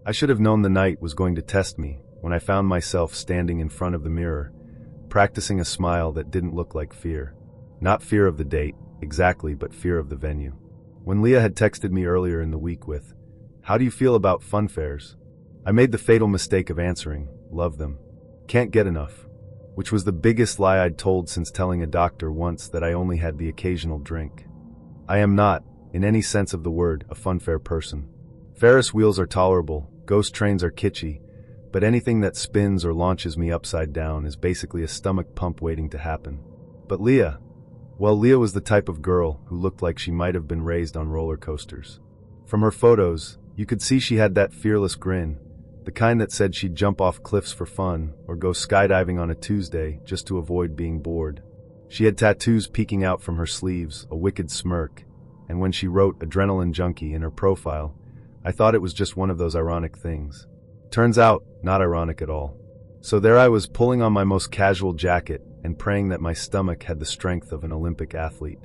I should have known the night was going to test me when I found myself standing in front of the mirror, practicing a smile that didn't look like fear. Not fear of the date, exactly, but fear of the venue. When Leah had texted me earlier in the week with, "How do you feel about fun fairs?" I made the fatal mistake of answering, "Love them. Can't get enough." Which was the biggest lie I'd told since telling a doctor once that I only had the occasional drink. I am not, in any sense of the word, a funfair person. Ferris wheels are tolerable, ghost trains are kitschy, but anything that spins or launches me upside down is basically a stomach pump waiting to happen. But Leah, well, Leah was the type of girl who looked like she might have been raised on roller coasters. From her photos, you could see she had that fearless grin, the kind that said she'd jump off cliffs for fun or go skydiving on a Tuesday just to avoid being bored. She had tattoos peeking out from her sleeves, a wicked smirk, and when she wrote "adrenaline junkie" in her profile, I thought it was just one of those ironic things. Turns out, not ironic at all. So there I was pulling on my most casual jacket and praying that my stomach had the strength of an Olympic athlete.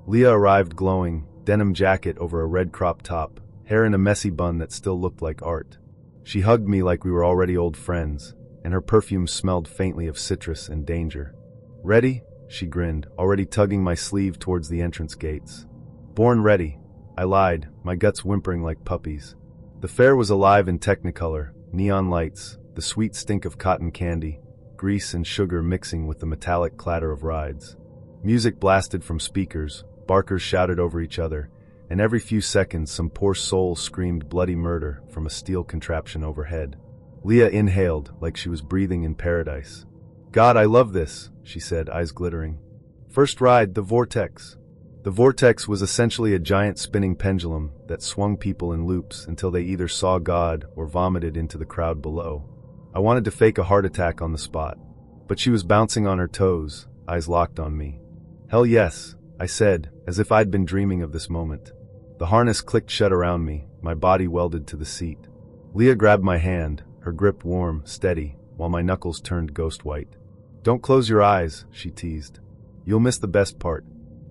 Leah arrived glowing, denim jacket over a red crop top, hair in a messy bun that still looked like art. She hugged me like we were already old friends, and her perfume smelled faintly of citrus and danger. "Ready?" she grinned, already tugging my sleeve towards the entrance gates. "Born ready," I lied, my guts whimpering like puppies. The fair was alive in Technicolor, neon lights, the sweet stink of cotton candy, grease and sugar mixing with the metallic clatter of rides. Music blasted from speakers, barkers shouted over each other, and every few seconds some poor soul screamed bloody murder from a steel contraption overhead. Leah inhaled like she was breathing in paradise. "God, I love this," she said, eyes glittering. First ride, the Vortex. The Vortex was essentially a giant spinning pendulum that swung people in loops until they either saw God or vomited into the crowd below. I wanted to fake a heart attack on the spot, but she was bouncing on her toes, eyes locked on me. "Hell yes," I said, as if I'd been dreaming of this moment. The harness clicked shut around me, my body welded to the seat. Leah grabbed my hand, her grip warm, steady, while my knuckles turned ghost white. "Don't close your eyes," she teased. "You'll miss the best part."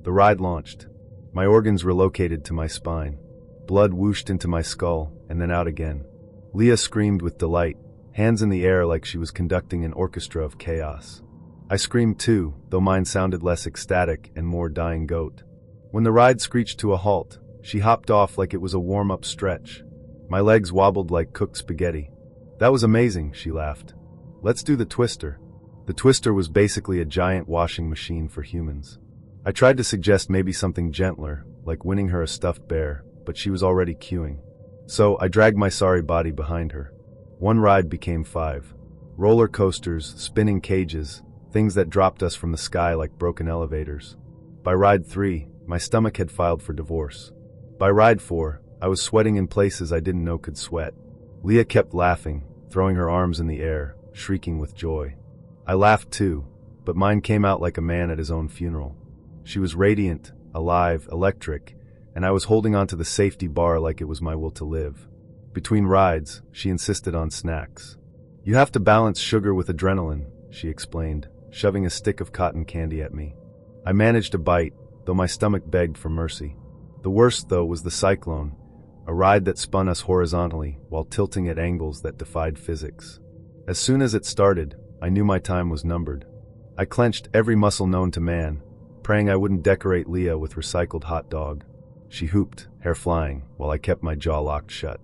The ride launched. My organs relocated to my spine. Blood whooshed into my skull, and then out again. Leah screamed with delight, hands in the air like she was conducting an orchestra of chaos. I screamed too, though mine sounded less ecstatic and more dying goat. When the ride screeched to a halt, she hopped off like it was a warm-up stretch. My legs wobbled like cooked spaghetti. "That was amazing," she laughed. "Let's do the twister." The twister was basically a giant washing machine for humans. I tried to suggest maybe something gentler, like winning her a stuffed bear, but she was already queuing. So I dragged my sorry body behind her. One ride became 5. Roller coasters, spinning cages, things that dropped us from the sky like broken elevators. By ride 3, my stomach had filed for divorce. By ride 4, I was sweating in places I didn't know could sweat. Leah kept laughing, throwing her arms in the air, shrieking with joy. I laughed too, but mine came out like a man at his own funeral. She was radiant, alive, electric, and I was holding onto the safety bar like it was my will to live. Between rides, she insisted on snacks. "You have to balance sugar with adrenaline," she explained, shoving a stick of cotton candy at me. I managed a bite, though my stomach begged for mercy. The worst, though, was the Cyclone, a ride that spun us horizontally while tilting at angles that defied physics. As soon as it started, I knew my time was numbered. I clenched every muscle known to man, praying I wouldn't decorate Leah with recycled hot dog. She hooped, hair flying, while I kept my jaw locked shut.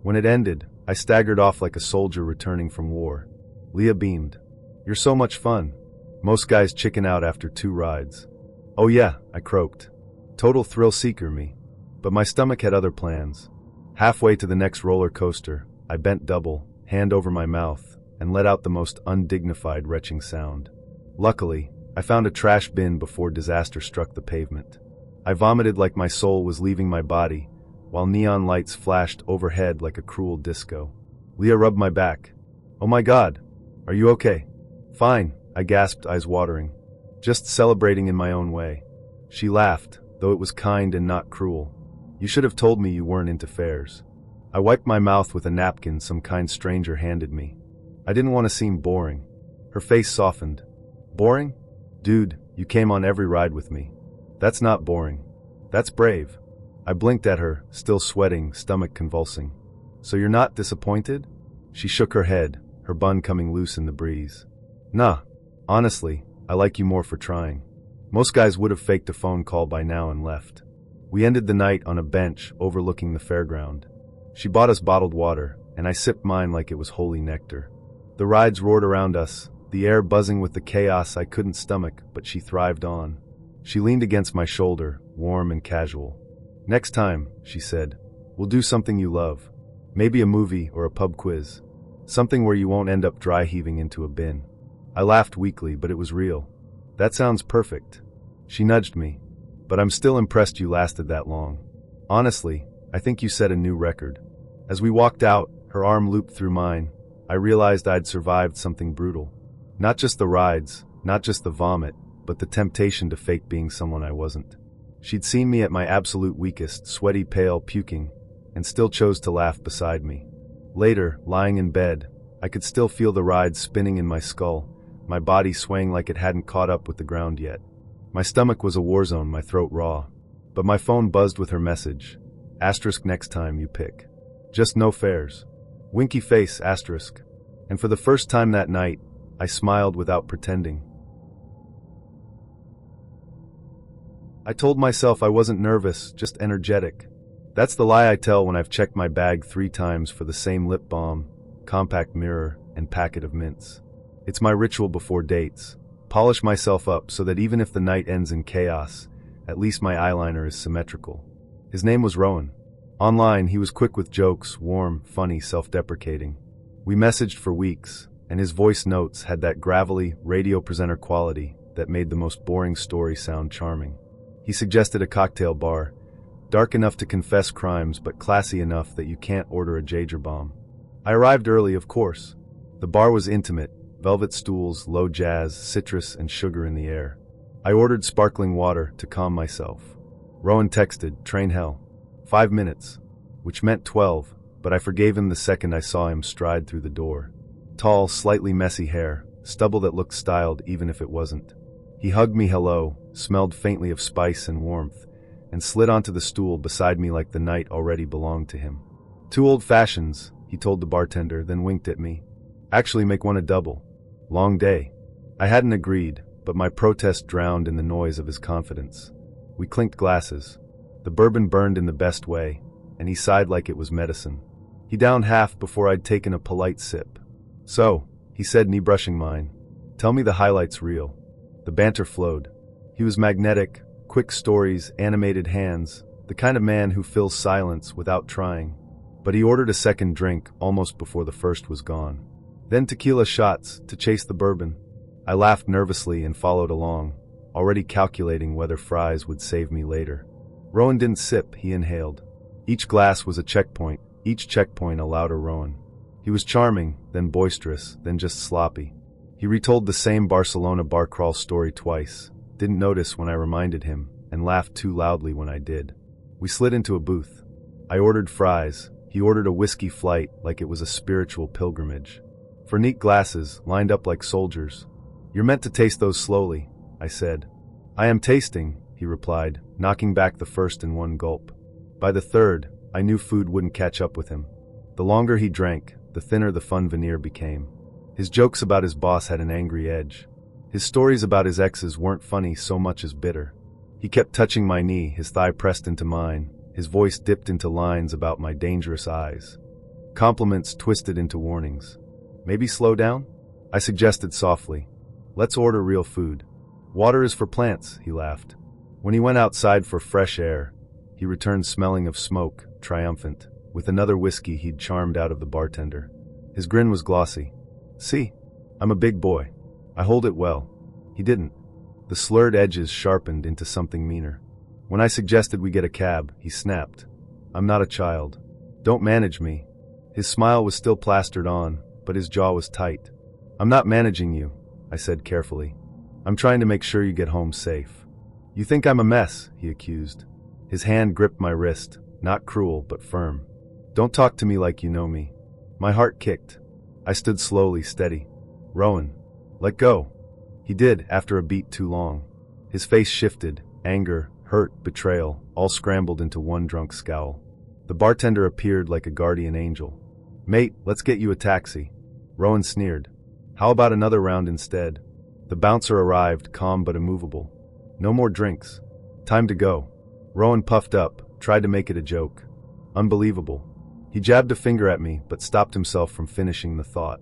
When it ended, I staggered off like a soldier returning from war. Leah beamed. "You're so much fun. Most guys chicken out after 2 rides." "Oh yeah," I croaked. Total thrill seeker, me. But my stomach had other plans. Halfway to the next roller coaster, I bent double, hand over my mouth, and let out the most undignified retching sound. Luckily, I found a trash bin before disaster struck the pavement. I vomited like my soul was leaving my body, while neon lights flashed overhead like a cruel disco. Leah rubbed my back. "Oh my God, are you okay?" "Fine," I gasped, eyes watering. "Just celebrating in my own way." She laughed, though it was kind and not cruel. "You should have told me you weren't into fairs." I wiped my mouth with a napkin some kind stranger handed me. I didn't want to seem boring. Her face softened. "Boring? Dude, you came on every ride with me. That's not boring. That's brave." I blinked at her, still sweating, stomach convulsing. So you're not disappointed? She shook her head, her bun coming loose in the breeze. Nah. Honestly, I like you more for trying. Most guys would have faked a phone call by now and left. We ended the night on a bench overlooking the fairground. She bought us bottled water, and I sipped mine like it was holy nectar. The rides roared around us, the air buzzing with the chaos I couldn't stomach, but she thrived on. She leaned against my shoulder, warm and casual. Next time, she said, we'll do something you love. Maybe a movie or a pub quiz. Something where you won't end up dry heaving into a bin. I laughed weakly, but it was real. That sounds perfect. She nudged me. But I'm still impressed you lasted that long. Honestly, I think you set a new record. As we walked out, her arm looped through mine. I realized I'd survived something brutal. Not just the rides, not just the vomit, but the temptation to fake being someone I wasn't. She'd seen me at my absolute weakest, sweaty, pale, puking, and still chose to laugh beside me. Later, lying in bed, I could still feel the ride spinning in my skull, my body swaying like it hadn't caught up with the ground yet. My stomach was a war zone, my throat raw. But my phone buzzed with her message. Asterisk next time you pick. Just no fares. Winky face, asterisk. And for the first time that night, I smiled without pretending. I told myself I wasn't nervous, just energetic. That's the lie I tell when I've checked my bag 3 times for the same lip balm, compact mirror, and packet of mints. It's my ritual before dates. Polish myself up so that even if the night ends in chaos, at least my eyeliner is symmetrical. His name was Rowan. Online, he was quick with jokes, warm, funny, self-deprecating. We messaged for weeks, and his voice notes had that gravelly, radio presenter quality that made the most boring story sound charming. He suggested a cocktail bar, dark enough to confess crimes but classy enough that you can't order a Jaeger bomb. I arrived early, of course. The bar was intimate, velvet stools, low jazz, citrus, and sugar in the air. I ordered sparkling water to calm myself. Rowan texted, train hell. 5 minutes, which meant 12, but I forgave him the second I saw him stride through the door. Tall, slightly messy hair, stubble that looked styled even if it wasn't. He hugged me hello, smelled faintly of spice and warmth, and slid onto the stool beside me like the night already belonged to him. 2 old fashions, he told the bartender, then winked at me. Actually make one a double. Long day. I hadn't agreed, but my protest drowned in the noise of his confidence. We clinked glasses. The bourbon burned in the best way, and he sighed like it was medicine. He downed half before I'd taken a polite sip. So, he said, knee brushing mine, tell me the highlights reel. The banter flowed. He was magnetic, quick stories, animated hands, the kind of man who fills silence without trying. But he ordered a second drink almost before the first was gone. Then tequila shots to chase the bourbon. I laughed nervously and followed along, already calculating whether fries would save me later. Rowan didn't sip, he inhaled. Each glass was a checkpoint, each checkpoint a louder Rowan. He was charming, then boisterous, then just sloppy. He retold the same Barcelona bar crawl story twice, didn't notice when I reminded him, and laughed too loudly when I did. We slid into a booth. I ordered fries. He ordered a whiskey flight like it was a spiritual pilgrimage. For neat glasses, lined up like soldiers. You're meant to taste those slowly, I said. I am tasting, he replied, knocking back the first in one gulp. By the third, I knew food wouldn't catch up with him. The longer he drank, the thinner the fun veneer became. His jokes about his boss had an angry edge. His stories about his exes weren't funny so much as bitter. He kept touching my knee, his thigh pressed into mine, his voice dipped into lines about my dangerous eyes. Compliments twisted into warnings. Maybe slow down? I suggested softly. Let's order real food. Water is for plants, he laughed. When he went outside for fresh air, he returned smelling of smoke, triumphant, with another whiskey he'd charmed out of the bartender. His grin was glossy. See, I'm a big boy. I hold it well. He didn't. The slurred edges sharpened into something meaner. When I suggested we get a cab, he snapped. I'm not a child. Don't manage me. His smile was still plastered on, but his jaw was tight. I'm not managing you, I said carefully. I'm trying to make sure you get home safe. You think I'm a mess, he accused. His hand gripped my wrist, not cruel, but firm. Don't talk to me like you know me. My heart kicked. I stood slowly, steady. Rowan, let go. He did, after a beat too long. His face shifted, anger, hurt, betrayal, all scrambled into one drunk scowl. The bartender appeared like a guardian angel. "Mate, let's get you a taxi." Rowan sneered. "How about another round instead?" The bouncer arrived, calm but immovable. "No more drinks. Time to go." Rowan puffed up, tried to make it a joke. "Unbelievable." He jabbed a finger at me, but stopped himself from finishing the thought.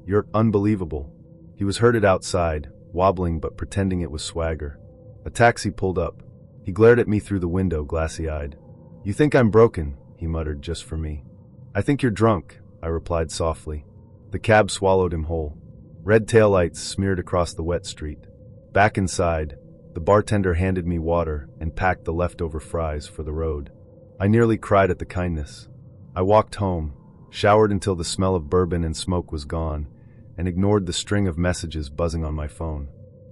"You're unbelievable." He was herded outside, wobbling but pretending it was swagger. A taxi pulled up. He glared at me through the window, glassy-eyed. "You think I'm broken," he muttered just for me. "I think you're drunk," I replied softly. The cab swallowed him whole. Red taillights smeared across the wet street. Back inside, the bartender handed me water and packed the leftover fries for the road. I nearly cried at the kindness. I walked home, showered until the smell of bourbon and smoke was gone, and ignored the string of messages buzzing on my phone.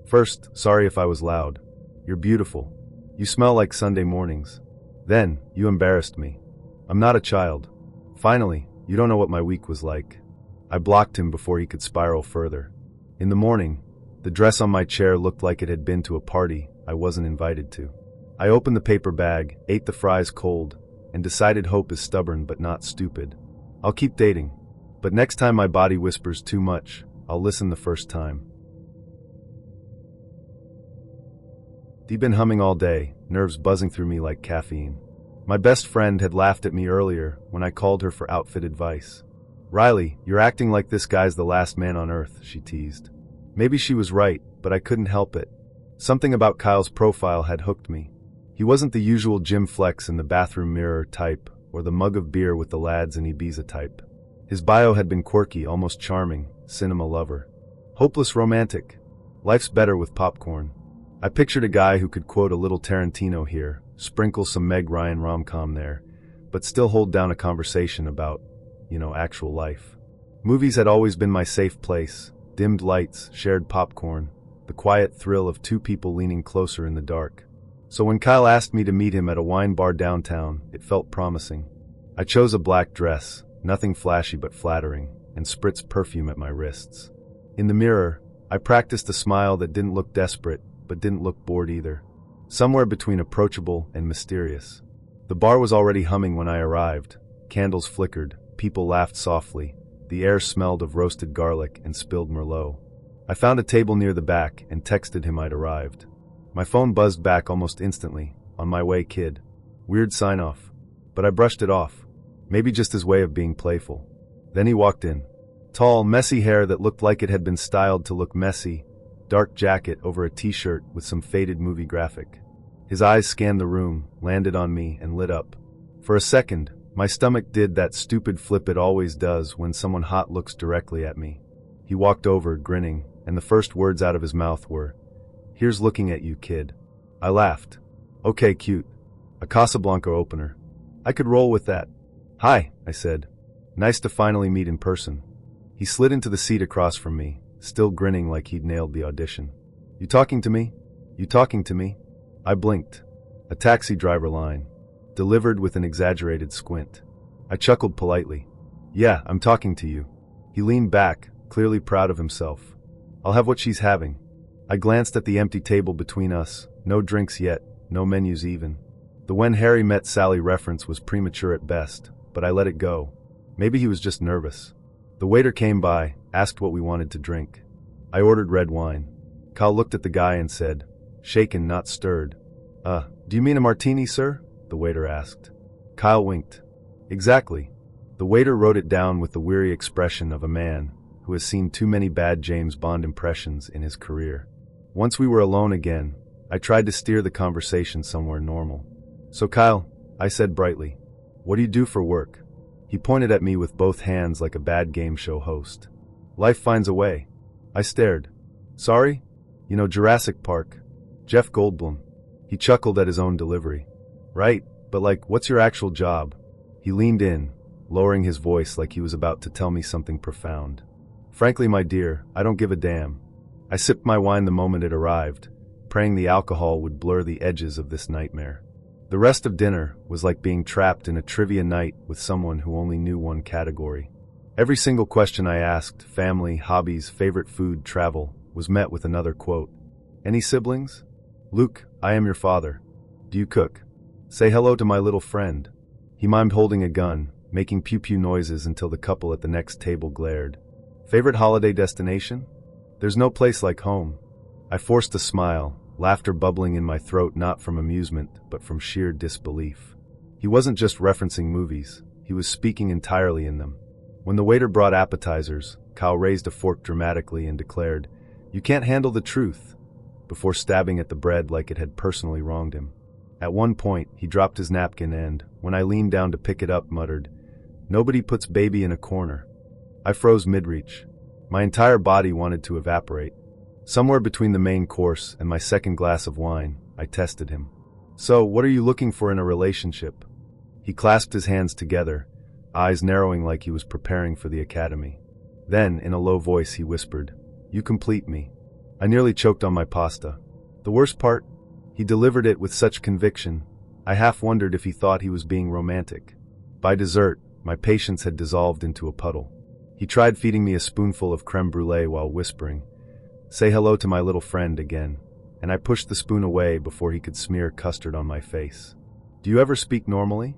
First, sorry if I was loud. You're beautiful. You smell like Sunday mornings. Then, you embarrassed me. I'm not a child. Finally, you don't know what my week was like. I blocked him before he could spiral further. In the morning, the dress on my chair looked like it had been to a party I wasn't invited to. I opened the paper bag, ate the fries cold, and decided hope is stubborn but not stupid. I'll keep dating, but next time my body whispers too much, I'll listen the first time. I'd been humming all day, nerves buzzing through me like caffeine. My best friend had laughed at me earlier when I called her for outfit advice. "Riley, you're acting like this guy's the last man on earth," she teased. Maybe she was right, but I couldn't help it. Something about Kyle's profile had hooked me. He wasn't the usual gym flex in the bathroom mirror type, or the mug of beer with the lads in Ibiza type. His bio had been quirky, almost charming, cinema lover. Hopeless romantic. Life's better with popcorn. I pictured a guy who could quote a little Tarantino here, sprinkle some Meg Ryan rom-com there, but still hold down a conversation about, actual life. Movies had always been my safe place. Dimmed lights, shared popcorn, the quiet thrill of two people leaning closer in the dark. So when Kyle asked me to meet him at a wine bar downtown, it felt promising. I chose a black dress, nothing flashy but flattering, and spritzed perfume at my wrists. In the mirror, I practiced a smile that didn't look desperate, but didn't look bored either. Somewhere between approachable and mysterious. The bar was already humming when I arrived. Candles flickered, people laughed softly. The air smelled of roasted garlic and spilled Merlot. I found a table near the back and texted him I'd arrived. My phone buzzed back almost instantly. "On my way, kid." Weird sign-off. But I brushed it off. Maybe just his way of being playful. Then he walked in. Tall, messy hair that looked like it had been styled to look messy. Dark jacket over a t-shirt with some faded movie graphic. His eyes scanned the room, landed on me, and lit up. For a second, my stomach did that stupid flip it always does when someone hot looks directly at me. He walked over, grinning, and the first words out of his mouth were, "Here's looking at you, kid." I laughed. "Okay, cute. A Casablanca opener. I could roll with that." "Hi," I said. "Nice to finally meet in person." He slid into the seat across from me, still grinning like he'd nailed the audition. "You talking to me? You talking to me?" I blinked. A taxi driver line. Delivered with an exaggerated squint. I chuckled politely. "Yeah, I'm talking to you." He leaned back, clearly proud of himself. "I'll have what she's having." I glanced at the empty table between us. No drinks yet, no menus even. The "When Harry Met Sally" reference was premature at best, but I let it go. Maybe he was just nervous. The waiter came by, asked what we wanted to drink. I ordered red wine. Kyle looked at the guy and said, "Shaken, not stirred." Do you mean a martini, sir?" the waiter asked. Kyle winked. "Exactly." The waiter wrote it down with the weary expression of a man who has seen too many bad James Bond impressions in his career. Once we were alone again, I tried to steer the conversation somewhere normal. "So Kyle," I said brightly, "what do you do for work?" He pointed at me with both hands like a bad game show host. "Life finds a way." I stared. "Sorry? Jurassic Park. Jeff Goldblum." He chuckled at his own delivery. "Right, but what's your actual job?" He leaned in, lowering his voice like he was about to tell me something profound. "Frankly, my dear, I don't give a damn." I sipped my wine the moment it arrived, praying the alcohol would blur the edges of this nightmare. The rest of dinner was like being trapped in a trivia night with someone who only knew one category. Every single question I asked, family, hobbies, favorite food, travel, was met with another quote. "Any siblings?" "Luke, I am your father." "Do you cook?" "Say hello to my little friend." He mimed holding a gun, making pew-pew noises until the couple at the next table glared. Favorite holiday destination? There's no place like home. I forced a smile, laughter bubbling in my throat not from amusement, but from sheer disbelief. He wasn't just referencing movies, he was speaking entirely in them. When the waiter brought appetizers, Kyle raised a fork dramatically and declared, "You can't handle the truth," before stabbing at the bread like it had personally wronged him. At one point, he dropped his napkin and, when I leaned down to pick it up, muttered, "Nobody puts baby in a corner." I froze mid-reach. My entire body wanted to evaporate. Somewhere between the main course and my second glass of wine, I tested him. "So, what are you looking for in a relationship?" He clasped his hands together, eyes narrowing like he was preparing for the academy. Then, in a low voice, he whispered, "You complete me." I nearly choked on my pasta. The worst part? He delivered it with such conviction, I half wondered if he thought he was being romantic. By dessert, my patience had dissolved into a puddle. He tried feeding me a spoonful of creme brulee while whispering, "Say hello to my little friend again," and I pushed the spoon away before he could smear custard on my face. "Do you ever speak normally?"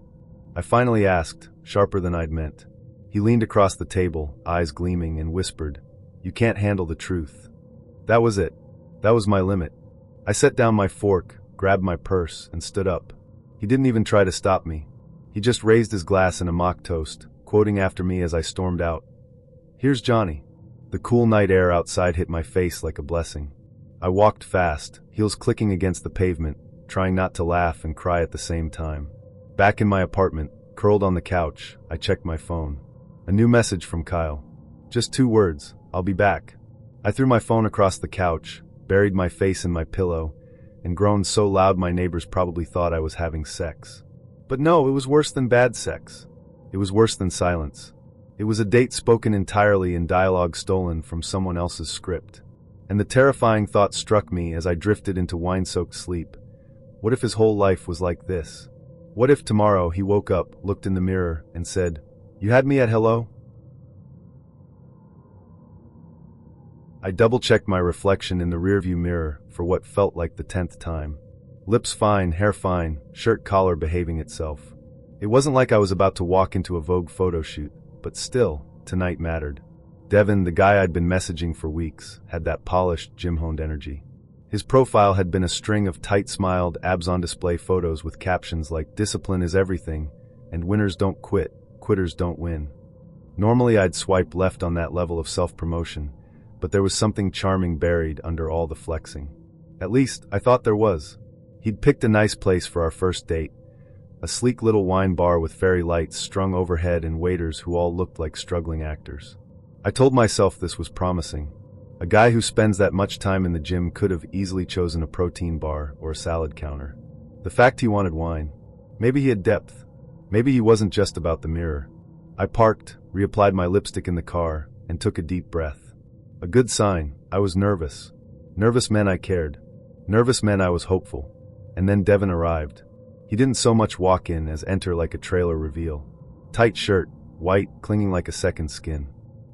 I finally asked, sharper than I'd meant. He leaned across the table, eyes gleaming, and whispered, "You can't handle the truth." That was it. That was my limit. I set down my fork, grabbed my purse, and stood up. He didn't even try to stop me. He just raised his glass in a mock toast, quoting after me as I stormed out. "Here's Johnny." The cool night air outside hit my face like a blessing. I walked fast, heels clicking against the pavement, trying not to laugh and cry at the same time. Back in my apartment, curled on the couch, I checked my phone. A new message from Kyle. Just 2 words, "I'll be back." I threw my phone across the couch, buried my face in my pillow, and groaned so loud my neighbors probably thought I was having sex. But no, it was worse than bad sex. It was worse than silence. It was a date spoken entirely in dialogue stolen from someone else's script. And the terrifying thought struck me as I drifted into wine-soaked sleep. What if his whole life was like this? What if tomorrow he woke up, looked in the mirror, and said, "You had me at hello?" I double-checked my reflection in the rearview mirror for what felt like the 10th time. Lips fine, hair fine, shirt collar behaving itself. It wasn't like I was about to walk into a Vogue photo shoot, but still, tonight mattered. Devin, the guy I'd been messaging for weeks, had that polished, gym-honed energy. His profile had been a string of tight-smiled, abs-on-display photos with captions like "Discipline is everything," and "Winners don't quit, quitters don't win." Normally I'd swipe left on that level of self-promotion, but there was something charming buried under all the flexing. At least, I thought there was. He'd picked a nice place for our first date, a sleek little wine bar with fairy lights strung overhead and waiters who all looked like struggling actors. I told myself this was promising. A guy who spends that much time in the gym could have easily chosen a protein bar or a salad counter. The fact he wanted wine. Maybe he had depth. Maybe he wasn't just about the mirror. I parked, reapplied my lipstick in the car, and took a deep breath. A good sign. I was nervous. Nervous meant I cared. Nervous meant I was hopeful. And then Devin arrived. He didn't so much walk in as enter like a trailer reveal. Tight shirt, white, clinging like a second skin.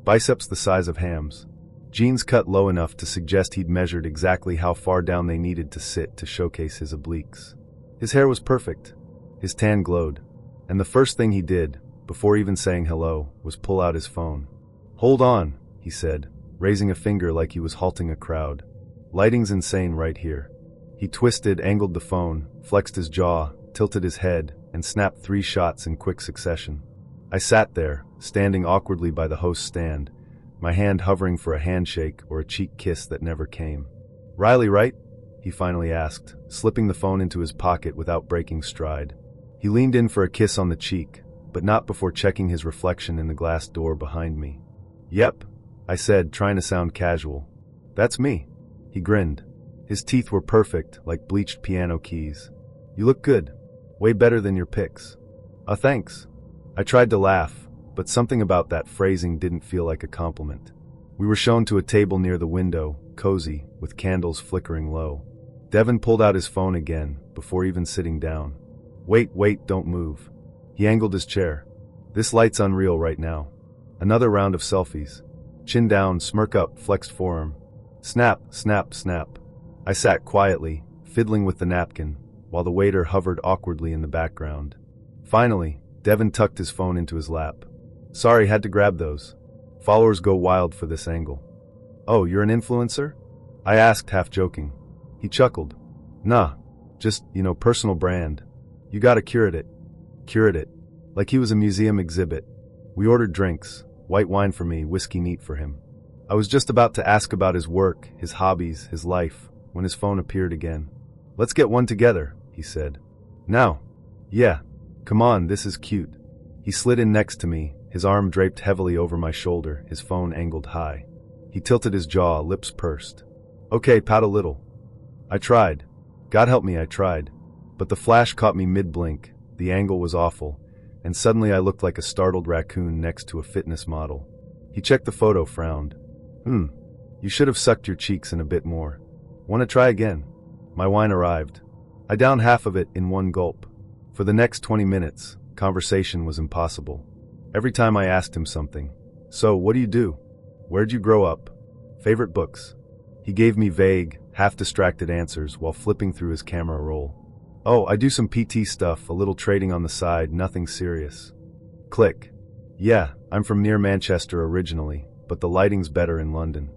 Biceps the size of hams. Jeans cut low enough to suggest he'd measured exactly how far down they needed to sit to showcase his obliques. His hair was perfect. His tan glowed. And the first thing he did, before even saying hello, was pull out his phone. "Hold on," he said, raising a finger like he was halting a crowd. "Lighting's insane right here." He twisted, angled the phone, flexed his jaw, tilted his head, and snapped 3 shots in quick succession. I sat there, standing awkwardly by the host's stand, my hand hovering for a handshake or a cheek kiss that never came. "Riley, right?" he finally asked, slipping the phone into his pocket without breaking stride. He leaned in for a kiss on the cheek, but not before checking his reflection in the glass door behind me. "Yep," I said, trying to sound casual. "That's me." He grinned. His teeth were perfect, like bleached piano keys. "You look good. Way better than your pics." Thanks." I tried to laugh, but something about that phrasing didn't feel like a compliment. We were shown to a table near the window, cozy, with candles flickering low. Devin pulled out his phone again, before even sitting down. Wait, don't move." He angled his chair. "This light's unreal right now." Another round of selfies. Chin down, smirk up, flexed forearm. Snap, snap, snap. I sat quietly, fiddling with the napkin, while the waiter hovered awkwardly in the background. Finally, Devin tucked his phone into his lap. Sorry, had to grab those. Followers go wild for this angle. Oh, you're an influencer? I asked, half joking. He chuckled. Nah, just, personal brand. You gotta curate it. Curate it. Like he was a museum exhibit. We ordered drinks, white wine for me, whiskey neat for him. I was just about to ask about his work, his hobbies, his life, when his phone appeared again. Let's get one together, he said. Now? Yeah. Come on, this is cute. He slid in next to me, his arm draped heavily over my shoulder, his phone angled high. He tilted his jaw, lips pursed. Okay, pout a little. I tried. God help me, I tried. But the flash caught me mid-blink, the angle was awful, and suddenly I looked like a startled raccoon next to a fitness model. He checked the photo, frowned. You should have sucked your cheeks in a bit more. Wanna try again? My wine arrived. I downed half of it in one gulp. For the next 20 minutes, conversation was impossible. Every time I asked him something. So, what do you do? Where'd you grow up? Favorite books? He gave me vague, half-distracted answers while flipping through his camera roll. Oh, I do some PT stuff, a little trading on the side, nothing serious. Click. Yeah, I'm from near Manchester originally, but the lighting's better in London.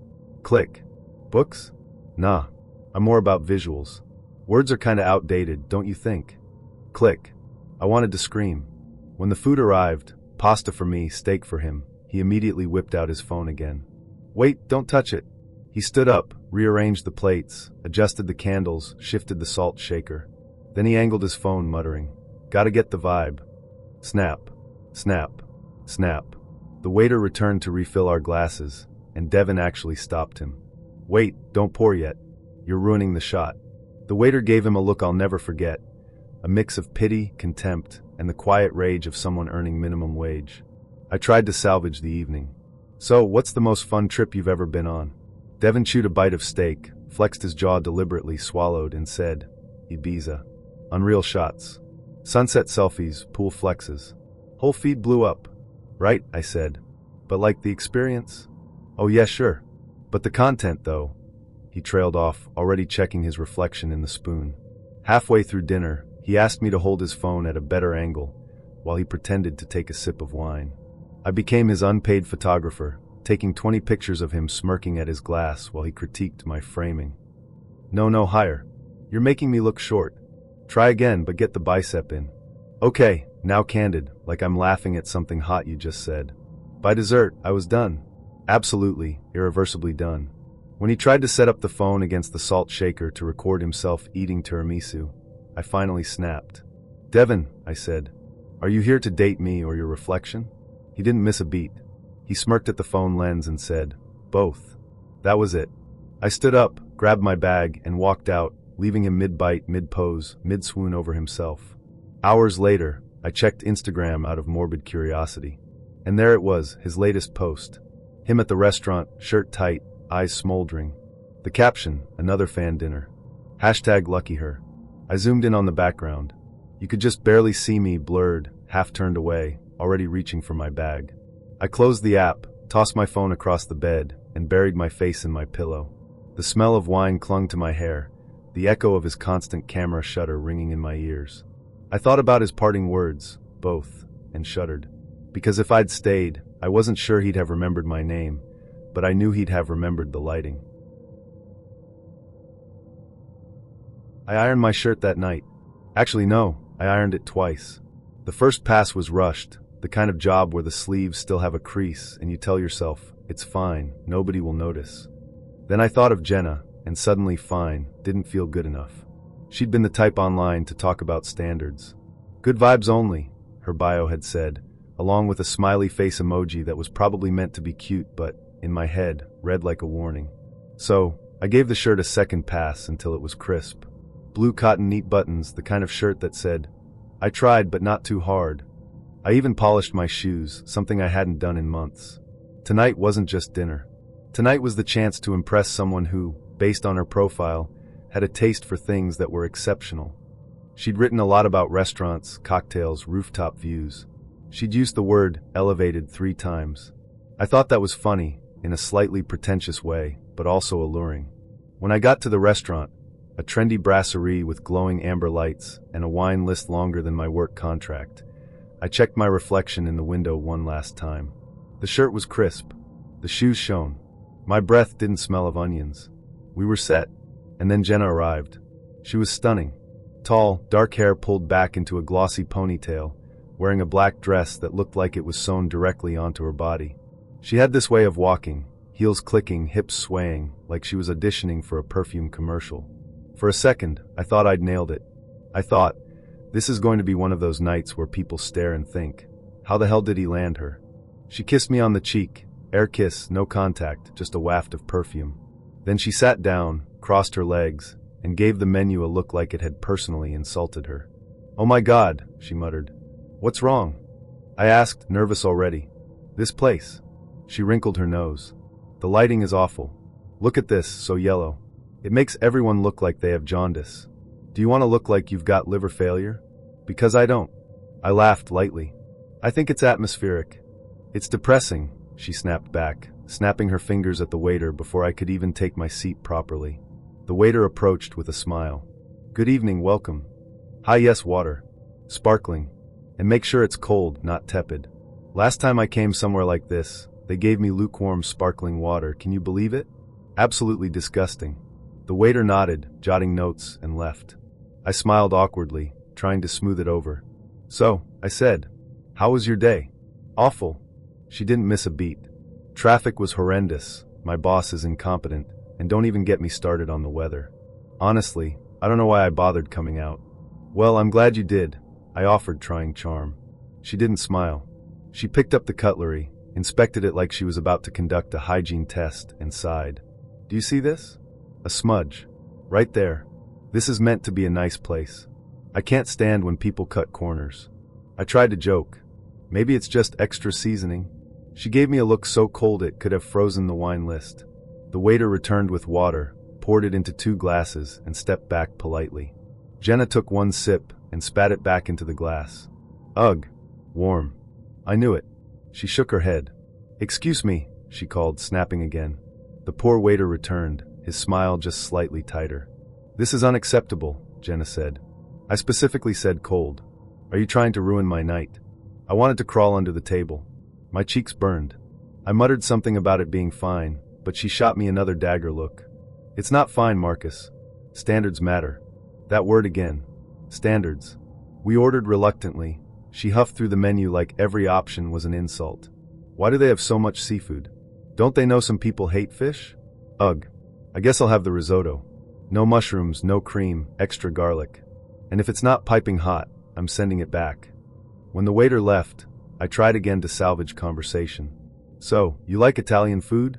Click. Books? Nah, I'm more about visuals. Words are kinda outdated, don't you think? Click. I wanted to scream. When the food arrived, pasta for me, steak for him, he immediately whipped out his phone again. Wait, don't touch it. He stood up, rearranged the plates, adjusted the candles, shifted the salt shaker. Then he angled his phone, muttering, Gotta get the vibe. Snap. Snap. Snap. The waiter returned to refill our glasses, and Devin actually stopped him. Wait, don't pour yet. You're ruining the shot. The waiter gave him a look I'll never forget, a mix of pity, contempt, and the quiet rage of someone earning minimum wage. I tried to salvage the evening. So, what's the most fun trip you've ever been on? Devin chewed a bite of steak, flexed his jaw deliberately, swallowed, and said, Ibiza. Unreal shots. Sunset selfies, pool flexes. Whole feed blew up. Right, I said. But like the experience? Oh yeah, sure. But the content, though. He trailed off, already checking his reflection in the spoon. Halfway through dinner, he asked me to hold his phone at a better angle, while he pretended to take a sip of wine. I became his unpaid photographer, taking 20 pictures of him smirking at his glass while he critiqued my framing. No, higher. You're making me look short. Try again, but get the bicep in. Okay, now candid, like I'm laughing at something hot you just said. By dessert, I was done. Absolutely, irreversibly done. When he tried to set up the phone against the salt shaker to record himself eating tiramisu, I finally snapped. Devin, I said, are you here to date me or your reflection? He didn't miss a beat. He smirked at the phone lens and said, both. That was it. I stood up, grabbed my bag, and walked out, leaving him mid-bite, mid-pose, mid-swoon over himself. Hours later, I checked Instagram out of morbid curiosity. And there it was, his latest post. Him at the restaurant, shirt tight, eyes smoldering. The caption, another fan dinner. Hashtag lucky her. I zoomed in on the background. You could just barely see me, blurred, half turned away, already reaching for my bag. I closed the app, tossed my phone across the bed, and buried my face in my pillow. The smell of wine clung to my hair, the echo of his constant camera shutter ringing in my ears. I thought about his parting words, both, and shuddered. Because if I'd stayed, I wasn't sure he'd have remembered my name, but I knew he'd have remembered the lighting. I ironed my shirt that night. Actually, no, I ironed it twice. The first pass was rushed, the kind of job where the sleeves still have a crease and you tell yourself, it's fine, nobody will notice. Then I thought of Jenna, and suddenly fine didn't feel good enough. She'd been the type online to talk about standards. Good vibes only, her bio had said, along with a smiley face emoji that was probably meant to be cute but, in my head, read like a warning. So, I gave the shirt a second pass until it was crisp. Blue cotton neat buttons, the kind of shirt that said, I tried but not too hard. I even polished my shoes, something I hadn't done in months. Tonight wasn't just dinner. Tonight was the chance to impress someone who, based on her profile, had a taste for things that were exceptional. She'd written a lot about restaurants, cocktails, rooftop views. She'd used the word elevated 3 times. I thought that was funny, in a slightly pretentious way, but also alluring. When I got to the restaurant, a trendy brasserie with glowing amber lights and a wine list longer than my work contract, I checked my reflection in the window one last time. The shirt was crisp. The shoes shone. My breath didn't smell of onions. We were set. And then Jenna arrived. She was stunning. Tall, dark hair pulled back into a glossy ponytail, wearing a black dress that looked like it was sewn directly onto her body. She had this way of walking, heels clicking, hips swaying, like she was auditioning for a perfume commercial. For a second, I thought I'd nailed it. I thought, this is going to be one of those nights where people stare and think, how the hell did he land her? She kissed me on the cheek, air kiss, no contact, just a waft of perfume. Then she sat down, crossed her legs, and gave the menu a look like it had personally insulted her. "Oh my God," she muttered. "What's wrong?" I asked, nervous already. "This place." She wrinkled her nose. "The lighting is awful. Look at this, so yellow. It makes everyone look like they have jaundice. Do you want to look like you've got liver failure? Because I don't." I laughed lightly. "I think it's atmospheric." "It's depressing," she snapped back, snapping her fingers at the waiter before I could even take my seat properly. The waiter approached with a smile. "Good evening, welcome." "Hi, yes, water. Sparkling. And make sure it's cold, not tepid. Last time I came somewhere like this, they gave me lukewarm sparkling water. Can you believe it? Absolutely disgusting." The waiter nodded, jotting notes, and left. I smiled awkwardly, trying to smooth it over. "So," I said, "how was your day?" "Awful." She didn't miss a beat. "Traffic was horrendous, my boss is incompetent, and don't even get me started on the weather. Honestly, I don't know why I bothered coming out." "Well, I'm glad you did," I offered, trying charm. She didn't smile. She picked up the cutlery, inspected it like she was about to conduct a hygiene test, and sighed. "Do you see this? A smudge. Right there. This is meant to be a nice place. I can't stand when people cut corners." I tried to joke. "Maybe it's just extra seasoning." She gave me a look so cold it could have frozen the wine list. The waiter returned with water, poured it into 2 glasses, and stepped back politely. Jenna took 1 sip and spat it back into the glass. "Ugh. Warm." I knew it. She shook her head. "Excuse me," she called, snapping again. The poor waiter returned, his smile just slightly tighter. "This is unacceptable," Jenna said. I specifically said cold. "Are you trying to ruin my night?" I wanted to crawl under the table. My cheeks burned. I muttered something about it being fine, but she shot me another dagger look. "It's not fine, Marcus. Standards matter." That word again. Standards. We ordered reluctantly. She huffed through the menu like every option was an insult. "Why do they have so much seafood? Don't they know some people hate fish? Ugh. I guess I'll have the risotto. No mushrooms, no cream, extra garlic. And if it's not piping hot, I'm sending it back." When the waiter left, I tried again to salvage conversation. "So, you like Italian food?"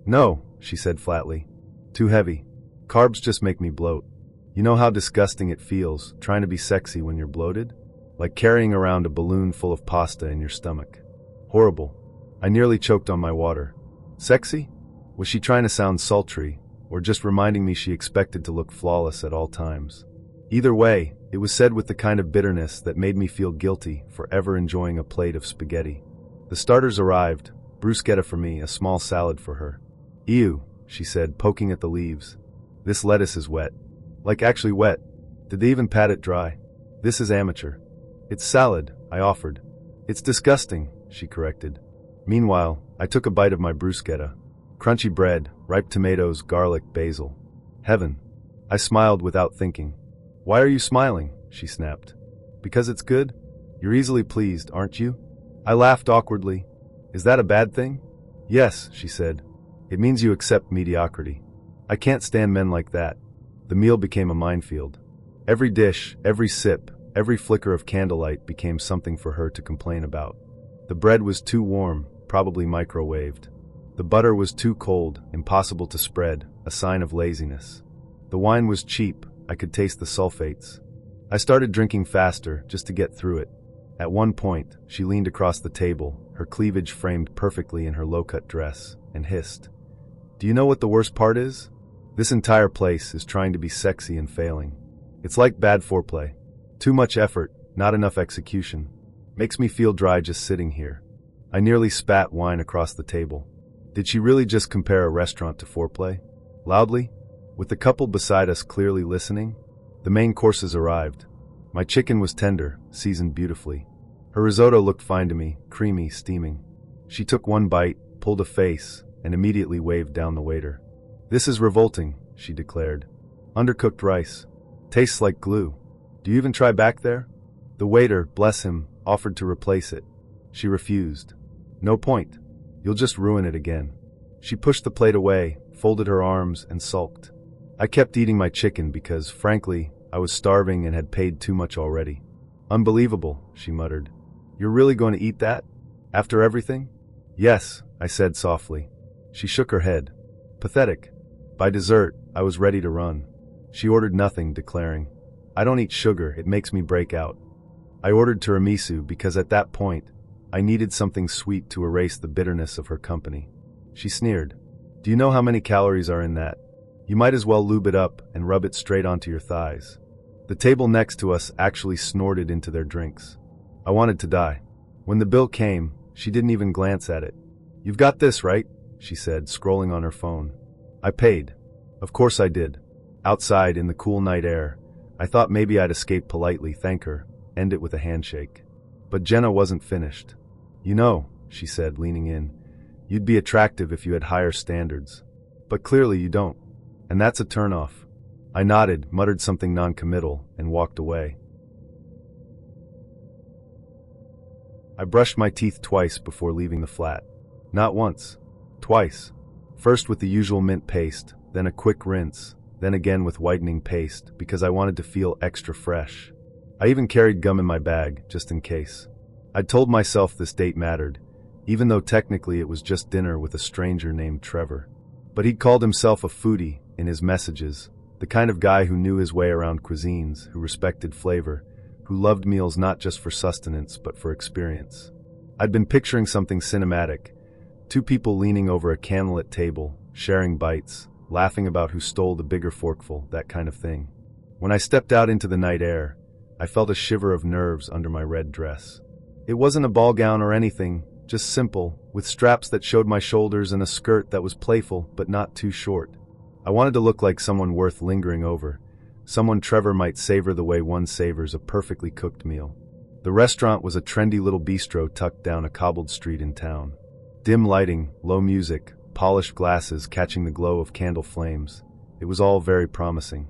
"No," she said flatly. "Too heavy. Carbs just make me bloat. You know how disgusting it feels, trying to be sexy when you're bloated? Like carrying around a balloon full of pasta in your stomach. Horrible." I nearly choked on my water. Sexy? Was she trying to sound sultry, or just reminding me she expected to look flawless at all times? Either way, it was said with the kind of bitterness that made me feel guilty for ever enjoying a plate of spaghetti. The starters arrived, bruschetta for me, a small salad for her. "Ew," she said, poking at the leaves. "This lettuce is wet." "Like actually wet. Did they even pat it dry?" "This is amateur." "It's salad," I offered. "It's disgusting," she corrected. Meanwhile, I took a bite of my bruschetta. Crunchy bread, ripe tomatoes, garlic, basil. Heaven. I smiled without thinking. "Why are you smiling?" she snapped. "Because it's good? You're easily pleased, aren't you?" I laughed awkwardly. "Is that a bad thing?" "Yes," she said. "It means you accept mediocrity." I can't stand men like that. The meal became a minefield. Every dish, every sip, every flicker of candlelight became something for her to complain about. The bread was too warm, probably microwaved. The butter was too cold, impossible to spread, a sign of laziness. The wine was cheap, I could taste the sulfates. I started drinking faster, just to get through it. At one point, she leaned across the table, her cleavage framed perfectly in her low-cut dress, and hissed. "Do you know what the worst part is? This entire place is trying to be sexy and failing. It's like bad foreplay. Too much effort, not enough execution. Makes me feel dry just sitting here." I nearly spat wine across the table. Did she really just compare a restaurant to foreplay? Loudly? With the couple beside us clearly listening? The main courses arrived. My chicken was tender, seasoned beautifully. Her risotto looked fine to me, creamy, steaming. She took one bite, pulled a face, and immediately waved down the waiter. "This is revolting," she declared. "Undercooked rice. Tastes like glue. Do you even try back there?" The waiter, bless him, offered to replace it. She refused. "No point. You'll just ruin it again." She pushed the plate away, folded her arms, and sulked. I kept eating my chicken because, frankly, I was starving and had paid too much already. "Unbelievable," she muttered. "You're really going to eat that? After everything?" "Yes," I said softly. She shook her head. Pathetic. By dessert, I was ready to run. She ordered nothing, declaring, "I don't eat sugar, it makes me break out." I ordered tiramisu because at that point, I needed something sweet to erase the bitterness of her company. She sneered. "Do you know how many calories are in that? You might as well lube it up and rub it straight onto your thighs." The table next to us actually snorted into their drinks. I wanted to die. When the bill came, she didn't even glance at it. "You've got this, right?" she said, scrolling on her phone. I paid. Of course I did. Outside, in the cool night air, I thought maybe I'd escape politely, thank her, end it with a handshake. But Jenna wasn't finished. "You know," she said, leaning in, "you'd be attractive if you had higher standards. But clearly you don't. And that's a turnoff." I nodded, muttered something non-committal, and walked away. I brushed my teeth twice before leaving the flat. Not once. Twice. First with the usual mint paste, then a quick rinse, then again with whitening paste, because I wanted to feel extra fresh. I even carried gum in my bag, just in case. I'd told myself this date mattered, even though technically it was just dinner with a stranger named Trevor. But he'd called himself a foodie in his messages, the kind of guy who knew his way around cuisines, who respected flavor, who loved meals not just for sustenance but for experience. I'd been picturing something cinematic, two people leaning over a candlelit table, sharing bites, laughing about who stole the bigger forkful, that kind of thing. When I stepped out into the night air, I felt a shiver of nerves under my red dress. It wasn't a ball gown or anything, just simple, with straps that showed my shoulders and a skirt that was playful but not too short. I wanted to look like someone worth lingering over, someone Trevor might savor the way one savors a perfectly cooked meal. The restaurant was a trendy little bistro tucked down a cobbled street in town. Dim lighting, low music, polished glasses catching the glow of candle flames. It was all very promising.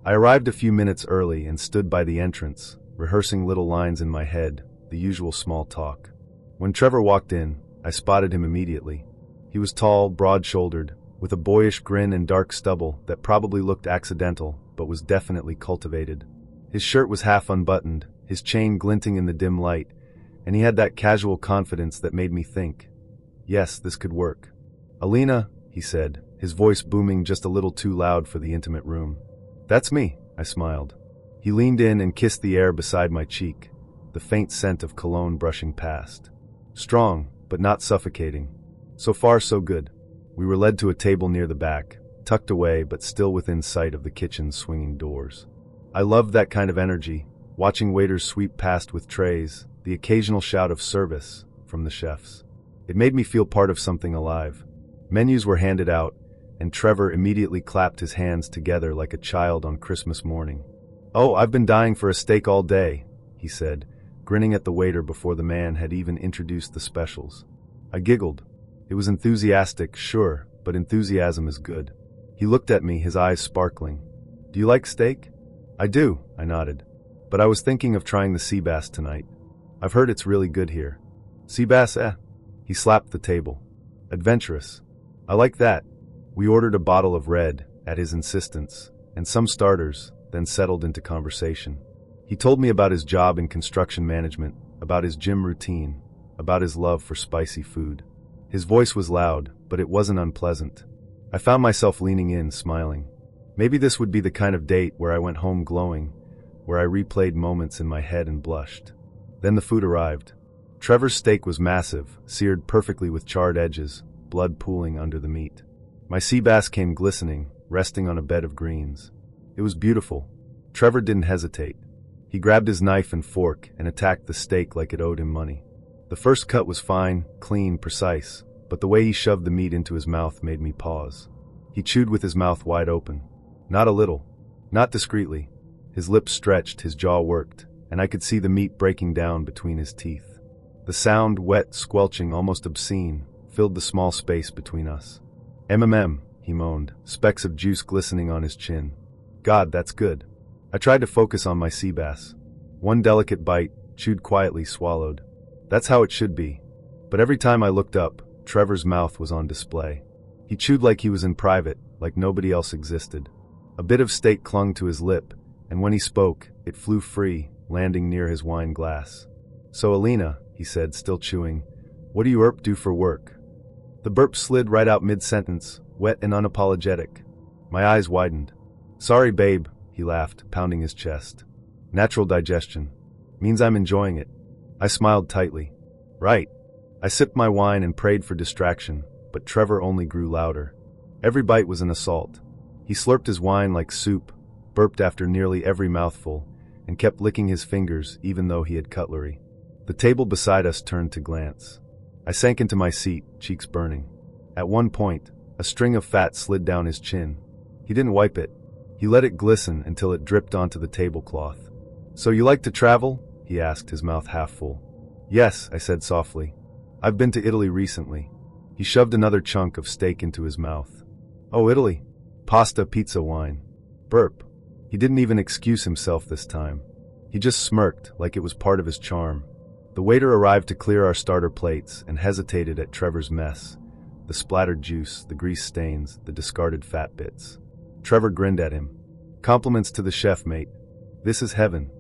I arrived a few minutes early and stood by the entrance, rehearsing little lines in my head, the usual small talk. When Trevor walked in, I spotted him immediately. He was tall, broad-shouldered, with a boyish grin and dark stubble that probably looked accidental, but was definitely cultivated. His shirt was half unbuttoned, his chain glinting in the dim light, and he had that casual confidence that made me think, yes, this could work. "Alina," he said, his voice booming just a little too loud for the intimate room. "That's me," I smiled. He leaned in and kissed the air beside my cheek, the faint scent of cologne brushing past. Strong, but not suffocating. So far, so good. We were led to a table near the back, tucked away but still within sight of the kitchen's swinging doors. I loved that kind of energy, watching waiters sweep past with trays, the occasional shout of service from the chefs. It made me feel part of something alive. Menus were handed out, and Trevor immediately clapped his hands together like a child on Christmas morning. "Oh, I've been dying for a steak all day," he said, grinning at the waiter before the man had even introduced the specials. I giggled. It was enthusiastic, sure, but enthusiasm is good. He looked at me, his eyes sparkling. "Do you like steak?" "I do," I nodded. "But I was thinking of trying the sea bass tonight. I've heard it's really good here." "Sea bass, eh?" He slapped the table. "Adventurous. I like that." We ordered a bottle of red, at his insistence, and some starters, then settled into conversation. He told me about his job in construction management, about his gym routine, about his love for spicy food. His voice was loud, but it wasn't unpleasant. I found myself leaning in, smiling. Maybe this would be the kind of date where I went home glowing, where I replayed moments in my head and blushed. Then the food arrived. Trevor's steak was massive, seared perfectly with charred edges, blood pooling under the meat. My sea bass came glistening, resting on a bed of greens. It was beautiful. Trevor didn't hesitate. He grabbed his knife and fork and attacked the steak like it owed him money. The first cut was fine, clean, precise, but the way he shoved the meat into his mouth made me pause. He chewed with his mouth wide open. Not a little. Not discreetly. His lips stretched, his jaw worked, and I could see the meat breaking down between his teeth. The sound, wet, squelching, almost obscene, filled the small space between us. He moaned, specks of juice glistening on his chin. God, that's good. I tried to focus on my sea bass. One delicate bite, chewed quietly, swallowed. That's how it should be. But every time I looked up, Trevor's mouth was on display. He chewed like he was in private, like nobody else existed. A bit of steak clung to his lip, and when he spoke, it flew free, landing near his wine glass. So Alina, he said, still chewing, what do you do for work? The burp slid right out mid-sentence, wet and unapologetic. My eyes widened. Sorry, babe, he laughed, pounding his chest. Natural digestion. Means I'm enjoying it. I smiled tightly. Right. I sipped my wine and prayed for distraction, but Trevor only grew louder. Every bite was an assault. He slurped his wine like soup, burped after nearly every mouthful, and kept licking his fingers even though he had cutlery. The table beside us turned to glance. I sank into my seat, cheeks burning. At one point, a string of fat slid down his chin. He didn't wipe it. He let it glisten until it dripped onto the tablecloth. So you like to travel? He asked, his mouth half full. Yes, I said softly. I've been to Italy recently. He shoved another chunk of steak into his mouth. Oh, Italy. Pasta, pizza, wine. Burp. He didn't even excuse himself this time. He just smirked like it was part of his charm. The waiter arrived to clear our starter plates and hesitated at Trevor's mess. The splattered juice, the grease stains, the discarded fat bits. Trevor grinned at him. Compliments to the chef, mate. This is heaven.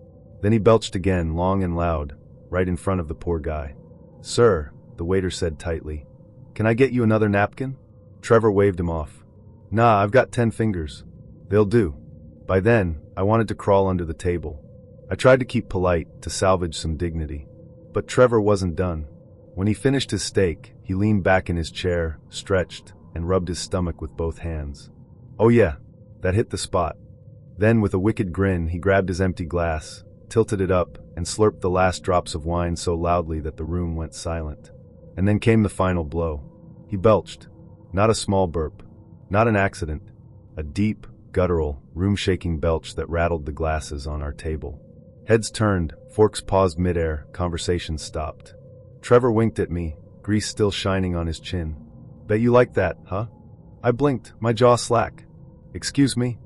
Then he belched again, long and loud, right in front of the poor guy. Sir, the waiter said tightly. Can I get you another napkin? Trevor waved him off. Nah, I've got 10 fingers. They'll do. By then, I wanted to crawl under the table. I tried to keep polite, to salvage some dignity. But Trevor wasn't done. When he finished his steak, he leaned back in his chair, stretched, and rubbed his stomach with both hands. Oh yeah, that hit the spot. Then, with a wicked grin, he grabbed his empty glass, tilted it up, and slurped the last drops of wine so loudly that the room went silent. And then came the final blow. He belched. Not a small burp. Not an accident. A deep, guttural, room-shaking belch that rattled the glasses on our table. Heads turned, forks paused midair, conversation stopped. Trevor winked at me, grease still shining on his chin. Bet you like that, huh? I blinked, my jaw slack. Excuse me?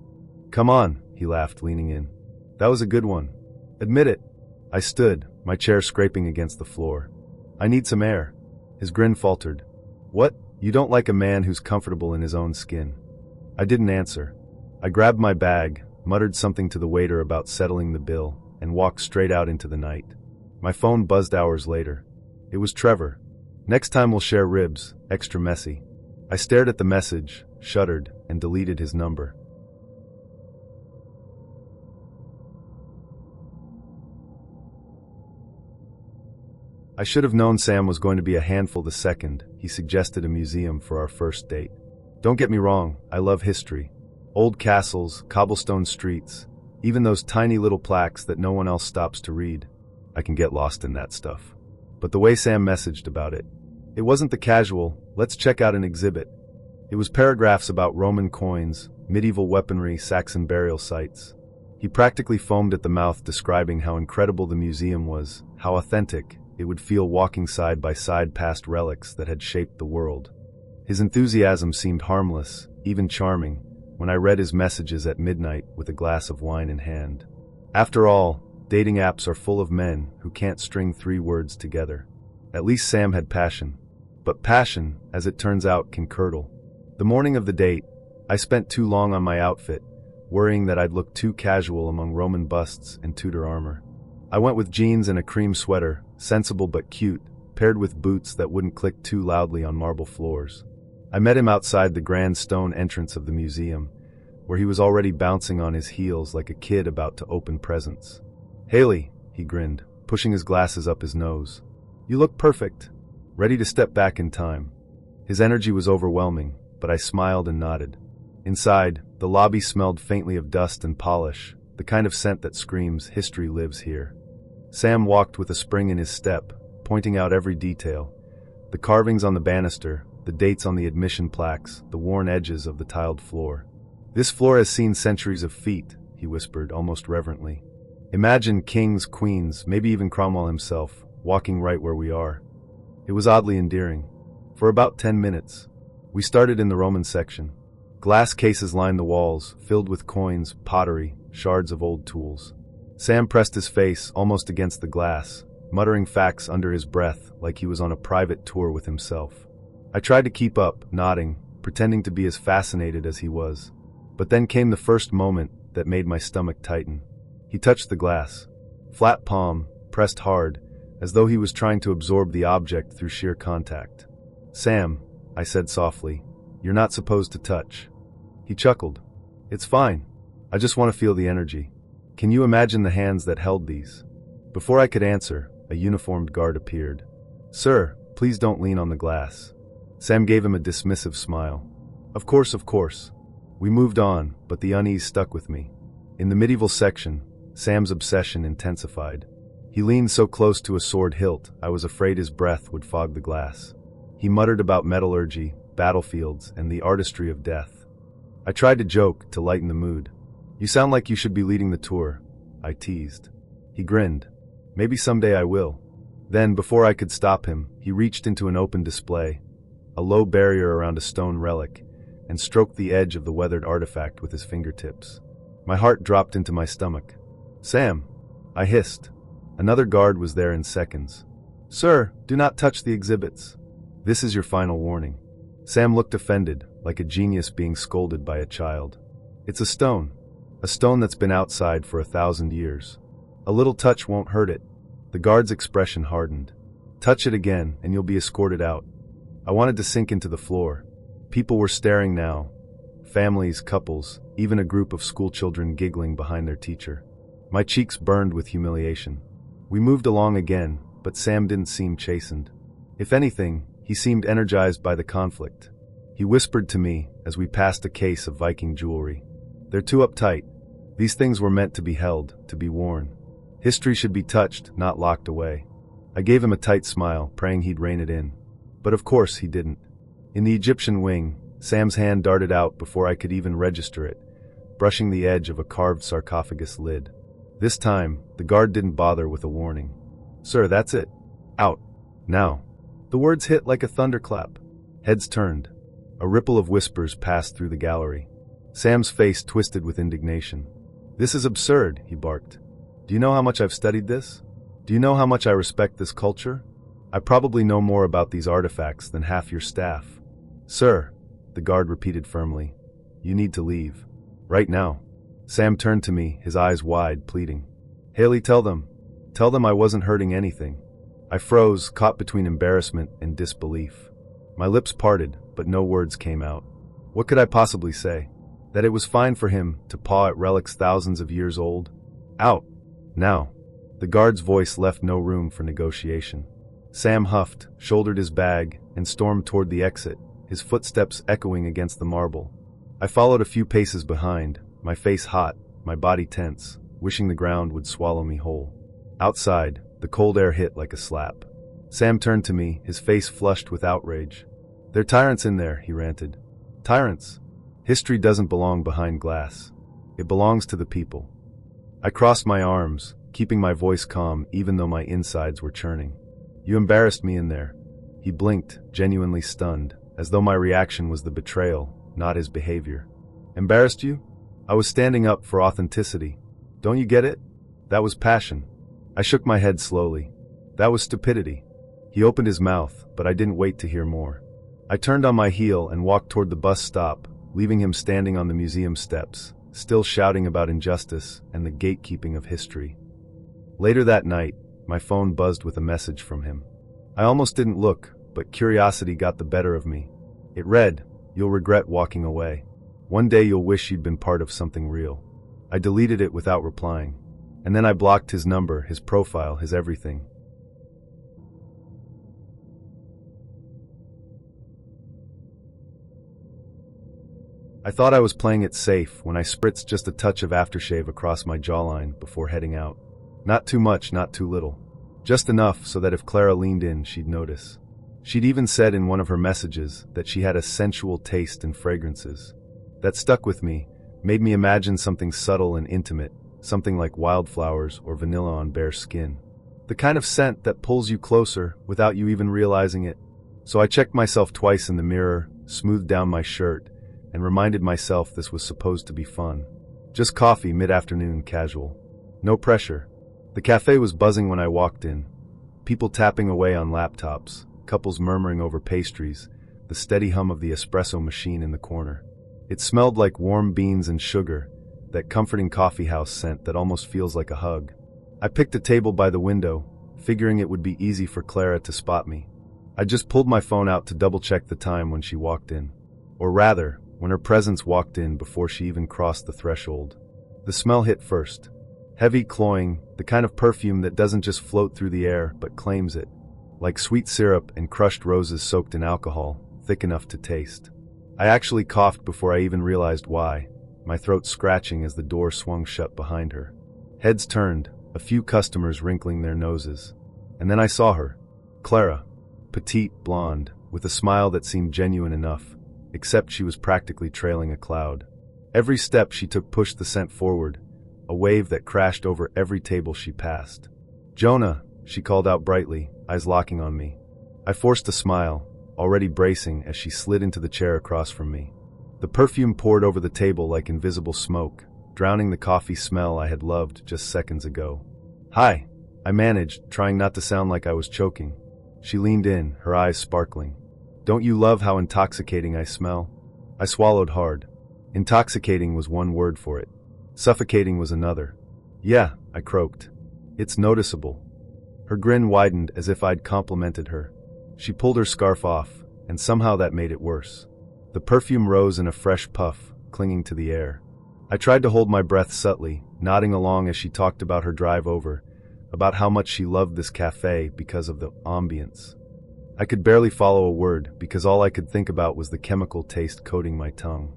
Come on, he laughed, leaning in. That was a good one. Admit it. I stood, my chair scraping against the floor. I need some air. His grin faltered. What? You don't like a man who's comfortable in his own skin? I didn't answer. I grabbed my bag, muttered something to the waiter about settling the bill, and walked straight out into the night. My phone buzzed hours later. It was Trevor. Next time we'll share ribs, extra messy. I stared at the message, shuddered, and deleted his number. I should have known Sam was going to be a handful the second he suggested a museum for our first date. Don't get me wrong, I love history. Old castles, cobblestone streets, even those tiny little plaques that no one else stops to read. I can get lost in that stuff. But the way Sam messaged about it, it wasn't the casual, let's check out an exhibit. It was paragraphs about Roman coins, medieval weaponry, Saxon burial sites. He practically foamed at the mouth describing how incredible the museum was, how authentic it would feel walking side by side past relics that had shaped the world. His enthusiasm seemed harmless, even charming, when I read his messages at midnight with a glass of wine in hand. After all, dating apps are full of men who can't string 3 words together. At least Sam had passion. But passion, as it turns out, can curdle. The morning of the date, I spent too long on my outfit, worrying that I'd look too casual among Roman busts and Tudor armor. I went with jeans and a cream sweater, sensible but cute, paired with boots that wouldn't click too loudly on marble floors. I met him outside the grand stone entrance of the museum, where he was already bouncing on his heels like a kid about to open presents. Haley, he grinned, pushing his glasses up his nose. You look perfect. Ready to step back in time. His energy was overwhelming, but I smiled and nodded. Inside, the lobby smelled faintly of dust and polish, the kind of scent that screams, history lives here. Sam walked with a spring in his step, pointing out every detail. The carvings on the banister, the dates on the admission plaques, the worn edges of the tiled floor. This floor has seen centuries of feet, he whispered, almost reverently. Imagine kings, queens, maybe even Cromwell himself, walking right where we are. It was oddly endearing. For about 10 minutes. We started in the Roman section. Glass cases lined the walls, filled with coins, pottery, shards of old tools. Sam pressed his face almost against the glass, muttering facts under his breath like he was on a private tour with himself. I tried to keep up, nodding, pretending to be as fascinated as he was. But then came the first moment that made my stomach tighten. He touched the glass. Flat palm, pressed hard, as though he was trying to absorb the object through sheer contact. "Sam," I said softly, "you're not supposed to touch." He chuckled. "It's fine. I just want to feel the energy. Can you imagine the hands that held these?" Before I could answer, a uniformed guard appeared. "Sir, please don't lean on the glass." Sam gave him a dismissive smile. Of course. We moved on, but the unease stuck with me. In the medieval section, Sam's obsession intensified. He leaned so close to a sword hilt, I was afraid his breath would fog the glass. He muttered about metallurgy, battlefields, and the artistry of death. I tried to joke, to lighten the mood. "You sound like you should be leading the tour," I teased. He grinned. "Maybe someday I will." Then, before I could stop him, he reached into an open display, a low barrier around a stone relic, and stroked the edge of the weathered artifact with his fingertips. My heart dropped into my stomach. "Sam," I hissed. Another guard was there in seconds. "Sir, do not touch the exhibits. This is your final warning." Sam looked offended, like a genius being scolded by a child. "It's a stone that's been outside for 1,000 years. A little touch won't hurt it." The guard's expression hardened. "Touch it again, and you'll be escorted out." I wanted to sink into the floor. People were staring now. Families, couples, even a group of schoolchildren giggling behind their teacher. My cheeks burned with humiliation. We moved along again, but Sam didn't seem chastened. If anything, he seemed energized by the conflict. He whispered to me as we passed a case of Viking jewelry. "They're too uptight. These things were meant to be held, to be worn. History should be touched, not locked away." I gave him a tight smile, praying he'd rein it in. But of course he didn't. In the Egyptian wing, Sam's hand darted out before I could even register it, brushing the edge of a carved sarcophagus lid. This time, the guard didn't bother with a warning. "Sir, that's it. Out. Now." The words hit like a thunderclap. Heads turned. A ripple of whispers passed through the gallery. Sam's face twisted with indignation. "This is absurd," he barked. "Do you know how much I've studied this? Do you know how much I respect this culture? I probably know more about these artifacts than half your staff." "Sir," the guard repeated firmly, "you need to leave. Right now." Sam turned to me, his eyes wide, pleading. "Haley, tell them I wasn't hurting anything." I froze, caught between embarrassment and disbelief. My lips parted, but no words came out. What could I possibly say? That it was fine for him to paw at relics thousands of years old? "Out. Now." The guard's voice left no room for negotiation. Sam huffed, shouldered his bag, and stormed toward the exit, his footsteps echoing against the marble. I followed a few paces behind, my face hot, my body tense, wishing the ground would swallow me whole. Outside, the cold air hit like a slap. Sam turned to me, his face flushed with outrage. "They're tyrants in there," he ranted. "Tyrants. History doesn't belong behind glass. It belongs to the people." I crossed my arms, keeping my voice calm even though my insides were churning. "You embarrassed me in there." He blinked, genuinely stunned, as though my reaction was the betrayal, not his behavior. "Embarrassed you? I was standing up for authenticity. Don't you get it? That was passion." I shook my head slowly. "That was stupidity." He opened his mouth, but I didn't wait to hear more. I turned on my heel and walked toward the bus stop, leaving him standing on the museum steps, still shouting about injustice and the gatekeeping of history. Later that night, my phone buzzed with a message from him. I almost didn't look, but curiosity got the better of me. It read, "You'll regret walking away. One day you'll wish you'd been part of something real." I deleted it without replying. And then I blocked his number, his profile, his everything. I thought I was playing it safe when I spritzed just a touch of aftershave across my jawline before heading out. Not too much, not too little. Just enough so that if Clara leaned in, she'd notice. She'd even said in one of her messages that she had a sensual taste in fragrances. That stuck with me, made me imagine something subtle and intimate, something like wildflowers or vanilla on bare skin. The kind of scent that pulls you closer without you even realizing it. So I checked myself twice in the mirror, smoothed down my shirt, and reminded myself this was supposed to be fun. Just coffee mid-afternoon casual. No pressure. The cafe was buzzing when I walked in. People tapping away on laptops, couples murmuring over pastries, the steady hum of the espresso machine in the corner. It smelled like warm beans and sugar, that comforting coffeehouse scent that almost feels like a hug. I picked a table by the window, figuring it would be easy for Clara to spot me. I just pulled my phone out to double-check the time when she walked in. Or rather, when her presence walked in before she even crossed the threshold. The smell hit first. Heavy, cloying, the kind of perfume that doesn't just float through the air, but claims it. Like sweet syrup and crushed roses soaked in alcohol, thick enough to taste. I actually coughed before I even realized why, my throat scratching as the door swung shut behind her. Heads turned, a few customers wrinkling their noses. And then I saw her. Clara. Petite, blonde, with a smile that seemed genuine enough, except she was practically trailing a cloud. Every step she took pushed the scent forward, a wave that crashed over every table she passed. "Jonah," she called out brightly, eyes locking on me. I forced a smile, already bracing as she slid into the chair across from me. The perfume poured over the table like invisible smoke, drowning the coffee smell I had loved just seconds ago. "Hi," I managed, trying not to sound like I was choking. She leaned in, her eyes sparkling. "Don't you love how intoxicating I smell?" I swallowed hard. Intoxicating was one word for it. Suffocating was another. "Yeah," I croaked. "It's noticeable." Her grin widened as if I'd complimented her. She pulled her scarf off, and somehow that made it worse. The perfume rose in a fresh puff, clinging to the air. I tried to hold my breath subtly, nodding along as she talked about her drive over, about how much she loved this cafe because of the ambience. I could barely follow a word because all I could think about was the chemical taste coating my tongue.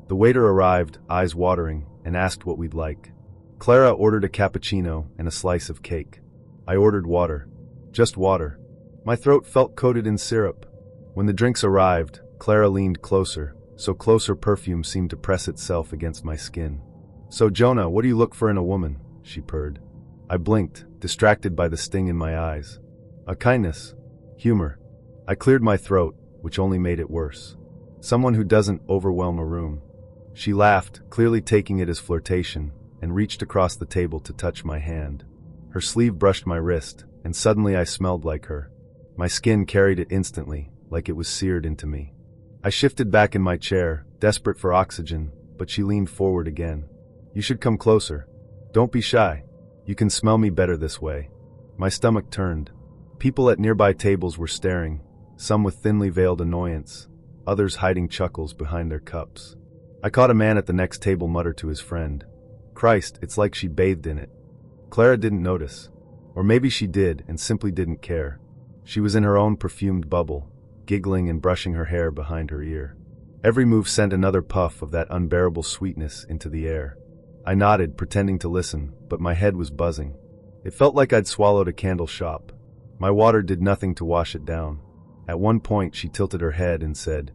The waiter arrived, eyes watering, and asked what we'd like. Clara ordered a cappuccino and a slice of cake. I ordered water. Just water. My throat felt coated in syrup. When the drinks arrived, Clara leaned closer, so close her perfume seemed to press itself against my skin. "So Jonah, what do you look for in a woman?" she purred. I blinked, distracted by the sting in my eyes. A kindness. Humor. I cleared my throat, which only made it worse. Someone who doesn't overwhelm a room. She laughed, clearly taking it as flirtation, and reached across the table to touch my hand. Her sleeve brushed my wrist, and suddenly I smelled like her. My skin carried it instantly, like it was seared into me. I shifted back in my chair, desperate for oxygen, but she leaned forward again. "You should come closer. Don't be shy. You can smell me better this way." My stomach turned. People at nearby tables were staring, some with thinly veiled annoyance, others hiding chuckles behind their cups. I caught a man at the next table mutter to his friend, "Christ, it's like she bathed in it." Clara didn't notice. Or maybe she did and simply didn't care. She was in her own perfumed bubble, giggling and brushing her hair behind her ear. Every move sent another puff of that unbearable sweetness into the air. I nodded, pretending to listen, but my head was buzzing. It felt like I'd swallowed a candle shop. My water did nothing to wash it down. At one point, she tilted her head and said,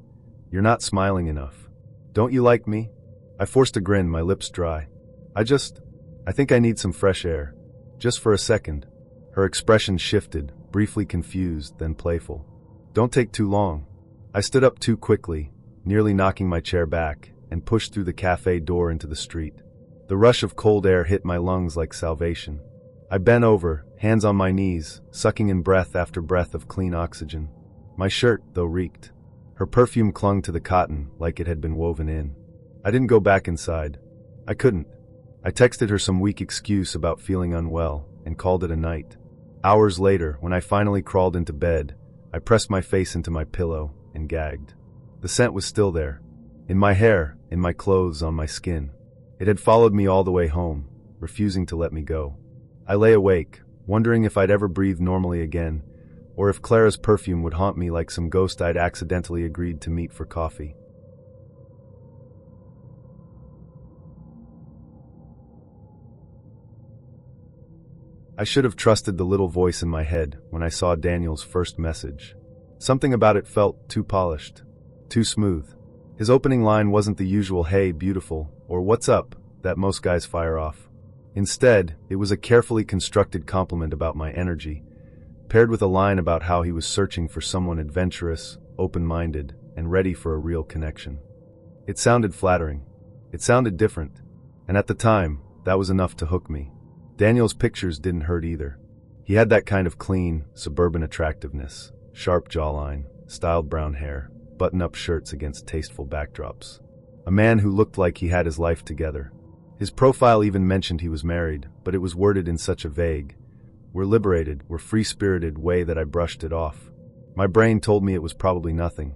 "You're not smiling enough. Don't you like me?" I forced a grin, my lips dry. I think I need some fresh air. Just for a second." Her expression shifted, briefly confused, then playful. "Don't take too long." I stood up too quickly, nearly knocking my chair back, and pushed through the cafe door into the street. The rush of cold air hit my lungs like salvation. I bent over, hands on my knees, sucking in breath after breath of clean oxygen. My shirt, though, reeked. Her perfume clung to the cotton like it had been woven in. I didn't go back inside. I couldn't. I texted her some weak excuse about feeling unwell and called it a night. Hours later, when I finally crawled into bed, I pressed my face into my pillow and gagged. The scent was still there. In my hair, in my clothes, on my skin. It had followed me all the way home, refusing to let me go. I lay awake, wondering if I'd ever breathe normally again, or if Clara's perfume would haunt me like some ghost I'd accidentally agreed to meet for coffee. I should have trusted the little voice in my head when I saw Daniel's first message. Something about it felt too polished, too smooth. His opening line wasn't the usual "Hey, beautiful," or "What's up" that most guys fire off. Instead, it was a carefully constructed compliment about my energy, paired with a line about how he was searching for someone adventurous, open-minded, and ready for a real connection. It sounded flattering. It sounded different. And at the time, that was enough to hook me. Daniel's pictures didn't hurt either. He had that kind of clean, suburban attractiveness, sharp jawline, styled brown hair, button-up shirts against tasteful backdrops. A man who looked like he had his life together. His profile even mentioned he was married, but it was worded in such a vague, we're liberated, we're free-spirited way that I brushed it off. My brain told me it was probably nothing.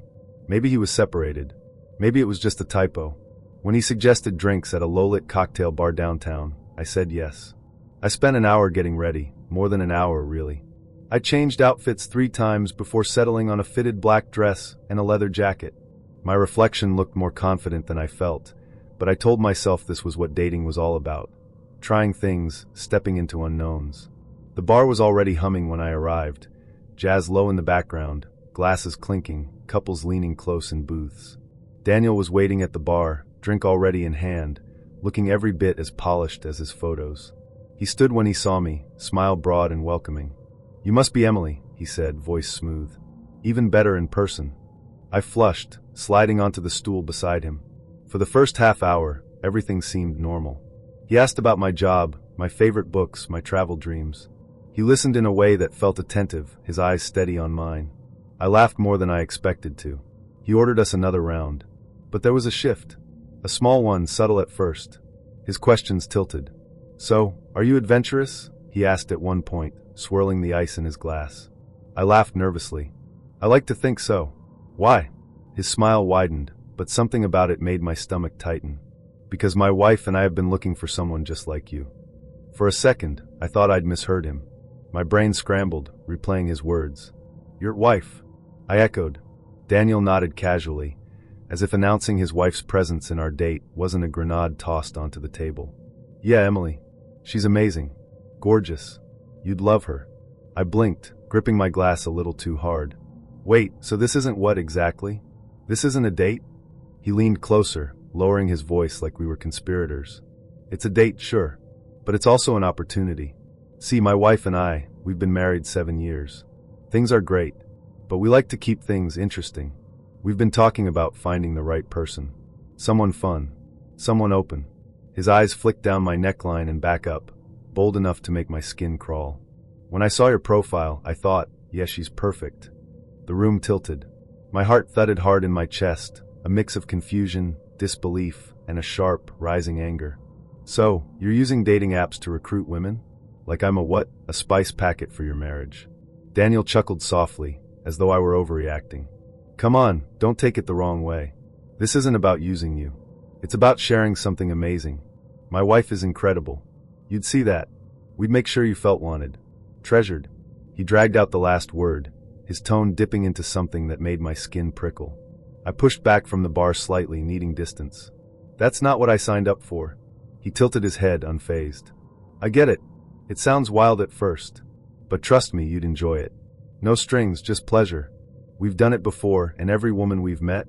Maybe he was separated. Maybe it was just a typo. When he suggested drinks at a low-lit cocktail bar downtown, I said yes. I spent an hour getting ready, more than an hour really. I changed outfits 3 times before settling on a fitted black dress and a leather jacket. My reflection looked more confident than I felt, but I told myself this was what dating was all about. Trying things, stepping into unknowns. The bar was already humming when I arrived, jazz low in the background, glasses clinking, couples leaning close in booths. Daniel was waiting at the bar, drink already in hand, looking every bit as polished as his photos. He stood when he saw me, smile broad and welcoming. "You must be Emily," he said, voice smooth. "Even better in person." I flushed, sliding onto the stool beside him. For the first half hour, everything seemed normal. He asked about my job, my favorite books, my travel dreams. He listened in a way that felt attentive, his eyes steady on mine. I laughed more than I expected to. He ordered us another round. But there was a shift. A small one, subtle at first. His questions tilted. "So, are you adventurous?" he asked at one point, swirling the ice in his glass. I laughed nervously. "I like to think so." "Why?" His smile widened, but something about it made my stomach tighten. "Because my wife and I have been looking for someone just like you." For a second, I thought I'd misheard him. My brain scrambled, replaying his words. "Your wife?" I echoed. Daniel nodded casually, as if announcing his wife's presence in our date wasn't a grenade tossed onto the table. "Yeah, Emily. She's amazing. Gorgeous. You'd love her." I blinked, gripping my glass a little too hard. "Wait, so this isn't what exactly? This isn't a date?" He leaned closer, lowering his voice like we were conspirators. "It's a date, sure. But it's also an opportunity. See, my wife and I, we've been married 7 years. Things are great, but we like to keep things interesting. We've been talking about finding the right person. Someone fun. Someone open." His eyes flicked down my neckline and back up, bold enough to make my skin crawl. "When I saw your profile, I thought, yeah, she's perfect." The room tilted. My heart thudded hard in my chest, a mix of confusion, disbelief, and a sharp, rising anger. "So, you're using dating apps to recruit women? Like I'm a what? A spice packet for your marriage?" Daniel chuckled softly, as though I were overreacting. "Come on, don't take it the wrong way. This isn't about using you. It's about sharing something amazing. My wife is incredible. You'd see that. We'd make sure you felt wanted. Treasured." He dragged out the last word, his tone dipping into something that made my skin prickle. I pushed back from the bar slightly, needing distance. "That's not what I signed up for." He tilted his head, unfazed. "I get it. It sounds wild at first. But trust me, you'd enjoy it. No strings, just pleasure. We've done it before, and every woman we've met,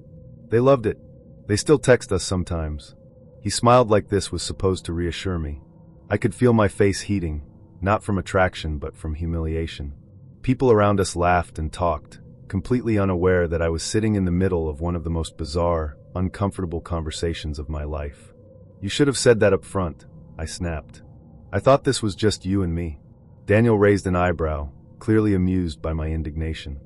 they loved it. They still text us sometimes." He smiled like this was supposed to reassure me. I could feel my face heating, not from attraction but from humiliation. People around us laughed and talked, completely unaware that I was sitting in the middle of one of the most bizarre, uncomfortable conversations of my life. "You should have said that up front," I snapped. "I thought this was just you and me." Daniel raised an eyebrow, clearly amused by my indignation.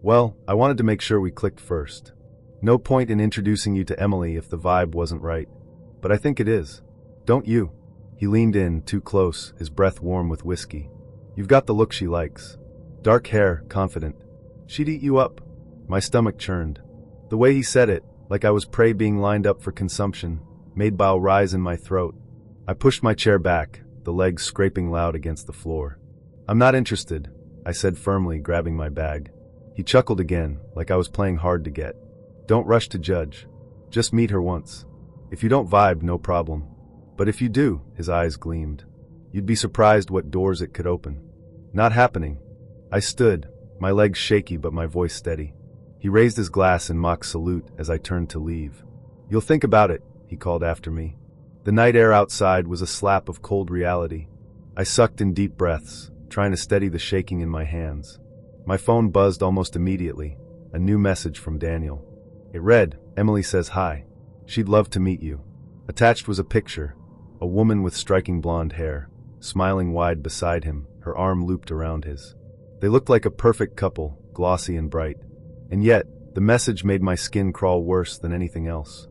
"Well, I wanted to make sure we clicked first. No point in introducing you to Emily if the vibe wasn't right. But I think it is. Don't you?" He leaned in, too close, his breath warm with whiskey. "You've got the look she likes. Dark hair, confident. She'd eat you up." My stomach churned. The way he said it, like I was prey being lined up for consumption, made bile rise in my throat. I pushed my chair back, the legs scraping loud against the floor. "I'm not interested," I said firmly, grabbing my bag. He chuckled again, like I was playing hard to get. "Don't rush to judge. Just meet her once. If you don't vibe, no problem. But if you do," his eyes gleamed, "you'd be surprised what doors it could open." "Not happening." I stood, my legs shaky but my voice steady. He raised his glass in mock salute as I turned to leave. "You'll think about it," he called after me. The night air outside was a slap of cold reality. I sucked in deep breaths, trying to steady the shaking in my hands. My phone buzzed almost immediately, a new message from Daniel. It read, "Emily says hi. She'd love to meet you." Attached was a picture, a woman with striking blonde hair, smiling wide beside him, her arm looped around his. They looked like a perfect couple, glossy and bright. And yet, the message made my skin crawl worse than anything else.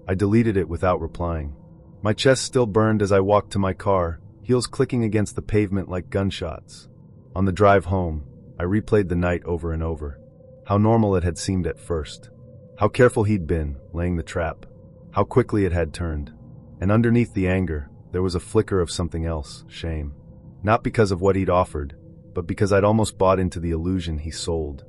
I deleted it without replying. My chest still burned as I walked to my car, heels clicking against the pavement like gunshots. On the drive home, I replayed the night over and over. How normal it had seemed at first. How careful he'd been, laying the trap. How quickly it had turned. And underneath the anger, there was a flicker of something else, shame. Not because of what he'd offered, but because I'd almost bought into the illusion he sold.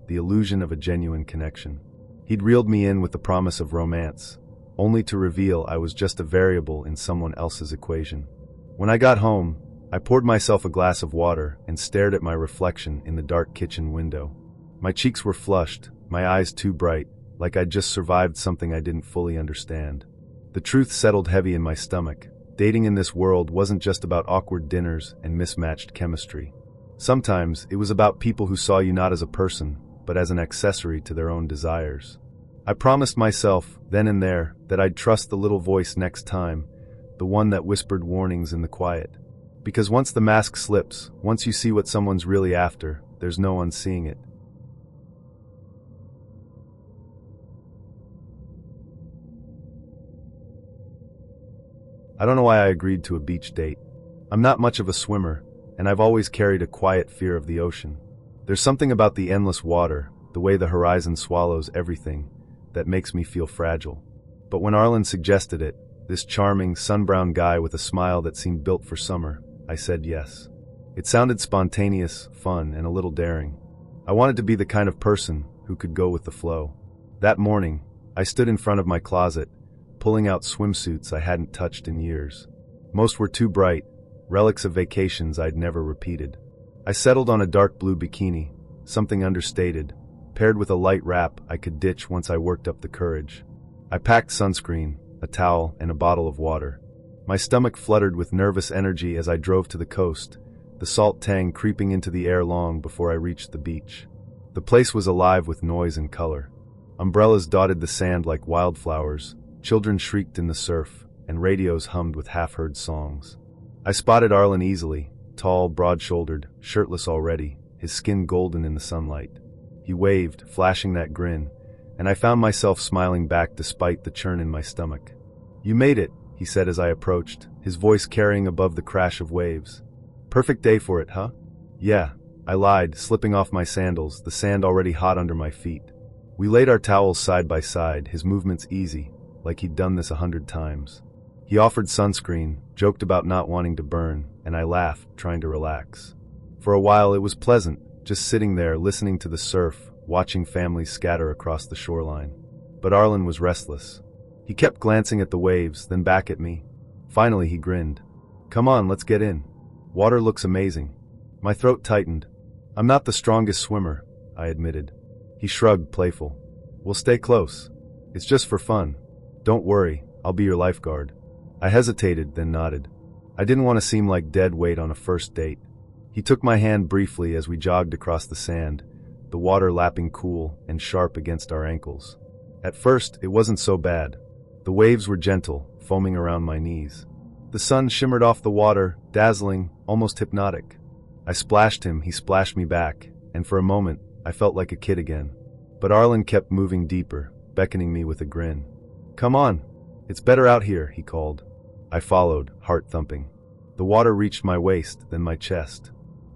The illusion of a genuine connection. He'd reeled me in with the promise of romance, only to reveal I was just a variable in someone else's equation. When I got home, I poured myself a glass of water and stared at my reflection in the dark kitchen window. My cheeks were flushed, my eyes too bright, like I'd just survived something I didn't fully understand. The truth settled heavy in my stomach. Dating in this world wasn't just about awkward dinners and mismatched chemistry. Sometimes it was about people who saw you not as a person, but as an accessory to their own desires. I promised myself, then and there, that I'd trust the little voice next time, the one that whispered warnings in the quiet. Because once the mask slips, once you see what someone's really after, there's no unseeing it. I don't know why I agreed to a beach date. I'm not much of a swimmer, and I've always carried a quiet fear of the ocean. There's something about the endless water, the way the horizon swallows everything, that makes me feel fragile. But when Arlen suggested it, this charming, sun-browned guy with a smile that seemed built for summer, I said yes. It sounded spontaneous, fun, and a little daring. I wanted to be the kind of person who could go with the flow. That morning, I stood in front of my closet, pulling out swimsuits I hadn't touched in years. Most were too bright, relics of vacations I'd never repeated. I settled on a dark blue bikini, something understated, paired with a light wrap I could ditch once I worked up the courage. I packed sunscreen, a towel, and a bottle of water. My stomach fluttered with nervous energy as I drove to the coast, the salt tang creeping into the air long before I reached the beach. The place was alive with noise and color. Umbrellas dotted the sand like wildflowers, children shrieked in the surf, and radios hummed with half-heard songs. I spotted Arlen easily, tall, broad-shouldered, shirtless already, his skin golden in the sunlight. He waved, flashing that grin, and I found myself smiling back despite the churn in my stomach. "You made it," he said as I approached, his voice carrying above the crash of waves. "Perfect day for it, huh?" "Yeah," I lied, slipping off my sandals, the sand already hot under my feet. We laid our towels side by side, his movements easy, like he'd done this 100 times. He offered sunscreen, joked about not wanting to burn, and I laughed, trying to relax. For a while it was pleasant, just sitting there listening to the surf, watching families scatter across the shoreline. But Arlen was restless. He kept glancing at the waves, then back at me. Finally he grinned. "Come on, let's get in. Water looks amazing." My throat tightened. "I'm not the strongest swimmer," I admitted. He shrugged, playful. "We'll stay close. It's just for fun. Don't worry, I'll be your lifeguard." I hesitated, then nodded. I didn't want to seem like dead weight on a first date. He took my hand briefly as we jogged across the sand, the water lapping cool and sharp against our ankles. At first, it wasn't so bad. The waves were gentle, foaming around my knees. The sun shimmered off the water, dazzling, almost hypnotic. I splashed him, he splashed me back, and for a moment, I felt like a kid again. But Arlen kept moving deeper, beckoning me with a grin. "Come on. It's better out here," he called. I followed, heart thumping. The water reached my waist, then my chest.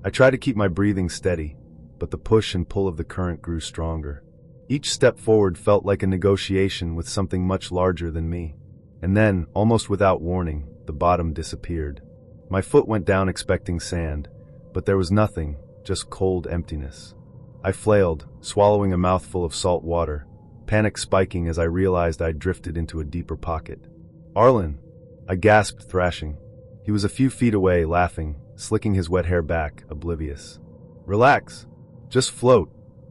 I tried to keep my breathing steady, but the push and pull of the current grew stronger. Each step forward felt like a negotiation with something much larger than me. And then, almost without warning, the bottom disappeared. My foot went down expecting sand, but there was nothing, just cold emptiness. I flailed, swallowing a mouthful of salt water, panic spiking as I realized I'd drifted into a deeper pocket. "Arlen!" I gasped, thrashing. He was a few feet away, laughing, slicking his wet hair back, oblivious. "Relax. Just float,"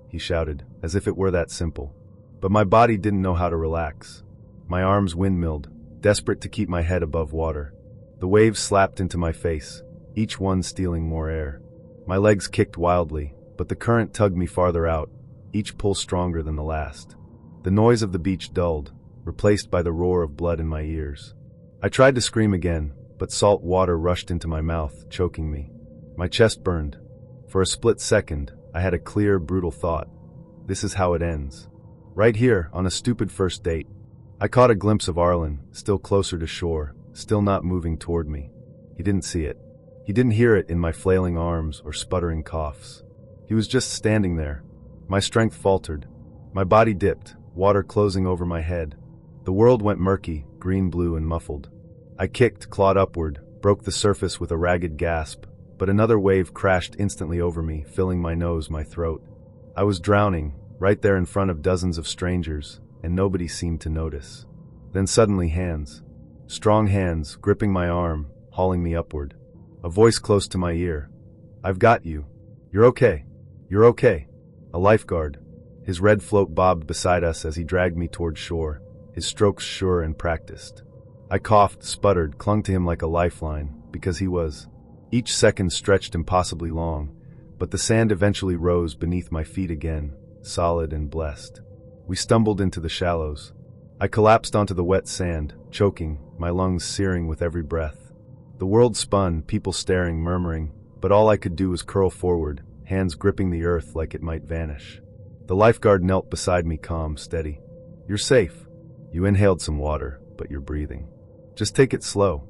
he shouted, as if it were that simple. But my body didn't know how to relax. My arms windmilled, desperate to keep my head above water. The waves slapped into my face, each one stealing more air. My legs kicked wildly, but the current tugged me farther out, each pull stronger than the last. The noise of the beach dulled, replaced by the roar of blood in my ears. I tried to scream again, but salt water rushed into my mouth, choking me. My chest burned. For a split second, I had a clear, brutal thought. This is how it ends. Right here, on a stupid first date. I caught a glimpse of Arlen, still closer to shore, still not moving toward me. He didn't see it. He didn't hear it in my flailing arms or sputtering coughs. He was just standing there. My strength faltered. My body dipped, water closing over my head. The world went murky, green-blue and muffled. I kicked, clawed upward, broke the surface with a ragged gasp, but another wave crashed instantly over me, filling my nose, my throat. I was drowning, right there in front of dozens of strangers, and nobody seemed to notice. Then suddenly hands. Strong hands, gripping my arm, hauling me upward. A voice close to my ear. "I've got you. You're okay. You're okay." A lifeguard. His red float bobbed beside us as he dragged me toward shore, his strokes sure and practiced. I coughed, sputtered, clung to him like a lifeline, because he was. Each second stretched impossibly long, but the sand eventually rose beneath my feet again, solid and blessed. We stumbled into the shallows. I collapsed onto the wet sand, choking, my lungs searing with every breath. The world spun, people staring, murmuring, but all I could do was curl forward, hands gripping the earth like it might vanish. The lifeguard knelt beside me, calm, steady. "You're safe. You inhaled some water, but you're breathing. Just take it slow."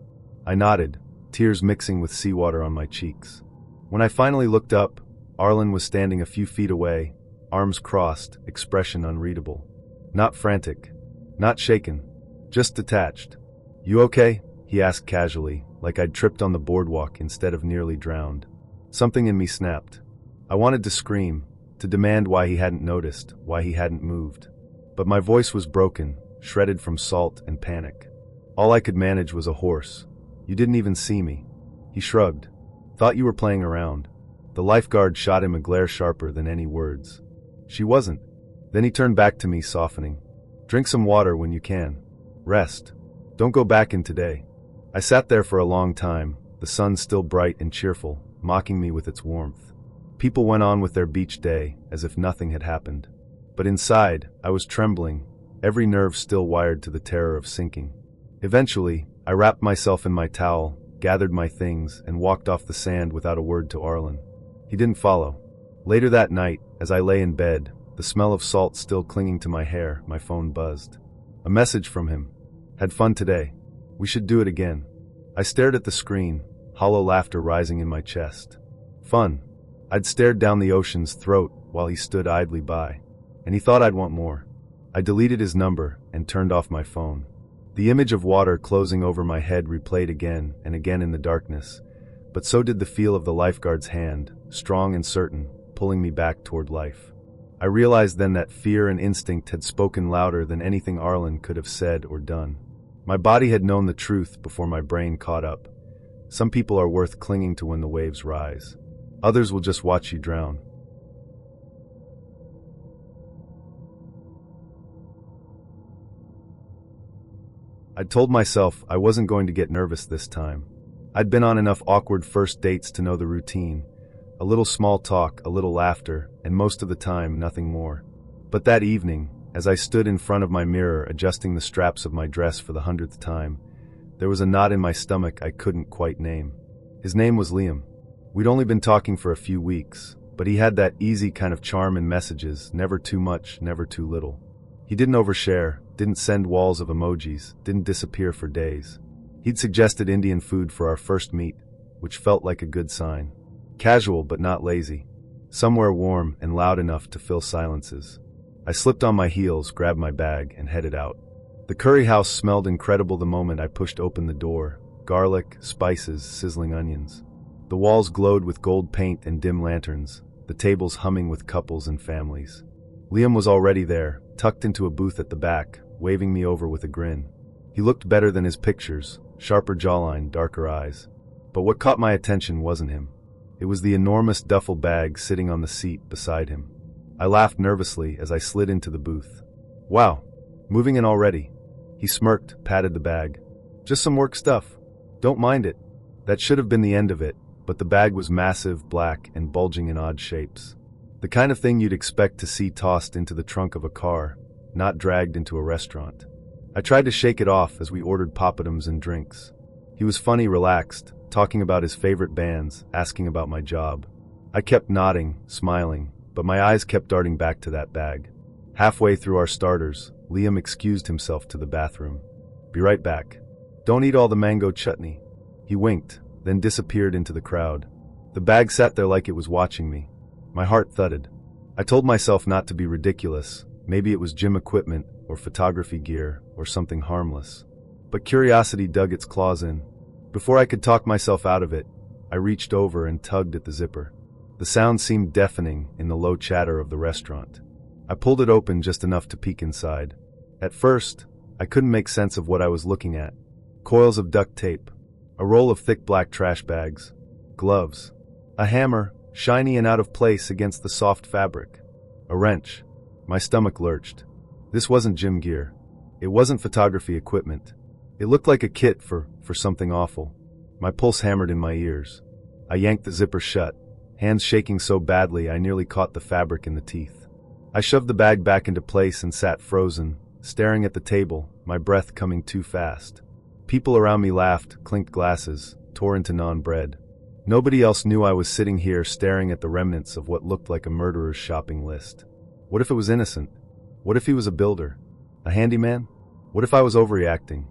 I nodded, tears mixing with seawater on my cheeks. When I finally looked up, Arlen was standing a few feet away, arms crossed, expression unreadable. Not frantic, not shaken, just detached. "You okay?" he asked casually, like I'd tripped on the boardwalk instead of nearly drowned. Something in me snapped. I wanted to scream, to demand why he hadn't noticed, why he hadn't moved. But my voice was broken, shredded from salt and panic. All I could manage was a hoarse, "You didn't even see me." He shrugged. "Thought you were playing around." The lifeguard shot him a glare sharper than any words. "She wasn't." Then he turned back to me, softening. "Drink some water when you can. Rest. Don't go back in today." I sat there for a long time, the sun still bright and cheerful, mocking me with its warmth. People went on with their beach day, as if nothing had happened. But inside, I was trembling, every nerve still wired to the terror of sinking. Eventually, I wrapped myself in my towel, gathered my things, and walked off the sand without a word to Arlen. He didn't follow. Later that night, as I lay in bed, the smell of salt still clinging to my hair, my phone buzzed. A message from him. "Had fun today. We should do it again." I stared at the screen, hollow laughter rising in my chest. Fun. I'd stared down the ocean's throat while he stood idly by. And he thought I'd want more. I deleted his number and turned off my phone. The image of water closing over my head replayed again and again in the darkness, but so did the feel of the lifeguard's hand, strong and certain, pulling me back toward life. I realized then that fear and instinct had spoken louder than anything Arlen could have said or done. My body had known the truth before my brain caught up. Some people are worth clinging to when the waves rise. Others will just watch you drown. I'd told myself I wasn't going to get nervous this time. I'd been on enough awkward first dates to know the routine. A little small talk, a little laughter, and most of the time, nothing more. But that evening, as I stood in front of my mirror adjusting the straps of my dress for the 100th time, there was a knot in my stomach I couldn't quite name. His name was Liam. We'd only been talking for a few weeks, but he had that easy kind of charm in messages, never too much, never too little. He didn't overshare, didn't send walls of emojis, didn't disappear for days. He'd suggested Indian food for our first meet, which felt like a good sign. Casual but not lazy. Somewhere warm and loud enough to fill silences. I slipped on my heels, grabbed my bag, and headed out. The curry house smelled incredible the moment I pushed open the door. Garlic, spices, sizzling onions. The walls glowed with gold paint and dim lanterns, the tables humming with couples and families. Liam was already there, tucked into a booth at the back, waving me over with a grin. He looked better than his pictures, sharper jawline, darker eyes. But what caught my attention wasn't him. It was the enormous duffel bag sitting on the seat beside him. I laughed nervously as I slid into the booth. "Wow, moving in already." He smirked, patted the bag. Just some work stuff. Don't mind it. That should have been the end of it, but the bag was massive, black, and bulging in odd shapes. The kind of thing you'd expect to see tossed into the trunk of a car, not dragged into a restaurant. I tried to shake it off as we ordered poppadoms and drinks. He was funny, relaxed, talking about his favorite bands, asking about my job. I kept nodding, smiling, but my eyes kept darting back to that bag. Halfway through our starters, Liam excused himself to the bathroom. Be right back. Don't eat all the mango chutney. He winked, then disappeared into the crowd. The bag sat there like it was watching me. My heart thudded. I told myself not to be ridiculous. Maybe it was gym equipment, or photography gear, or something harmless. But curiosity dug its claws in. Before I could talk myself out of it, I reached over and tugged at the zipper. The sound seemed deafening in the low chatter of the restaurant. I pulled it open just enough to peek inside. At first, I couldn't make sense of what I was looking at. Coils of duct tape, a roll of thick black trash bags, gloves, a hammer, shiny and out of place against the soft fabric, a wrench. My stomach lurched. This wasn't gym gear. It wasn't photography equipment. It looked like a kit for something awful. My pulse hammered in my ears. I yanked the zipper shut, hands shaking so badly I nearly caught the fabric in the teeth. I shoved the bag back into place and sat frozen, staring at the table, my breath coming too fast. People around me laughed, clinked glasses, tore into naan bread. Nobody else knew I was sitting here staring at the remnants of what looked like a murderer's shopping list. What if it was innocent? What if he was a builder? A handyman? What if I was overreacting?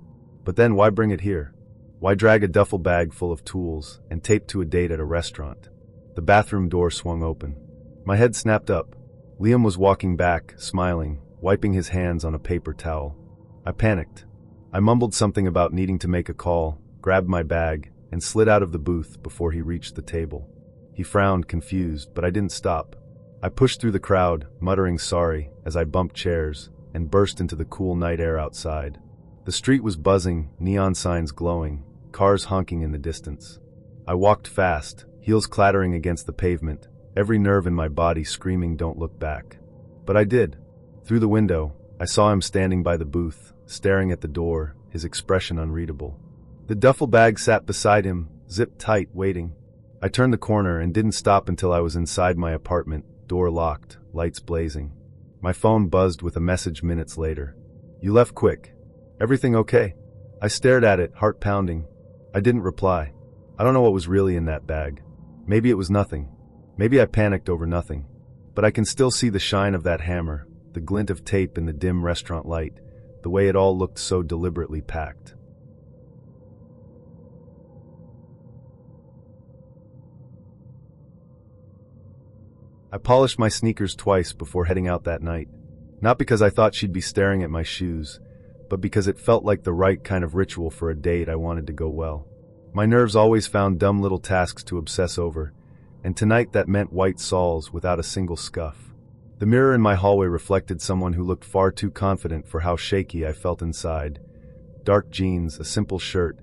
But then why bring it here? Why drag a duffel bag full of tools and tape to a date at a restaurant? The bathroom door swung open. My head snapped up. Liam was walking back, smiling, wiping his hands on a paper towel. I panicked. I mumbled something about needing to make a call, grabbed my bag, and slid out of the booth before he reached the table. He frowned, confused, but I didn't stop. I pushed through the crowd, muttering sorry as I bumped chairs, and burst into the cool night air outside. The street was buzzing, neon signs glowing, cars honking in the distance. I walked fast, heels clattering against the pavement, every nerve in my body screaming, "Don't look back." But I did. Through the window, I saw him standing by the booth, staring at the door, his expression unreadable. The duffel bag sat beside him, zipped tight, waiting. I turned the corner and didn't stop until I was inside my apartment, door locked, lights blazing. My phone buzzed with a message minutes later. "You left quick. Everything okay?" I stared at it, heart pounding. I didn't reply. I don't know what was really in that bag. Maybe it was nothing. Maybe I panicked over nothing. But I can still see the shine of that hammer, the glint of tape in the dim restaurant light, the way it all looked so deliberately packed. I polished my sneakers twice before heading out that night. Not because I thought she'd be staring at my shoes, but because it felt like the right kind of ritual for a date I wanted to go well. My nerves always found dumb little tasks to obsess over, and tonight that meant white soles without a single scuff. The mirror in my hallway reflected someone who looked far too confident for how shaky I felt inside. Dark jeans, a simple shirt,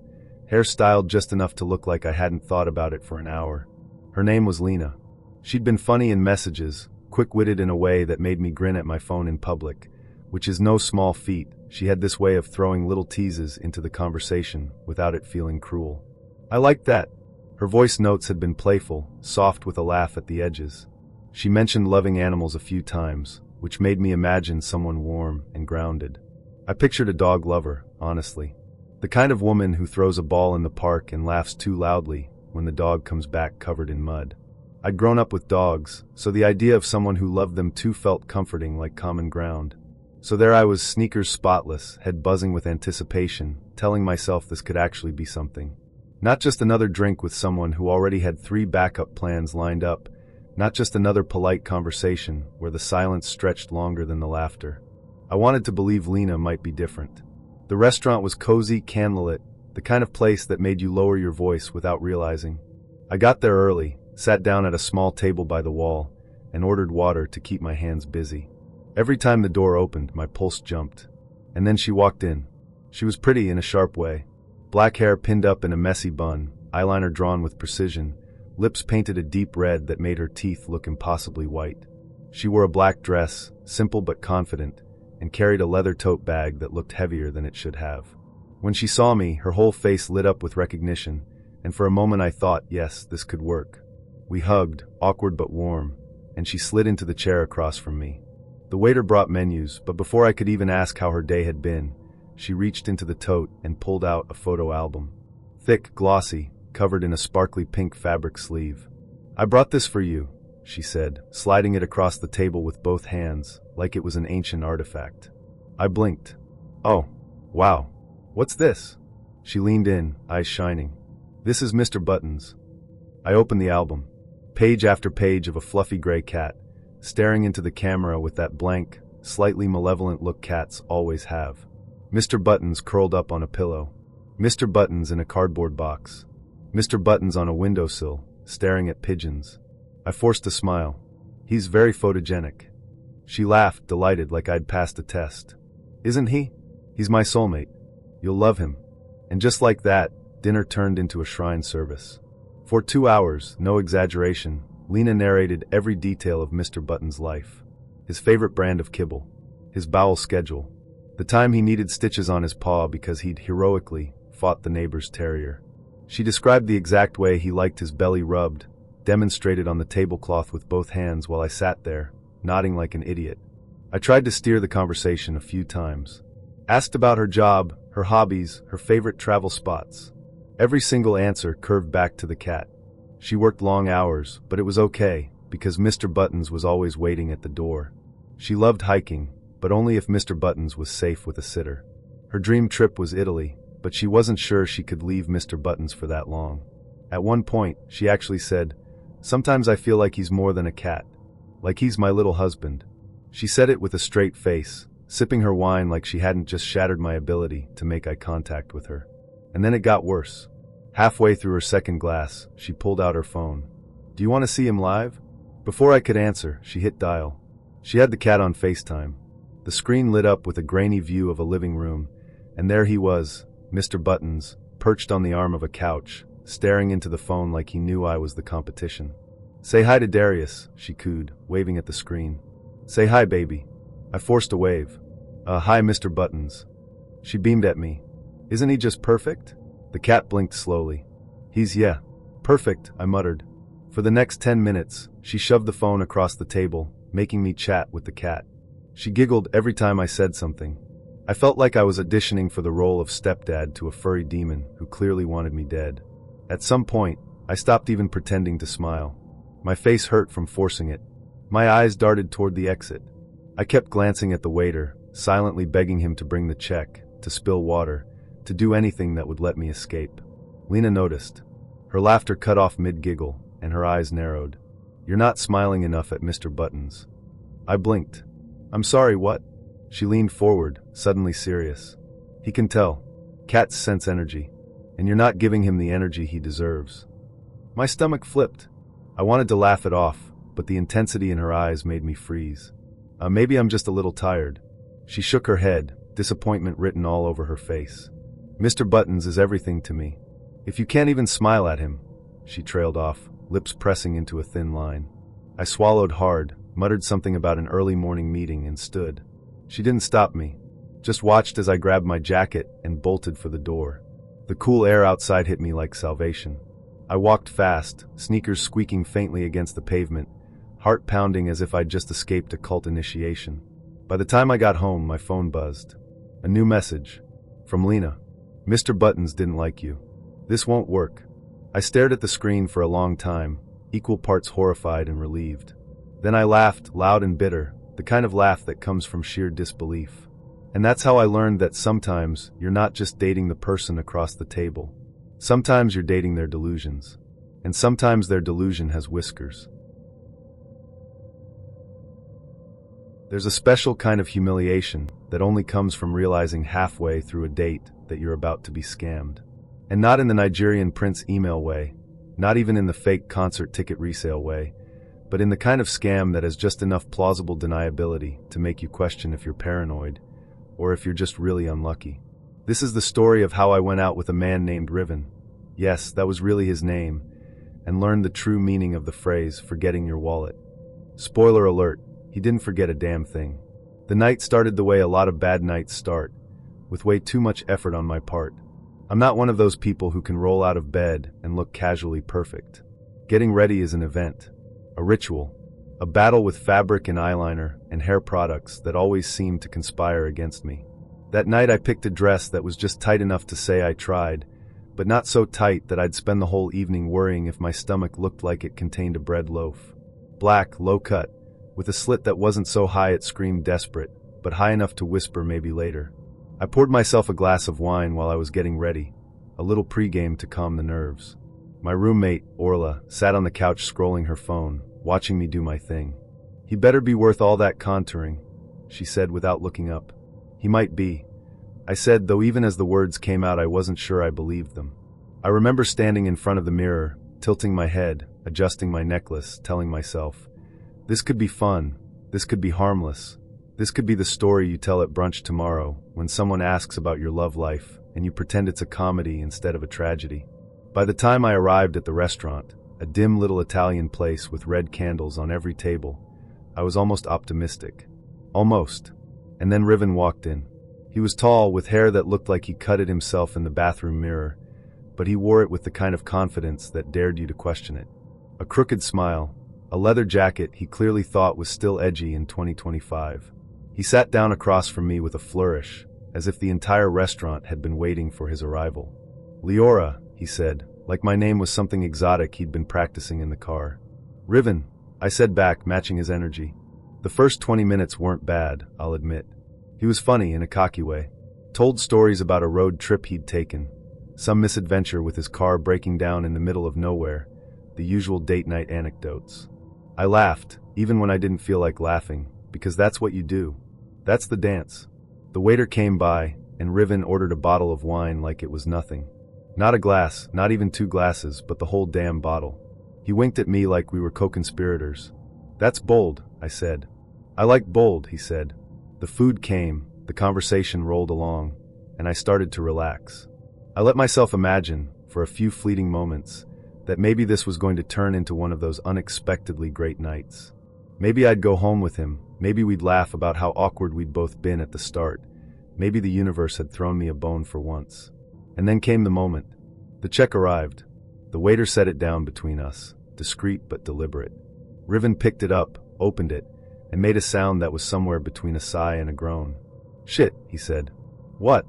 hair styled just enough to look like I hadn't thought about it for an hour. Her name was Lena. She'd been funny in messages, quick-witted in a way that made me grin at my phone in public, which is no small feat. She had this way of throwing little teases into the conversation without it feeling cruel. I liked that. Her voice notes had been playful, soft with a laugh at the edges. She mentioned loving animals a few times, which made me imagine someone warm and grounded. I pictured a dog lover, honestly. The kind of woman who throws a ball in the park and laughs too loudly when the dog comes back covered in mud. I'd grown up with dogs, so the idea of someone who loved them too felt comforting, like common ground. So there I was, sneakers spotless, head buzzing with anticipation, telling myself this could actually be something. Not just another drink with someone who already had 3 backup plans lined up, not just another polite conversation where the silence stretched longer than the laughter. I wanted to believe Lena might be different. The restaurant was cozy, candlelit, the kind of place that made you lower your voice without realizing. I got there early, sat down at a small table by the wall, and ordered water to keep my hands busy. Every time the door opened, my pulse jumped. And then she walked in. She was pretty in a sharp way. Black hair pinned up in a messy bun, eyeliner drawn with precision, lips painted a deep red that made her teeth look impossibly white. She wore a black dress, simple but confident, and carried a leather tote bag that looked heavier than it should have. When she saw me, her whole face lit up with recognition, and for a moment I thought, yes, this could work. We hugged, awkward but warm, and she slid into the chair across from me. The waiter brought menus, but before I could even ask how her day had been, she reached into the tote and pulled out a photo album. Thick, glossy, covered in a sparkly pink fabric sleeve. "I brought this for you," she said, sliding it across the table with both hands, like it was an ancient artifact. I blinked. "Oh, wow. What's this?" She leaned in, eyes shining. "This is Mr. Buttons." I opened the album. Page after page of a fluffy gray cat, staring into the camera with that blank, slightly malevolent look cats always have. Mr. Buttons curled up on a pillow. Mr. Buttons in a cardboard box. Mr. Buttons on a windowsill, staring at pigeons. I forced a smile. "He's very photogenic." She laughed, delighted, like I'd passed a test. "Isn't he? He's my soulmate. You'll love him." And just like that, dinner turned into a shrine service. For 2 hours, no exaggeration, Lena narrated every detail of Mr. Button's life. His favorite brand of kibble. His bowel schedule. The time he needed stitches on his paw because he'd heroically fought the neighbor's terrier. She described the exact way he liked his belly rubbed, demonstrated on the tablecloth with both hands while I sat there, nodding like an idiot. I tried to steer the conversation a few times. Asked about her job, her hobbies, her favorite travel spots. Every single answer curved back to the cat. She worked long hours, but it was okay, because Mr. Buttons was always waiting at the door. She loved hiking, but only if Mr. Buttons was safe with a sitter. Her dream trip was Italy, but she wasn't sure she could leave Mr. Buttons for that long. At one point, she actually said, "Sometimes I feel like he's more than a cat. Like he's my little husband." She said it with a straight face, sipping her wine like she hadn't just shattered my ability to make eye contact with her. And then it got worse. Halfway through her second glass, she pulled out her phone. "Do you want to see him live?" Before I could answer, she hit dial. She had the cat on FaceTime. The screen lit up with a grainy view of a living room, and there he was, Mr. Buttons, perched on the arm of a couch, staring into the phone like he knew I was the competition. "Say hi to Darius," she cooed, waving at the screen. "Say hi, baby." I forced a wave. Hi, Mr. Buttons." She beamed at me. "Isn't he just perfect?" The cat blinked slowly. Yeah, perfect," I muttered. For the next 10 minutes, she shoved the phone across the table, making me chat with the cat. She giggled every time I said something. I felt like I was auditioning for the role of stepdad to a furry demon who clearly wanted me dead. At some point, I stopped even pretending to smile. My face hurt from forcing it. My eyes darted toward the exit. I kept glancing at the waiter, silently begging him to bring the check, to spill water, to do anything that would let me escape. Lena noticed. Her laughter cut off mid-giggle, and her eyes narrowed. "You're not smiling enough at Mr. Buttons." I blinked. "I'm sorry, what?" She leaned forward, suddenly serious. "He can tell. Cats sense energy. And you're not giving him the energy he deserves." My stomach flipped. I wanted to laugh it off, but the intensity in her eyes made me freeze. Maybe I'm just a little tired." She shook her head, disappointment written all over her face. "Mr. Buttons is everything to me. If you can't even smile at him," she trailed off, lips pressing into a thin line. I swallowed hard, muttered something about an early morning meeting, and stood. She didn't stop me, just watched as I grabbed my jacket and bolted for the door. The cool air outside hit me like salvation. I walked fast, sneakers squeaking faintly against the pavement, heart pounding as if I'd just escaped a cult initiation. By the time I got home, my phone buzzed. A new message. From Lena. "Mr. Buttons didn't like you. This won't work." I stared at the screen for a long time, equal parts horrified and relieved. Then I laughed, loud and bitter, the kind of laugh that comes from sheer disbelief. And that's how I learned that sometimes you're not just dating the person across the table. Sometimes you're dating their delusions. And sometimes their delusion has whiskers. There's a special kind of humiliation that only comes from realizing halfway through a date that you're about to be scammed. And not in the Nigerian prince email way, not even in the fake concert ticket resale way, but in the kind of scam that has just enough plausible deniability to make you question if you're paranoid, or if you're just really unlucky. This is the story of how I went out with a man named Riven. Yes, that was really his name, and learned the true meaning of the phrase, forgetting your wallet. Spoiler alert, he didn't forget a damn thing. The night started the way a lot of bad nights start, with way too much effort on my part. I'm not one of those people who can roll out of bed and look casually perfect. Getting ready is an event, a ritual, a battle with fabric and eyeliner and hair products that always seem to conspire against me. That night I picked a dress that was just tight enough to say I tried, but not so tight that I'd spend the whole evening worrying if my stomach looked like it contained a bread loaf. Black, low cut, with a slit that wasn't so high it screamed desperate, but high enough to whisper maybe later. I poured myself a glass of wine while I was getting ready, a little pregame to calm the nerves. My roommate, Orla, sat on the couch scrolling her phone, watching me do my thing. "He better be worth all that contouring," she said without looking up. "He might be," I said, though even as the words came out I wasn't sure I believed them. I remember standing in front of the mirror, tilting my head, adjusting my necklace, telling myself, this could be fun, this could be harmless, this could be the story you tell at brunch tomorrow when someone asks about your love life and you pretend it's a comedy instead of a tragedy. By the time I arrived at the restaurant, a dim little Italian place with red candles on every table, I was almost optimistic. Almost. And then Riven walked in. He was tall, with hair that looked like he cut it himself in the bathroom mirror, but he wore it with the kind of confidence that dared you to question it. A crooked smile, a leather jacket he clearly thought was still edgy in 2025. He sat down across from me with a flourish, as if the entire restaurant had been waiting for his arrival. "Leora," he said, like my name was something exotic he'd been practicing in the car. "Riven," I said back, matching his energy. The first 20 minutes weren't bad, I'll admit. He was funny in a cocky way. Told stories about a road trip he'd taken, some misadventure with his car breaking down in the middle of nowhere, the usual date night anecdotes. I laughed, even when I didn't feel like laughing, because that's what you do. That's the dance. The waiter came by, and Riven ordered a bottle of wine like it was nothing. Not a glass, not even 2 glasses, but the whole damn bottle. He winked at me like we were co-conspirators. "That's bold," I said. "I like bold," he said. The food came, the conversation rolled along, and I started to relax. I let myself imagine, for a few fleeting moments, that maybe this was going to turn into one of those unexpectedly great nights. Maybe I'd go home with him, maybe we'd laugh about how awkward we'd both been at the start, maybe the universe had thrown me a bone for once. And then came the moment. The check arrived. The waiter set it down between us, discreet but deliberate. Riven picked it up, opened it, and made a sound that was somewhere between a sigh and a groan. "Shit," he said. "What?"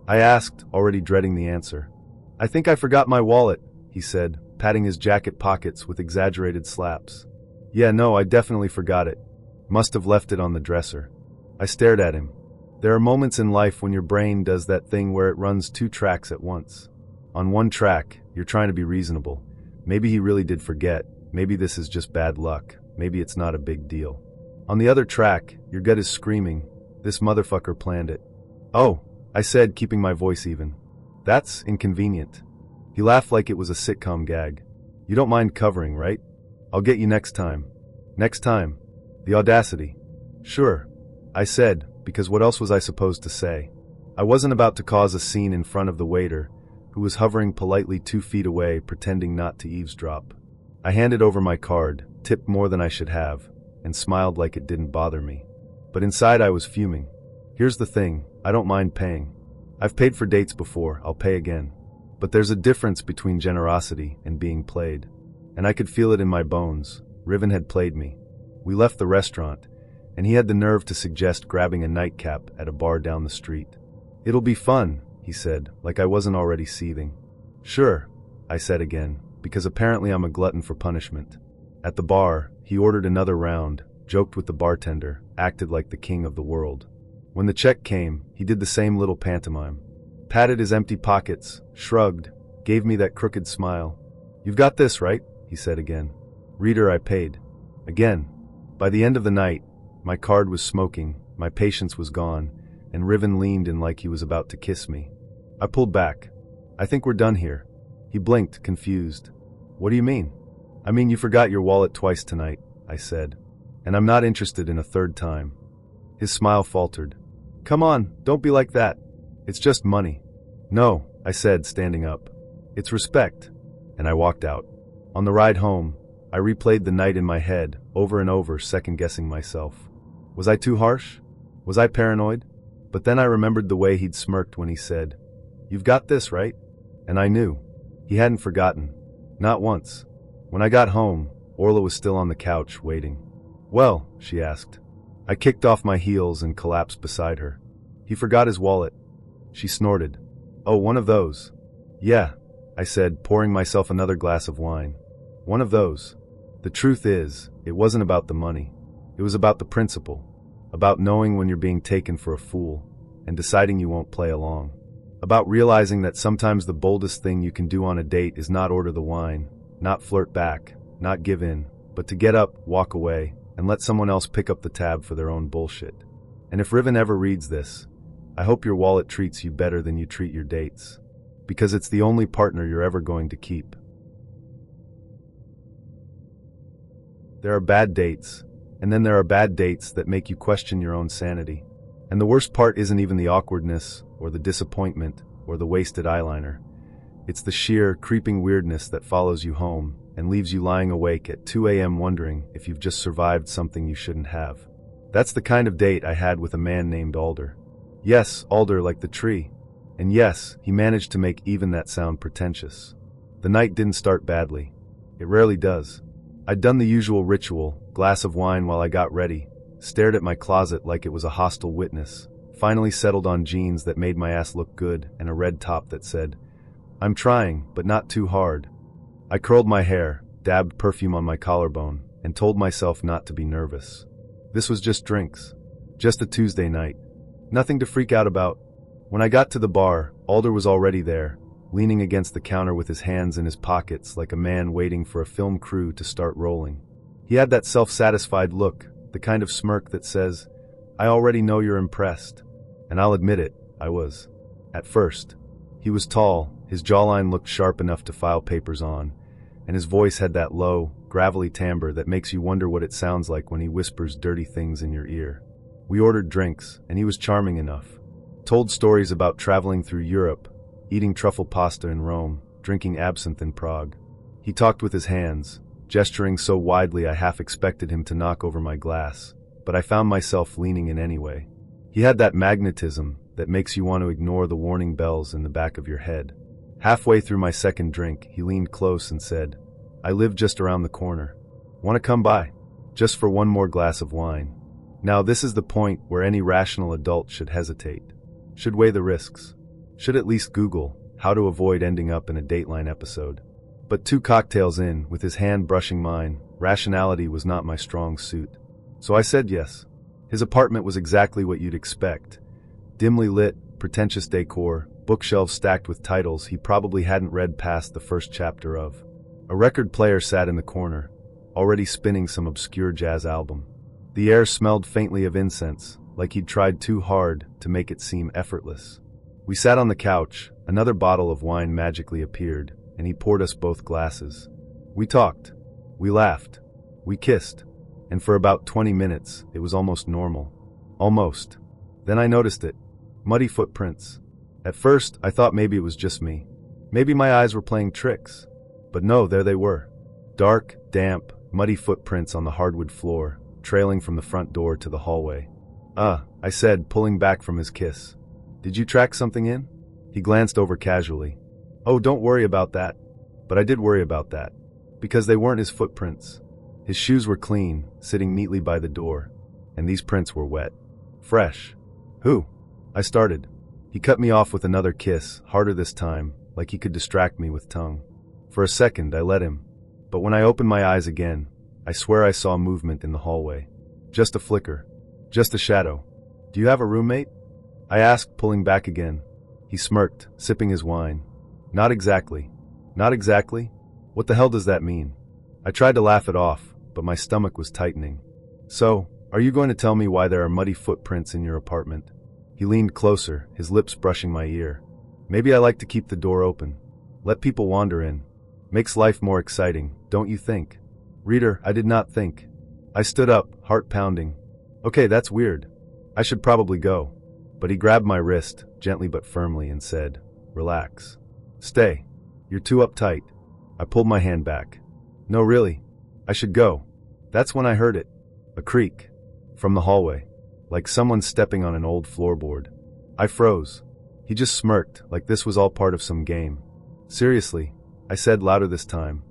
I asked, already dreading the answer. "I think I forgot my wallet," he said, patting his jacket pockets with exaggerated slaps. "Yeah, no, I definitely forgot it. Must have left it on the dresser." I stared at him. There are moments in life when your brain does that thing where it runs 2 tracks at once. On one track, you're trying to be reasonable. Maybe he really did forget. Maybe this is just bad luck. Maybe it's not a big deal. On the other track, your gut is screaming, this motherfucker planned it. "Oh," I said, keeping my voice even. "That's inconvenient." He laughed like it was a sitcom gag. "You don't mind covering, right? I'll get you next time." Next time. The audacity. "Sure," I said, because what else was I supposed to say? I wasn't about to cause a scene in front of the waiter, who was hovering politely 2 feet away, pretending not to eavesdrop. I handed over my card, tipped more than I should have, and smiled like it didn't bother me. But inside I was fuming. Here's the thing, I don't mind paying. I've paid for dates before, I'll pay again. But there's a difference between generosity and being played. And I could feel it in my bones. Riven had played me. We left the restaurant, and he had the nerve to suggest grabbing a nightcap at a bar down the street. "It'll be fun," he said, like I wasn't already seething. "Sure," I said again, because apparently I'm a glutton for punishment. At the bar, he ordered another round, joked with the bartender, acted like the king of the world. When the check came, he did the same little pantomime. Patted his empty pockets, shrugged, gave me that crooked smile. "You've got this, right?" he said again. Reader, I paid. Again. By the end of the night, my card was smoking, my patience was gone, and Riven leaned in like he was about to kiss me. I pulled back. "I think we're done here." He blinked, confused. "What do you mean?" "I mean you forgot your wallet twice tonight," I said. "And I'm not interested in a third time." His smile faltered. "Come on, don't be like that. It's just money." "No," I said, standing up. "It's respect." And I walked out. On the ride home, I replayed the night in my head, over and over, second-guessing myself. Was I too harsh? Was I paranoid? But then I remembered the way he'd smirked when he said, "You've got this, right?" And I knew. He hadn't forgotten. Not once. When I got home, Orla was still on the couch, waiting. "Well?" she asked. I kicked off my heels and collapsed beside her. "He forgot his wallet." She snorted. "Oh, one of those." "Yeah," I said, pouring myself another glass of wine. "One of those." The truth is, it wasn't about the money. It was about the principle. About knowing when you're being taken for a fool, and deciding you won't play along. About realizing that sometimes the boldest thing you can do on a date is not order the wine, not flirt back, not give in, but to get up, walk away, and let someone else pick up the tab for their own bullshit. And if Riven ever reads this, I hope your wallet treats you better than you treat your dates. Because it's the only partner you're ever going to keep. There are bad dates, and then there are bad dates that make you question your own sanity. And the worst part isn't even the awkwardness, or the disappointment, or the wasted eyeliner. It's the sheer, creeping weirdness that follows you home and leaves you lying awake at 2 a.m. wondering if you've just survived something you shouldn't have. That's the kind of date I had with a man named Alder. Yes, Alder like the tree. And yes, he managed to make even that sound pretentious. The night didn't start badly. It rarely does. I'd done the usual ritual, glass of wine while I got ready, stared at my closet like it was a hostile witness, finally settled on jeans that made my ass look good and a red top that said, "I'm trying, but not too hard." I curled my hair, dabbed perfume on my collarbone, and told myself not to be nervous. This was just drinks. Just a Tuesday night. Nothing to freak out about. When I got to the bar, Alder was already there, leaning against the counter with his hands in his pockets like a man waiting for a film crew to start rolling. He had that self-satisfied look, the kind of smirk that says, "I already know you're impressed." And I'll admit it, I was. At first. He was tall, his jawline looked sharp enough to file papers on, and his voice had that low, gravelly timbre that makes you wonder what it sounds like when he whispers dirty things in your ear. We ordered drinks, and he was charming enough. Told stories about traveling through Europe, eating truffle pasta in Rome, drinking absinthe in Prague. He talked with his hands, gesturing so widely I half expected him to knock over my glass, but I found myself leaning in anyway. He had that magnetism that makes you want to ignore the warning bells in the back of your head. Halfway through my second drink, he leaned close and said, "I live just around the corner. Want to come by? Just for one more glass of wine." Now this is the point where any rational adult should hesitate, should weigh the risks, should at least Google how to avoid ending up in a Dateline episode. But 2 cocktails in, with his hand brushing mine, rationality was not my strong suit. So I said yes. His apartment was exactly what you'd expect. Dimly lit, pretentious decor, bookshelves stacked with titles he probably hadn't read past the first chapter of. A record player sat in the corner, already spinning some obscure jazz album. The air smelled faintly of incense, like he'd tried too hard to make it seem effortless. We sat on the couch, another bottle of wine magically appeared, and he poured us both glasses. We talked. We laughed. We kissed. And for about 20 minutes, it was almost normal. Almost. Then I noticed it. Muddy footprints. At first, I thought maybe it was just me. Maybe my eyes were playing tricks. But no, there they were. Dark, damp, muddy footprints on the hardwood floor, trailing from the front door to the hallway. I said, pulling back from his kiss. "Did you track something in?" He glanced over casually. "Oh, don't worry about that." But I did worry about that. Because they weren't his footprints. His shoes were clean, sitting neatly by the door. And these prints were wet. Fresh. "Who?" I started. He cut me off with another kiss, harder this time, like he could distract me with tongue. For a second, I let him. But when I opened my eyes again, I swear I saw movement in the hallway. Just a flicker. Just a shadow. "Do you have a roommate?" I asked, pulling back again. He smirked, sipping his wine. "Not exactly." "Not exactly? What the hell does that mean?" I tried to laugh it off, but my stomach was tightening. "So, are you going to tell me why there are muddy footprints in your apartment?" He leaned closer, his lips brushing my ear. "Maybe I like to keep the door open. Let people wander in. Makes life more exciting, don't you think?" Reader, I did not think. I stood up, heart pounding. "Okay, that's weird. I should probably go." But he grabbed my wrist, gently but firmly, and said, "Relax. Stay. You're too uptight." I pulled my hand back. "No, really. I should go." That's when I heard it. A creak. From the hallway. Like someone stepping on an old floorboard. I froze. He just smirked, like this was all part of some game. Seriously, I said louder this time.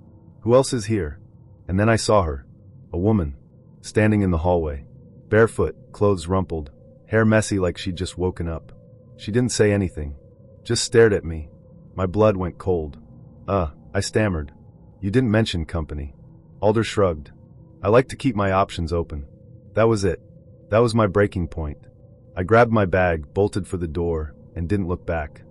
Who else is here? And then I saw her. A woman. Standing in the hallway. Barefoot, clothes rumpled, hair messy like she'd just woken up. She didn't say anything. Just stared at me. My blood went cold. I stammered. You didn't mention company. Alder shrugged. I like to keep my options open. That was it. That was my breaking point. I grabbed my bag, bolted for the door, and didn't look back.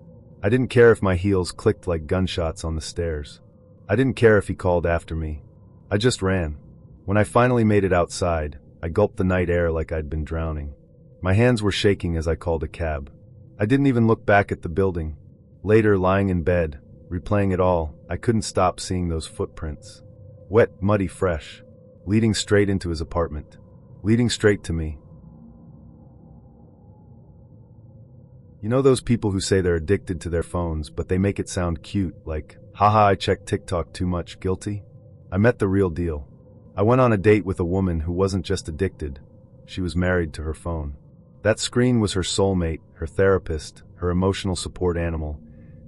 I didn't care if my heels clicked like gunshots on the stairs. I didn't care if he called after me. I just ran. When I finally made it outside, I gulped the night air like I'd been drowning. My hands were shaking as I called a cab. I didn't even look back at the building. Later, lying in bed, replaying it all, I couldn't stop seeing those footprints. Wet, muddy, fresh. Leading straight into his apartment. Leading straight to me. You know those people who say they're addicted to their phones, but they make it sound cute, like, haha, I check TikTok too much, guilty? I met the real deal. I went on a date with a woman who wasn't just addicted, she was married to her phone. That screen was her soulmate, her therapist, her emotional support animal,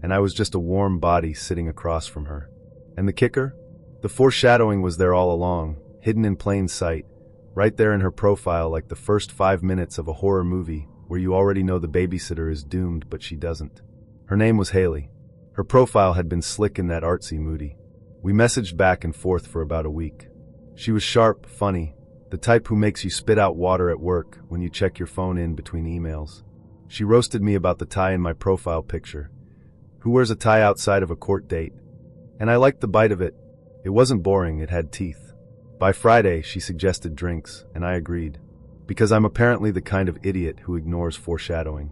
and I was just a warm body sitting across from her. And the kicker? The foreshadowing was there all along, hidden in plain sight, right there in her profile like the first 5 minutes of a horror movie where you already know the babysitter is doomed but she doesn't. Her name was Haley. Her profile had been slick in that artsy moody. We messaged back and forth for about a week. She was sharp, funny, the type who makes you spit out water at work when you check your phone in between emails. She roasted me about the tie in my profile picture. Who wears a tie outside of a court date? And I liked the bite of it. It wasn't boring, it had teeth. By Friday, she suggested drinks, and I agreed. Because I'm apparently the kind of idiot who ignores foreshadowing.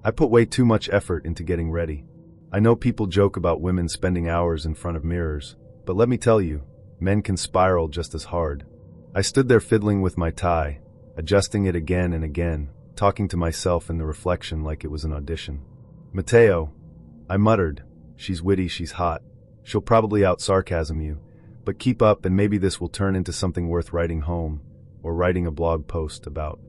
I put way too much effort into getting ready. I know people joke about women spending hours in front of mirrors, but let me tell you, men can spiral just as hard. I stood there fiddling with my tie, adjusting it again and again, talking to myself in the reflection like it was an audition. Mateo, I muttered, she's witty, she's hot. She'll probably out-sarcasm you, but keep up and maybe this will turn into something worth writing home, or writing a blog post about.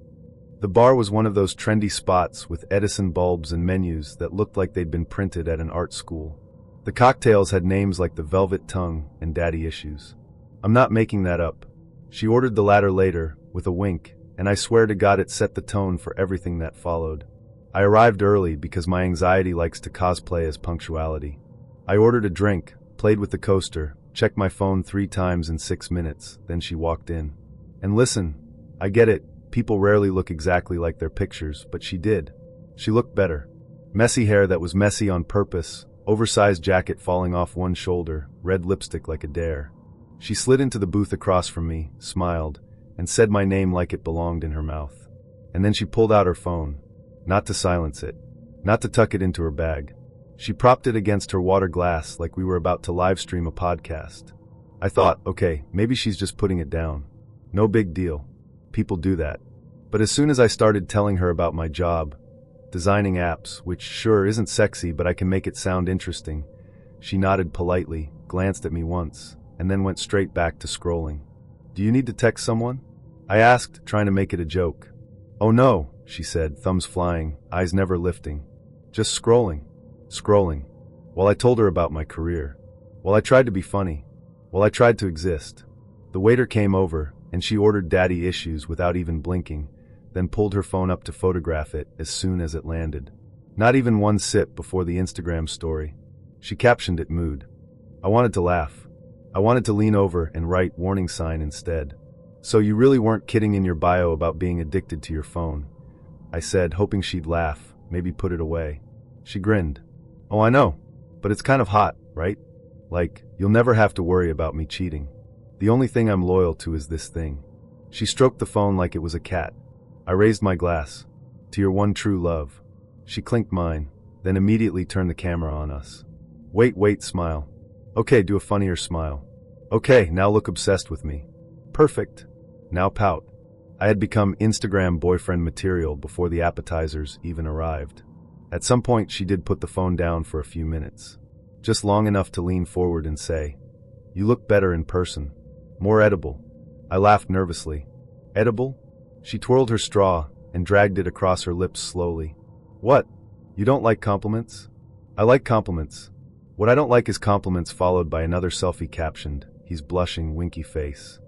The bar was one of those trendy spots with Edison bulbs and menus that looked like they'd been printed at an art school. The cocktails had names like the Velvet Tongue and Daddy Issues. I'm not making that up. She ordered the latter later, with a wink, and I swear to God it set the tone for everything that followed. I arrived early because my anxiety likes to cosplay as punctuality. I ordered a drink, played with the coaster, checked my phone 3 times in 6 minutes, then she walked in. And listen, I get it, people rarely look exactly like their pictures, but she did. She looked better. Messy hair that was messy on purpose, oversized jacket falling off one shoulder, red lipstick like a dare. She slid into the booth across from me, smiled, and said my name like it belonged in her mouth. And then she pulled out her phone. Not to silence it. Not to tuck it into her bag. She propped it against her water glass like we were about to live stream a podcast. I thought, okay, maybe she's just putting it down. No big deal. People do that. But as soon as I started telling her about my job, designing apps, which sure isn't sexy but I can make it sound interesting, she nodded politely, glanced at me once, and then went straight back to scrolling. Do you need to text someone? I asked, trying to make it a joke. Oh no, she said, thumbs flying, eyes never lifting. Just scrolling. Scrolling. While I told her about my career. While I tried to be funny. While I tried to exist. The waiter came over, and she ordered Daddy Issues without even blinking, then pulled her phone up to photograph it as soon as it landed. Not even one sip before the Instagram story. She captioned it mood. I wanted to laugh. I wanted to lean over and write warning sign instead. So you really weren't kidding in your bio about being addicted to your phone, I said, hoping she'd laugh, maybe put it away. She grinned. Oh, I know, but it's kind of hot, right? Like, you'll never have to worry about me cheating. The only thing I'm loyal to is this thing. She stroked the phone like it was a cat. I raised my glass. To your one true love. She clinked mine, then immediately turned the camera on us. Wait, smile. Okay, do a funnier smile. Okay, now look obsessed with me. Perfect. Now pout. I had become Instagram boyfriend material before the appetizers even arrived. At some point, she did put the phone down for a few minutes. Just long enough to lean forward and say, "You look better in person. More edible." I laughed nervously. Edible? She twirled her straw and dragged it across her lips slowly. What? You don't like compliments? I like compliments. What I don't like is compliments followed by another selfie captioned, "He's blushing, winky face."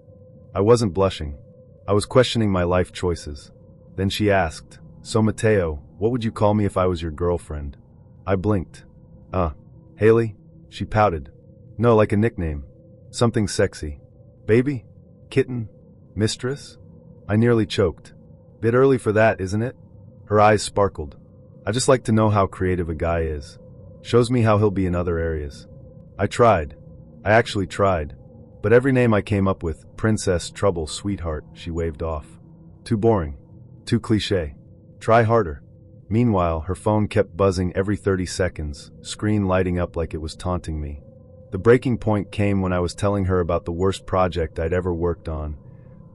I wasn't blushing. I was questioning my life choices. Then she asked, "So Mateo, what would you call me if I was your girlfriend?" I blinked. Haley? She pouted. No, like a nickname. Something sexy. Baby? Kitten? Mistress? I nearly choked. Bit early for that, isn't it? Her eyes sparkled. I just like to know how creative a guy is. Shows me how he'll be in other areas. I tried. I actually tried. But every name I came up with, princess, trouble, sweetheart, she waved off. Too boring. Too cliché. Try harder. Meanwhile, her phone kept buzzing every 30 seconds, screen lighting up like it was taunting me. The breaking point came when I was telling her about the worst project I'd ever worked on,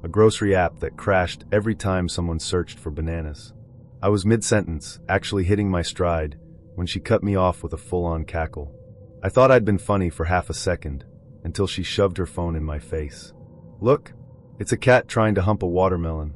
a grocery app that crashed every time someone searched for bananas. I was mid-sentence, actually hitting my stride, when she cut me off with a full-on cackle. I thought I'd been funny for half a second, until she shoved her phone in my face. Look, it's a cat trying to hump a watermelon.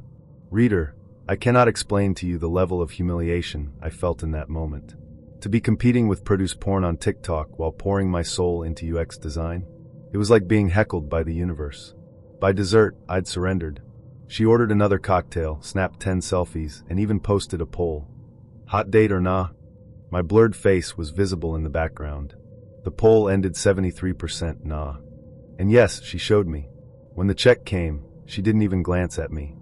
Reader, I cannot explain to you the level of humiliation I felt in that moment. To be competing with produce porn on TikTok while pouring my soul into UX design, it was like being heckled by the universe. By dessert, I'd surrendered. She ordered another cocktail, snapped 10 selfies, and even posted a poll. Hot date or nah? My blurred face was visible in the background. The poll ended 73% nah. And yes, she showed me. When the check came, she didn't even glance at me.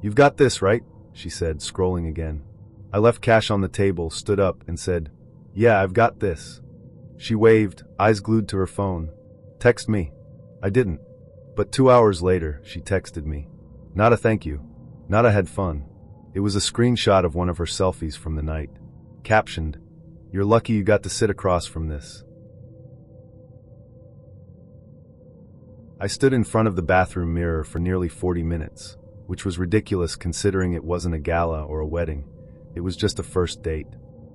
You've got this, right? She said, scrolling again. I left cash on the table, stood up, and said, Yeah, I've got this. She waved, eyes glued to her phone. Text me. I didn't. But 2 hours later, she texted me. Not a thank you. Not a had fun. It was a screenshot of one of her selfies from the night. Captioned, You're lucky you got to sit across from this. I stood in front of the bathroom mirror for nearly 40 minutes, which was ridiculous considering it wasn't a gala or a wedding. It was just a first date.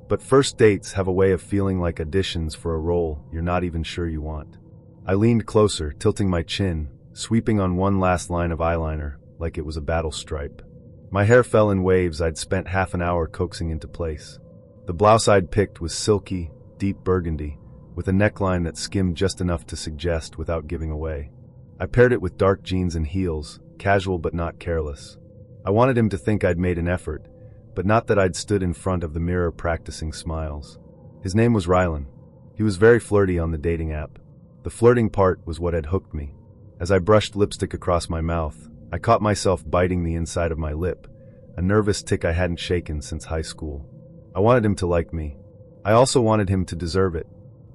But first dates have a way of feeling like auditions for a role you're not even sure you want. I leaned closer, tilting my chin, sweeping on one last line of eyeliner, like it was a battle stripe. My hair fell in waves I'd spent half an hour coaxing into place. The blouse I'd picked was silky, deep burgundy, with a neckline that skimmed just enough to suggest without giving away. I paired it with dark jeans and heels, casual but not careless. I wanted him to think I'd made an effort, but not that I'd stood in front of the mirror practicing smiles. His name was Rylan. He was very flirty on the dating app. The flirting part was what had hooked me. As I brushed lipstick across my mouth, I caught myself biting the inside of my lip, a nervous tic I hadn't shaken since high school. I wanted him to like me. I also wanted him to deserve it.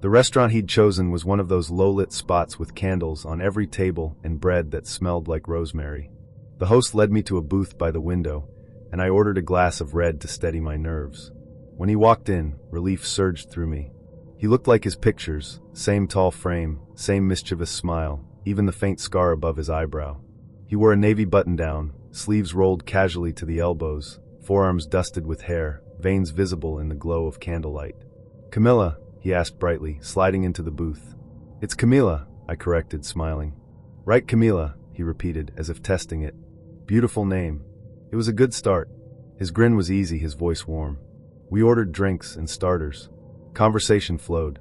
The restaurant he'd chosen was one of those low-lit spots with candles on every table and bread that smelled like rosemary. The host led me to a booth by the window, and I ordered a glass of red to steady my nerves. When he walked in, relief surged through me. He looked like his pictures, same tall frame, same mischievous smile, even the faint scar above his eyebrow. He wore a navy button-down, sleeves rolled casually to the elbows, forearms dusted with hair, veins visible in the glow of candlelight. "Camilla," he asked brightly, sliding into the booth. "It's Camila," I corrected, smiling. "Right, Camila," he repeated, as if testing it. "Beautiful name." It was a good start. His grin was easy, his voice warm. We ordered drinks and starters. Conversation flowed.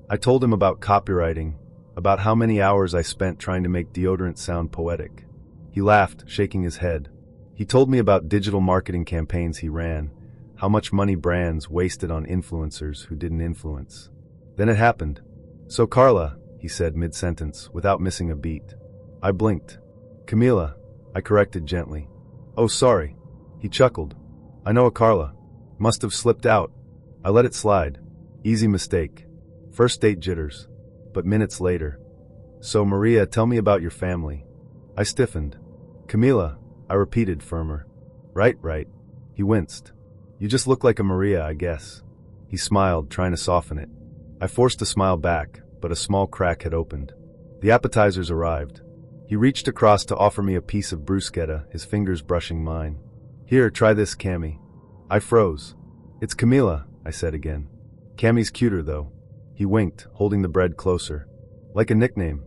I told him about copywriting, about how many hours I spent trying to make deodorant sound poetic. He laughed, shaking his head. He told me about digital marketing campaigns he ran, how much money brands wasted on influencers who didn't influence. Then it happened. "So Carla," he said mid-sentence, without missing a beat. I blinked. "Camila," I corrected gently. "Oh, sorry." He chuckled. "I know a Carla. Must have slipped out." I let it slide. Easy mistake. First date jitters. But minutes later. "So Maria, tell me about your family." I stiffened. "Camila," I repeated, firmer. Right. He winced. "You just look like a Maria, I guess." He smiled, trying to soften it. I forced a smile back, but a small crack had opened. The appetizers arrived. He reached across to offer me a piece of bruschetta, his fingers brushing mine. "Here, try this, Cammy." I froze. "It's Camila," I said again. "Cammy's cuter, though." He winked, holding the bread closer. "Like a nickname.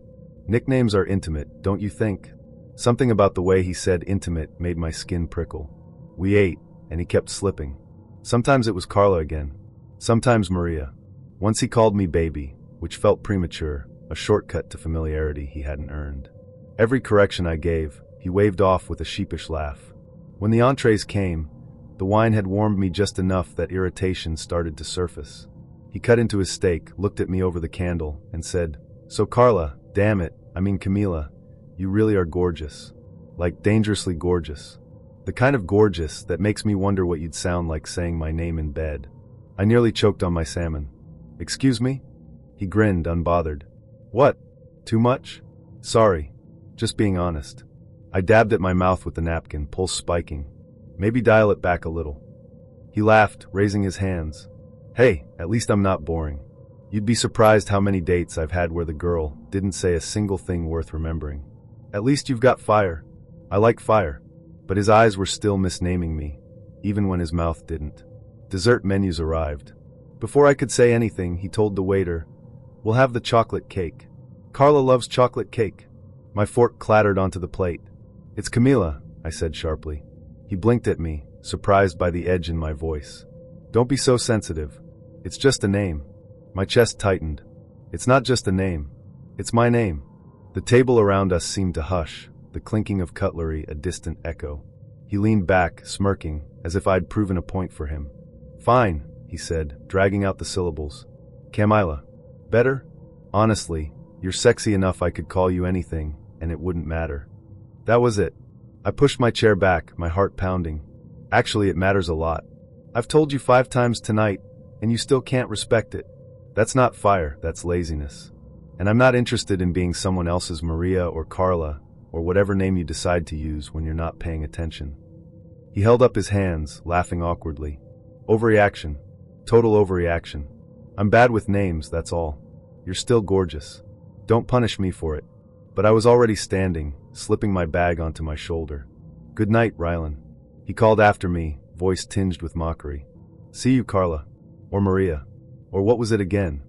Nicknames are intimate, don't you think?" Something about the way he said intimate made my skin prickle. We ate, and he kept slipping. Sometimes it was Carla again. Sometimes Maria. Once he called me baby, which felt premature, a shortcut to familiarity he hadn't earned. Every correction I gave, he waved off with a sheepish laugh. When the entrees came, the wine had warmed me just enough that irritation started to surface. He cut into his steak, looked at me over the candle, and said, "So Carla, damn it, I mean Camila, you really are gorgeous. Like dangerously gorgeous. The kind of gorgeous that makes me wonder what you'd sound like saying my name in bed." I nearly choked on my salmon. "Excuse me?" He grinned, unbothered. "What? Too much?" "Sorry. Just being honest." I dabbed at my mouth with the napkin, pulse spiking. "Maybe dial it back a little." He laughed, raising his hands. "Hey, at least I'm not boring. You'd be surprised how many dates I've had where the girl didn't say a single thing worth remembering. At least you've got fire." I like fire. But his eyes were still misnaming me, even when his mouth didn't. Dessert menus arrived. Before I could say anything, he told the waiter, "We'll have the chocolate cake." Carla loves chocolate cake. My fork clattered onto the plate. "It's Camila," I said sharply. He blinked at me, surprised by the edge in my voice. "Don't be so sensitive. It's just a name." My chest tightened. "It's not just a name. It's my name." The table around us seemed to hush, the clinking of cutlery a distant echo. He leaned back, smirking, as if I'd proven a point for him. "Fine," he said, dragging out the syllables. "Camila. Better? Honestly, you're sexy enough I could call you anything, and it wouldn't matter." That was it. I pushed my chair back, my heart pounding. "Actually, it matters a lot. I've told you 5 times tonight, and you still can't respect it. That's not fire, that's laziness. And I'm not interested in being someone else's Maria or Carla, or whatever name you decide to use when you're not paying attention." He held up his hands, laughing awkwardly. "Overreaction. Total overreaction. I'm bad with names, that's all. You're still gorgeous. Don't punish me for it." But I was already standing, slipping my bag onto my shoulder. "Good night, Rylan." He called after me, voice tinged with mockery. "See you, Carla. Or Maria. Or what was it again?"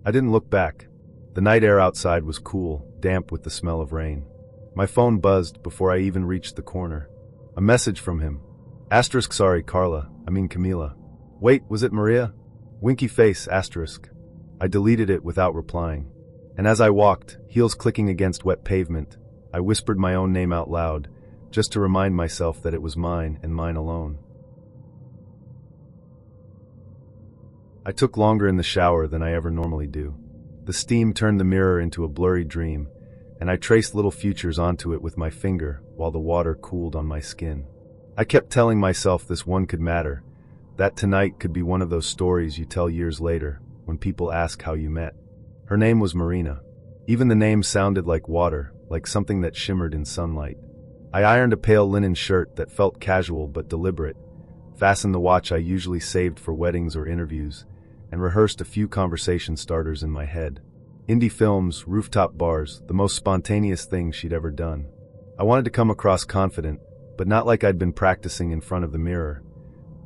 I didn't look back. The night air outside was cool, damp with the smell of rain. My phone buzzed before I even reached the corner. A message from him. Asterisk sorry, Carla. I mean Camila. Wait, was it Maria? Winky face, asterisk. I deleted it without replying. And as I walked, heels clicking against wet pavement, I whispered my own name out loud, just to remind myself that it was mine and mine alone. I took longer in the shower than I ever normally do. The steam turned the mirror into a blurry dream, and I traced little futures onto it with my finger while the water cooled on my skin. I kept telling myself this one could matter, that tonight could be one of those stories you tell years later when people ask how you met. Her name was Marina. Even the name sounded like water, like something that shimmered in sunlight. I ironed a pale linen shirt that felt casual but deliberate, fastened the watch I usually saved for weddings or interviews, and rehearsed a few conversation starters in my head. Indie films, rooftop bars, the most spontaneous thing she'd ever done. I wanted to come across confident, but not like I'd been practicing in front of the mirror,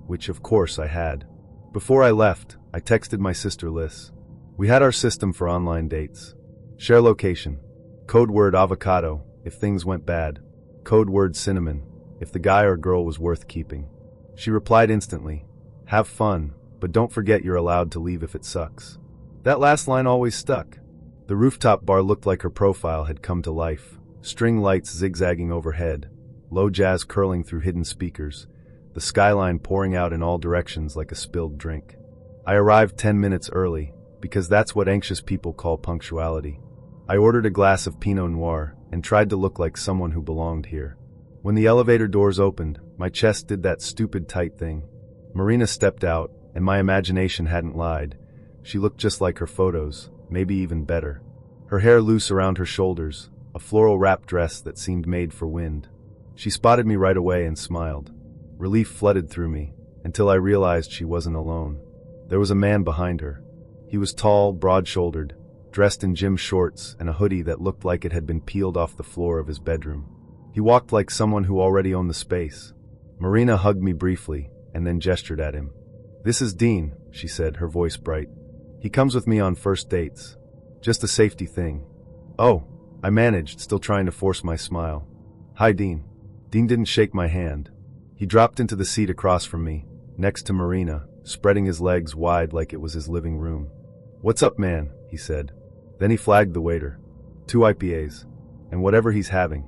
which of course I had. Before I left, I texted my sister Liz. We had our system for online dates. Share location. Code word avocado, if things went bad. Code word cinnamon, if the guy or girl was worth keeping. She replied instantly, "Have fun, but don't forget you're allowed to leave if it sucks." That last line always stuck. The rooftop bar looked like her profile had come to life. String lights zigzagging overhead, low jazz curling through hidden speakers, the skyline pouring out in all directions like a spilled drink. I arrived 10 minutes early, because that's what anxious people call punctuality. I ordered a glass of Pinot Noir and tried to look like someone who belonged here. When the elevator doors opened, my chest did that stupid tight thing. Marina stepped out, and my imagination hadn't lied. She looked just like her photos, maybe even better. Her hair loose around her shoulders, a floral wrap dress that seemed made for wind. She spotted me right away and smiled. Relief flooded through me, until I realized she wasn't alone. There was a man behind her. He was tall, broad-shouldered, dressed in gym shorts and a hoodie that looked like it had been peeled off the floor of his bedroom. He walked like someone who already owned the space. Marina hugged me briefly, and then gestured at him. "This is Dean," she said, her voice bright. "He comes with me on first dates. Just a safety thing." "Oh," I managed, still trying to force my smile. "Hi, Dean." Dean didn't shake my hand. He dropped into the seat across from me, next to Marina, spreading his legs wide like it was his living room. "What's up, man?" he said. Then he flagged the waiter. "2 IPAs. And whatever he's having."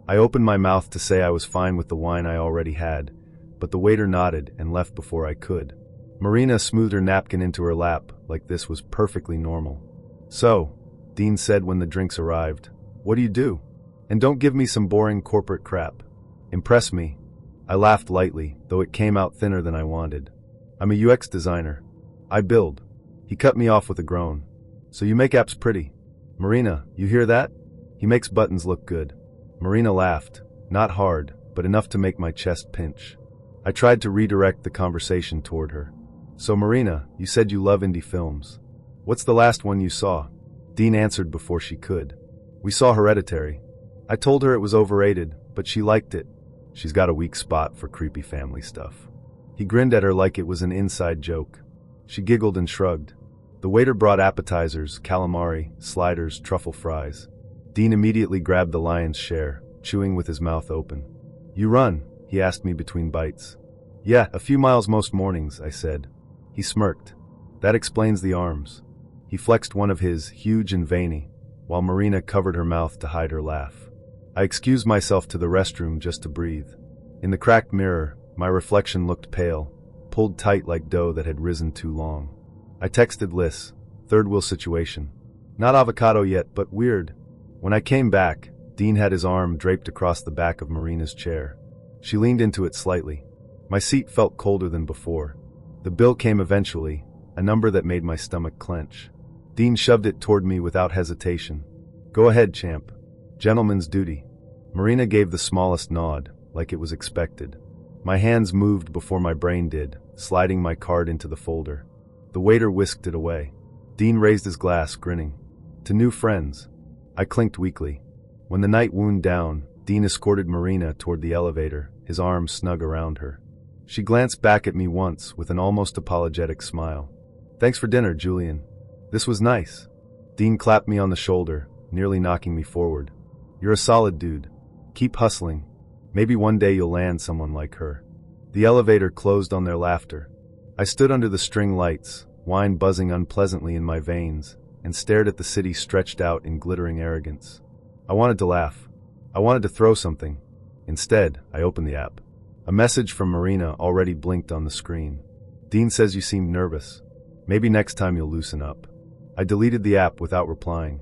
I opened my mouth to say I was fine with the wine I already had, but the waiter nodded and left before I could. Marina smoothed her napkin into her lap like this was perfectly normal. "So," Dean said when the drinks arrived, "what do you do? And don't give me some boring corporate crap. Impress me." I laughed lightly, though it came out thinner than I wanted. "I'm a UX designer. I build." He cut me off with a groan. "So you make apps pretty. Marina, you hear that? He makes buttons look good." Marina laughed, not hard, but enough to make my chest pinch. I tried to redirect the conversation toward her. "So Marina, you said you love indie films. What's the last one you saw?" Dean answered before she could. "We saw Hereditary. I told her it was overrated, but she liked it. She's got a weak spot for creepy family stuff." He grinned at her like it was an inside joke. She giggled and shrugged. The waiter brought appetizers, calamari, sliders, truffle fries. Dean immediately grabbed the lion's share, chewing with his mouth open. "You run?" he asked me between bites. "Yeah, a few miles most mornings," I said. He smirked. "That explains the arms." He flexed one of his, huge and veiny, while Marina covered her mouth to hide her laugh. I excused myself to the restroom just to breathe. In the cracked mirror, my reflection looked pale, pulled tight like dough that had risen too long. I texted Liz, "Third wheel situation. Not avocado yet, but weird." When I came back, Dean had his arm draped across the back of Marina's chair. She leaned into it slightly. My seat felt colder than before. The bill came eventually, a number that made my stomach clench. Dean shoved it toward me without hesitation. "Go ahead, champ. Gentleman's duty." Marina gave the smallest nod, like it was expected. My hands moved before my brain did, sliding my card into the folder. The waiter whisked it away. Dean raised his glass, grinning. "To new friends." I clinked weakly. When the night wound down, Dean escorted Marina toward the elevator, his arms snug around her. She glanced back at me once with an almost apologetic smile. "Thanks for dinner, Julian. This was nice." Dean clapped me on the shoulder, nearly knocking me forward. "You're a solid dude. Keep hustling. Maybe one day you'll land someone like her." The elevator closed on their laughter. I stood under the string lights, wine buzzing unpleasantly in my veins, and stared at the city stretched out in glittering arrogance. I wanted to laugh. I wanted to throw something. Instead, I opened the app. A message from Marina already blinked on the screen. "Dean says you seemed nervous. Maybe next time you'll loosen up." I deleted the app without replying.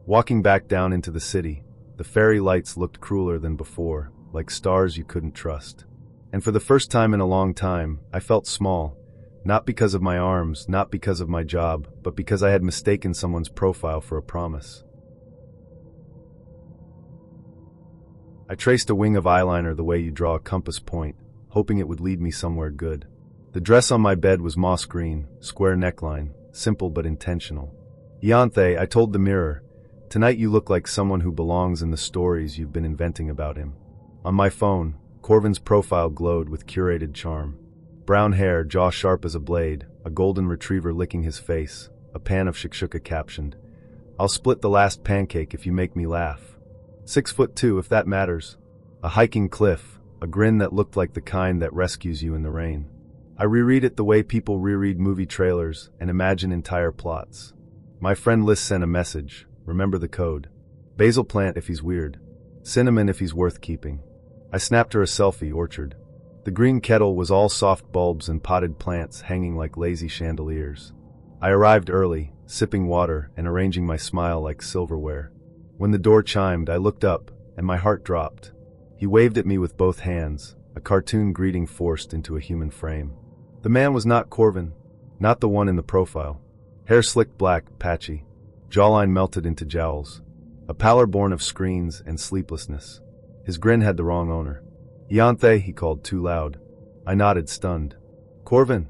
Walking back down into the city, the fairy lights looked crueler than before, like stars you couldn't trust. And for the first time in a long time, I felt small. Not because of my arms, not because of my job, but because I had mistaken someone's profile for a promise. I traced a wing of eyeliner the way you draw a compass point, hoping it would lead me somewhere good. The dress on my bed was moss green, square neckline, simple but intentional. "Ianthe," I told the mirror, "tonight you look like someone who belongs in the stories you've been inventing about him." On my phone, Corvin's profile glowed with curated charm. Brown hair, jaw sharp as a blade, a golden retriever licking his face, a pan of shakshuka captioned, "I'll split the last pancake if you make me laugh. 6'2" if that matters." A hiking cliff, a grin that looked like the kind that rescues you in the rain. I reread it the way people reread movie trailers and imagine entire plots. My friend Liz sent a message, remember the code. Basil plant if he's weird. Cinnamon if he's worth keeping. I snapped her a selfie, orchard. The green kettle was all soft bulbs and potted plants hanging like lazy chandeliers. I arrived early, sipping water and arranging my smile like silverware. When the door chimed, I looked up, and my heart dropped. He waved at me with both hands, a cartoon greeting forced into a human frame. The man was not Corvin, not the one in the profile. Hair slicked black, patchy. Jawline melted into jowls. A pallor born of screens and sleeplessness. His grin had the wrong owner. "Ianthe," he called too loud. I nodded, stunned. "Corvin."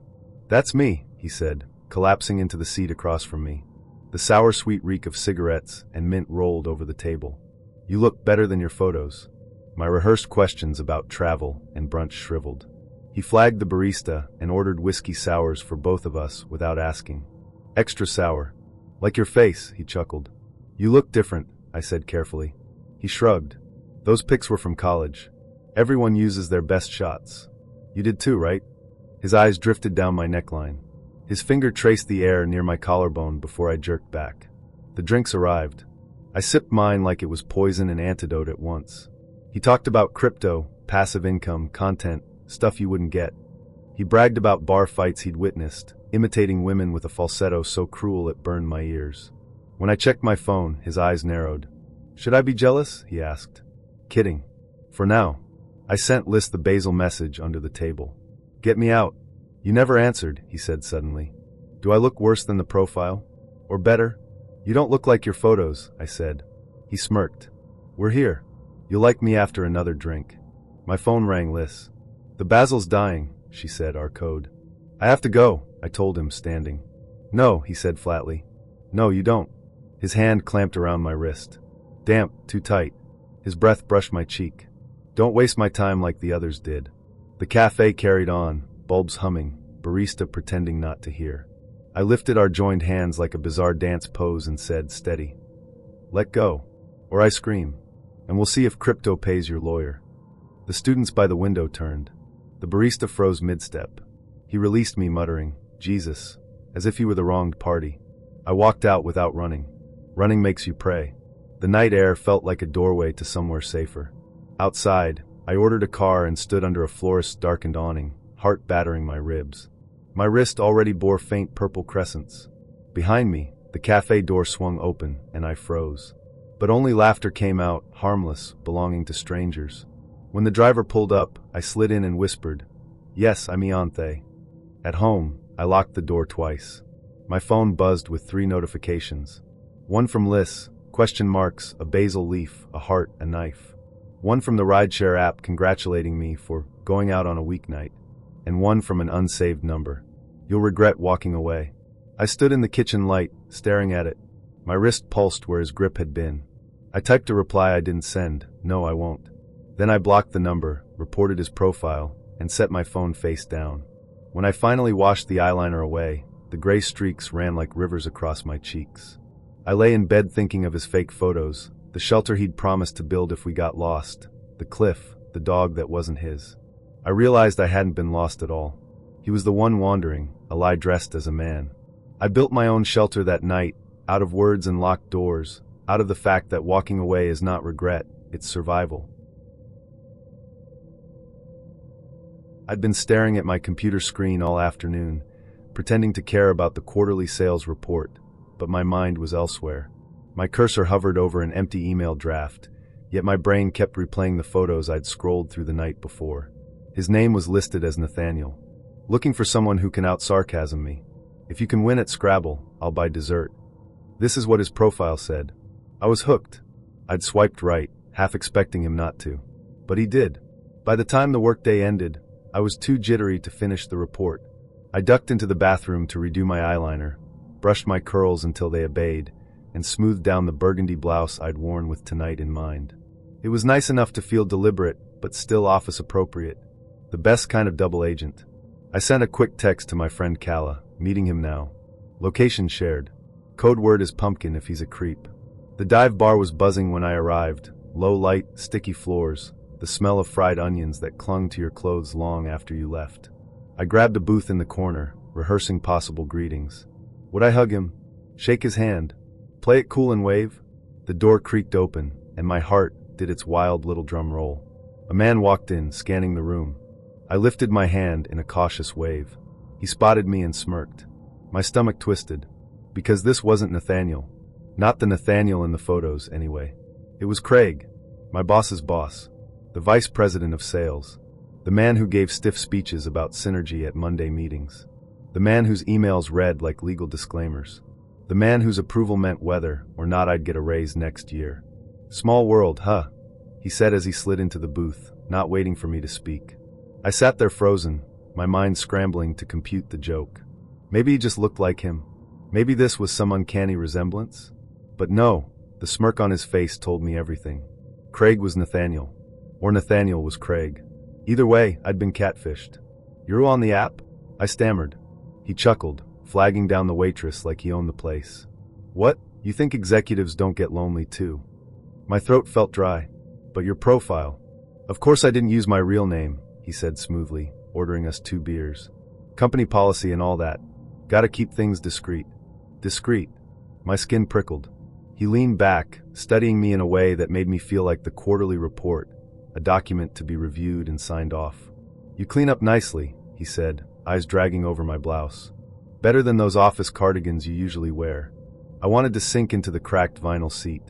"That's me," he said, collapsing into the seat across from me. The sour-sweet reek of cigarettes and mint rolled over the table. "You look better than your photos." My rehearsed questions about travel and brunch shriveled. He flagged the barista and ordered whiskey sours for both of us without asking. "Extra sour." "Like your face," he chuckled. "You look different," I said carefully. He shrugged. "Those pics were from college. Everyone uses their best shots. You did too, right?" His eyes drifted down my neckline. His finger traced the air near my collarbone before I jerked back. The drinks arrived. I sipped mine like it was poison and antidote at once. He talked about crypto, passive income, content, stuff you wouldn't get. He bragged about bar fights he'd witnessed, imitating women with a falsetto so cruel it burned my ears. When I checked my phone, his eyes narrowed. Should I be jealous? He asked. Kidding. For now. I sent Liz the basil message under the table. Get me out. You never answered, he said suddenly. Do I look worse than the profile? Or better? You don't look like your photos, I said. He smirked. We're here. You'll like me after another drink. My phone rang. Liz. The basil's dying, she said, our code. I have to go, I told him, standing. No, he said flatly. No, you don't. His hand clamped around my wrist. Damp, too tight. His breath brushed my cheek. Don't waste my time like the others did. The cafe carried on, bulbs humming, barista pretending not to hear. I lifted our joined hands like a bizarre dance pose and said, steady. Let go, or I scream, and we'll see if crypto pays your lawyer. The students by the window turned. The barista froze mid-step. He released me, muttering, Jesus, as if he were the wronged party. I walked out without running. Running makes you pray. The night air felt like a doorway to somewhere safer. Outside, I ordered a car and stood under a florist's darkened awning, heart battering my ribs. My wrist already bore faint purple crescents. Behind me, the cafe door swung open, and I froze. But only laughter came out, harmless, belonging to strangers. When the driver pulled up, I slid in and whispered, Yes, I'm Iante. At home, I locked the door twice. My phone buzzed with 3 notifications. One from Liz, question marks, a basil leaf, a heart, a knife. One from the rideshare app congratulating me for going out on a weeknight. And one from an unsaved number. You'll regret walking away. I stood in the kitchen light, staring at it. My wrist pulsed where his grip had been. I typed a reply I didn't send, no I won't. Then I blocked the number, reported his profile, and set my phone face down. When I finally washed the eyeliner away, the gray streaks ran like rivers across my cheeks. I lay in bed thinking of his fake photos, the shelter he'd promised to build if we got lost, the cliff, the dog that wasn't his. I realized I hadn't been lost at all. He was the one wandering, a lie dressed as a man. I built my own shelter that night, out of words and locked doors, out of the fact that walking away is not regret, it's survival. I'd been staring at my computer screen all afternoon, pretending to care about the quarterly sales report, but my mind was elsewhere. My cursor hovered over an empty email draft, yet my brain kept replaying the photos I'd scrolled through the night before. His name was listed as Nathaniel. Looking for someone who can out-sarcasm me. If you can win at Scrabble, I'll buy dessert. This is what his profile said. I was hooked. I'd swiped right, half expecting him not to. But he did. By the time the workday ended, I was too jittery to finish the report. I ducked into the bathroom to redo my eyeliner, brushed my curls until they obeyed, and smoothed down the burgundy blouse I'd worn with tonight in mind. It was nice enough to feel deliberate, but still office appropriate. The best kind of double agent. I sent a quick text to my friend Kala, meeting him now. Location shared. Code word is pumpkin if he's a creep. The dive bar was buzzing when I arrived. Low light, sticky floors, the smell of fried onions that clung to your clothes long after you left. I grabbed a booth in the corner, rehearsing possible greetings. Would I hug him? Shake his hand? Play it cool and wave? The door creaked open, and my heart did its wild little drum roll. A man walked in, scanning the room. I lifted my hand in a cautious wave. He spotted me and smirked. My stomach twisted. Because this wasn't Nathaniel. Not the Nathaniel in the photos, anyway. It was Craig, my boss's boss, the vice president of sales, the man who gave stiff speeches about synergy at Monday meetings, the man whose emails read like legal disclaimers, the man whose approval meant whether or not I'd get a raise next year. Small world, huh? He said as he slid into the booth, not waiting for me to speak. I sat there frozen, my mind scrambling to compute the joke. Maybe he just looked like him. Maybe this was some uncanny resemblance. But no, the smirk on his face told me everything. Craig was Nathaniel. Or Nathaniel was Craig. Either way, I'd been catfished. "You're on the app?" I stammered. He chuckled, flagging down the waitress like he owned the place. "What? You think executives don't get lonely too?" My throat felt dry. "But your profile." "Of course I didn't use my real name," he said smoothly, ordering us 2 beers. Company policy and all that. Gotta keep things discreet. Discreet. My skin prickled. He leaned back, studying me in a way that made me feel like the quarterly report, a document to be reviewed and signed off. You clean up nicely, he said, eyes dragging over my blouse. Better than those office cardigans you usually wear. I wanted to sink into the cracked vinyl seat.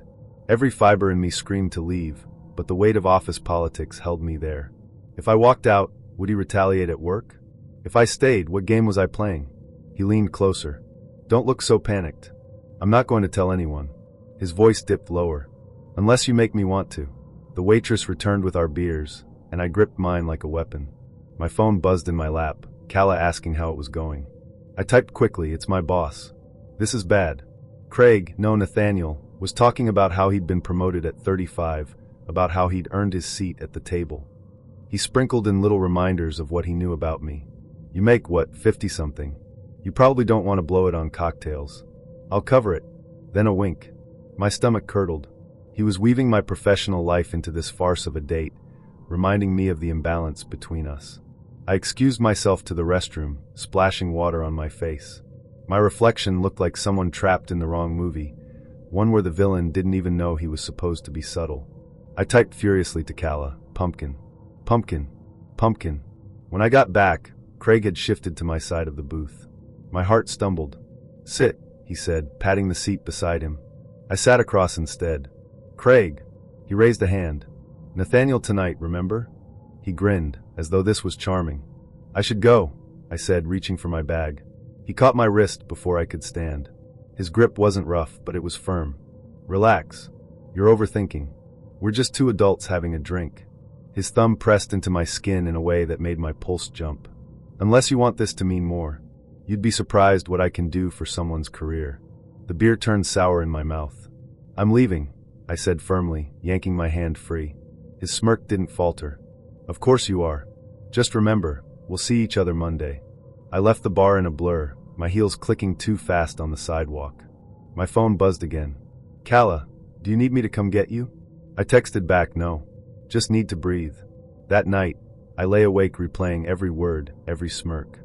Every fiber in me screamed to leave, but the weight of office politics held me there. If I walked out, would he retaliate at work? If I stayed, what game was I playing? He leaned closer. Don't look so panicked. I'm not going to tell anyone. His voice dipped lower. Unless you make me want to. The waitress returned with our beers, and I gripped mine like a weapon. My phone buzzed in my lap, Calla asking how it was going. I typed quickly, it's my boss. This is bad. Craig, no Nathaniel, was talking about how he'd been promoted at 35, about how he'd earned his seat at the table. He sprinkled in little reminders of what he knew about me. You make, what, 50-something? You probably don't want to blow it on cocktails. I'll cover it. Then a wink. My stomach curdled. He was weaving my professional life into this farce of a date, reminding me of the imbalance between us. I excused myself to the restroom, splashing water on my face. My reflection looked like someone trapped in the wrong movie, one where the villain didn't even know he was supposed to be subtle. I typed furiously to Calla, pumpkin, pumpkin, pumpkin. When I got back, Craig had shifted to my side of the booth. My heart stumbled. Sit, he said, patting the seat beside him. I sat across instead. Craig. He raised a hand. Nathaniel tonight, remember? He grinned, as though this was charming. I should go, I said, reaching for my bag. He caught my wrist before I could stand. His grip wasn't rough, but it was firm. Relax. You're overthinking. We're just two adults having a drink. His thumb pressed into my skin in a way that made my pulse jump. Unless you want this to mean more, you'd be surprised what I can do for someone's career. The beer turned sour in my mouth. I'm leaving, I said firmly, yanking my hand free. His smirk didn't falter. Of course you are. Just remember, we'll see each other Monday. I left the bar in a blur, my heels clicking too fast on the sidewalk. My phone buzzed again. Calla, do you need me to come get you? I texted back, no. Just need to breathe. That night, I lay awake replaying every word, every smirk.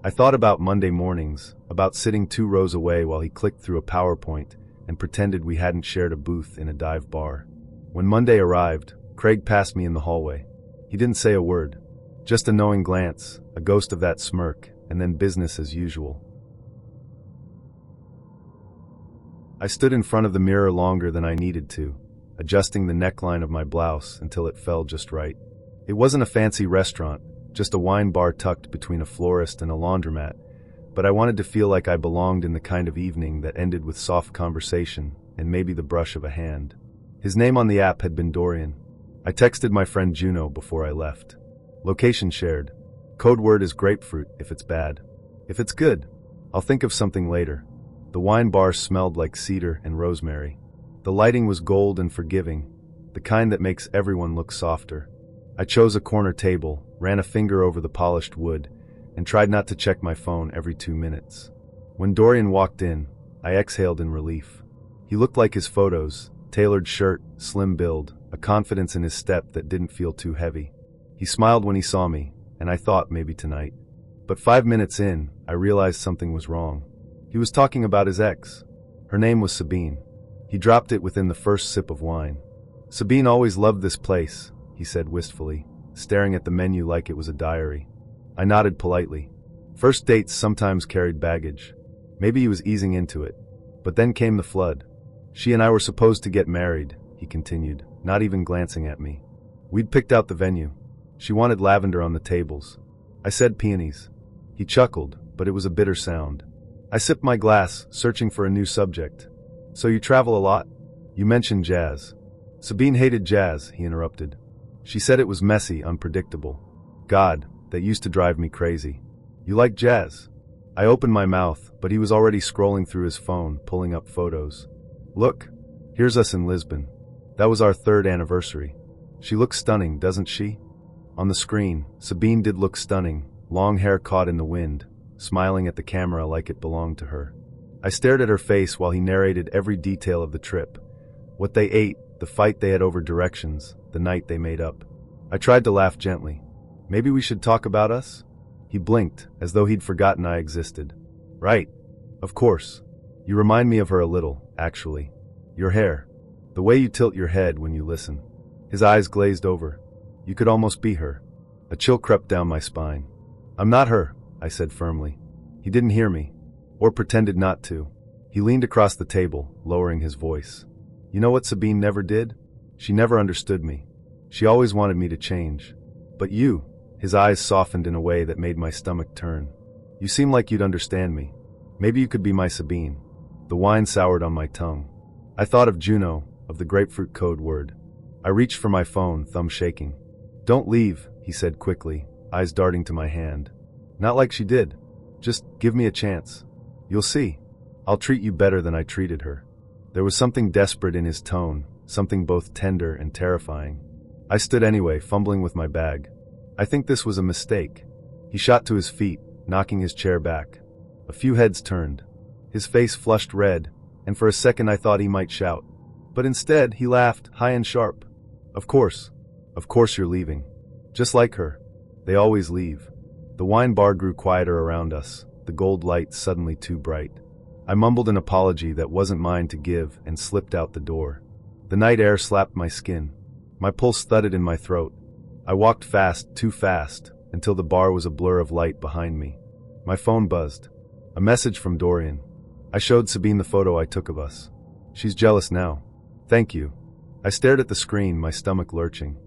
I thought about Monday mornings, about sitting 2 rows away while he clicked through a PowerPoint and pretended we hadn't shared a booth in a dive bar. When Monday arrived, Craig passed me in the hallway. He didn't say a word, just a knowing glance, a ghost of that smirk, and then business as usual. I stood in front of the mirror longer than I needed to, adjusting the neckline of my blouse until it fell just right. It wasn't a fancy restaurant, just a wine bar tucked between a florist and a laundromat, but I wanted to feel like I belonged in the kind of evening that ended with soft conversation and maybe the brush of a hand. His name on the app had been Dorian. I texted my friend Juno before I left. Location shared. Code word is grapefruit if it's bad. If it's good, I'll think of something later. The wine bar smelled like cedar and rosemary. The lighting was gold and forgiving, the kind that makes everyone look softer. I chose a corner table, ran a finger over the polished wood, and tried not to check my phone every 2 minutes. When Dorian walked in, I exhaled in relief. He looked like his photos, tailored shirt, slim build, a confidence in his step that didn't feel too heavy. He smiled when he saw me, and I thought maybe tonight. But 5 minutes in, I realized something was wrong. He was talking about his ex. Her name was Sabine. He dropped it within the first sip of wine. Sabine always loved this place, he said wistfully, staring at the menu like it was a diary. I nodded politely. First dates sometimes carried baggage. Maybe he was easing into it. But then came the flood. She and I were supposed to get married, he continued, not even glancing at me. We'd picked out the venue. She wanted lavender on the tables. I said peonies. He chuckled, but it was a bitter sound. I sipped my glass, searching for a new subject. So you travel a lot? You mentioned jazz. Sabine hated jazz, he interrupted. She said it was messy, unpredictable. God, that used to drive me crazy. You like jazz? I opened my mouth, but he was already scrolling through his phone, pulling up photos. Look, here's us in Lisbon. That was our 3rd anniversary. She looks stunning, doesn't she? On the screen, Sabine did look stunning, long hair caught in the wind, smiling at the camera like it belonged to her. I stared at her face while he narrated every detail of the trip. What they ate, the fight they had over directions, the night they made up. I tried to laugh gently. Maybe we should talk about us? He blinked, as though he'd forgotten I existed. Right. Of course. You remind me of her a little, actually. Your hair. The way you tilt your head when you listen. His eyes glazed over. You could almost be her. A chill crept down my spine. I'm not her, I said firmly. He didn't hear me. Or pretended not to. He leaned across the table, lowering his voice. You know what Sabine never did? She never understood me. She always wanted me to change. But you, his eyes softened in a way that made my stomach turn. You seem like you'd understand me. Maybe you could be my Sabine. The wine soured on my tongue. I thought of Juno, of the grapefruit code word. I reached for my phone, thumb shaking. Don't leave, he said quickly, eyes darting to my hand. Not like she did. Just give me a chance. You'll see. I'll treat you better than I treated her. There was something desperate in his tone, something both tender and terrifying. I stood anyway, fumbling with my bag. I think this was a mistake. He shot to his feet, knocking his chair back. A few heads turned. His face flushed red, and for a second I thought he might shout. But instead, he laughed, high and sharp. Of course you're leaving. Just like her. They always leave. The wine bar grew quieter around us, the gold light suddenly too bright. I mumbled an apology that wasn't mine to give and slipped out the door. The night air slapped my skin. My pulse thudded in my throat. I walked fast, too fast, until the bar was a blur of light behind me. My phone buzzed. A message from Dorian. I showed Sabine the photo I took of us. She's jealous now. Thank you. I stared at the screen, my stomach lurching.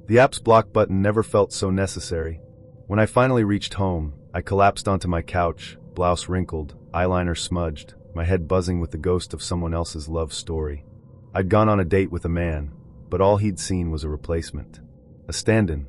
The app's block button never felt so necessary. When I finally reached home, I collapsed onto my couch, blouse wrinkled, eyeliner smudged, my head buzzing with the ghost of someone else's love story. I'd gone on a date with a man, but all he'd seen was a replacement. A stand-in,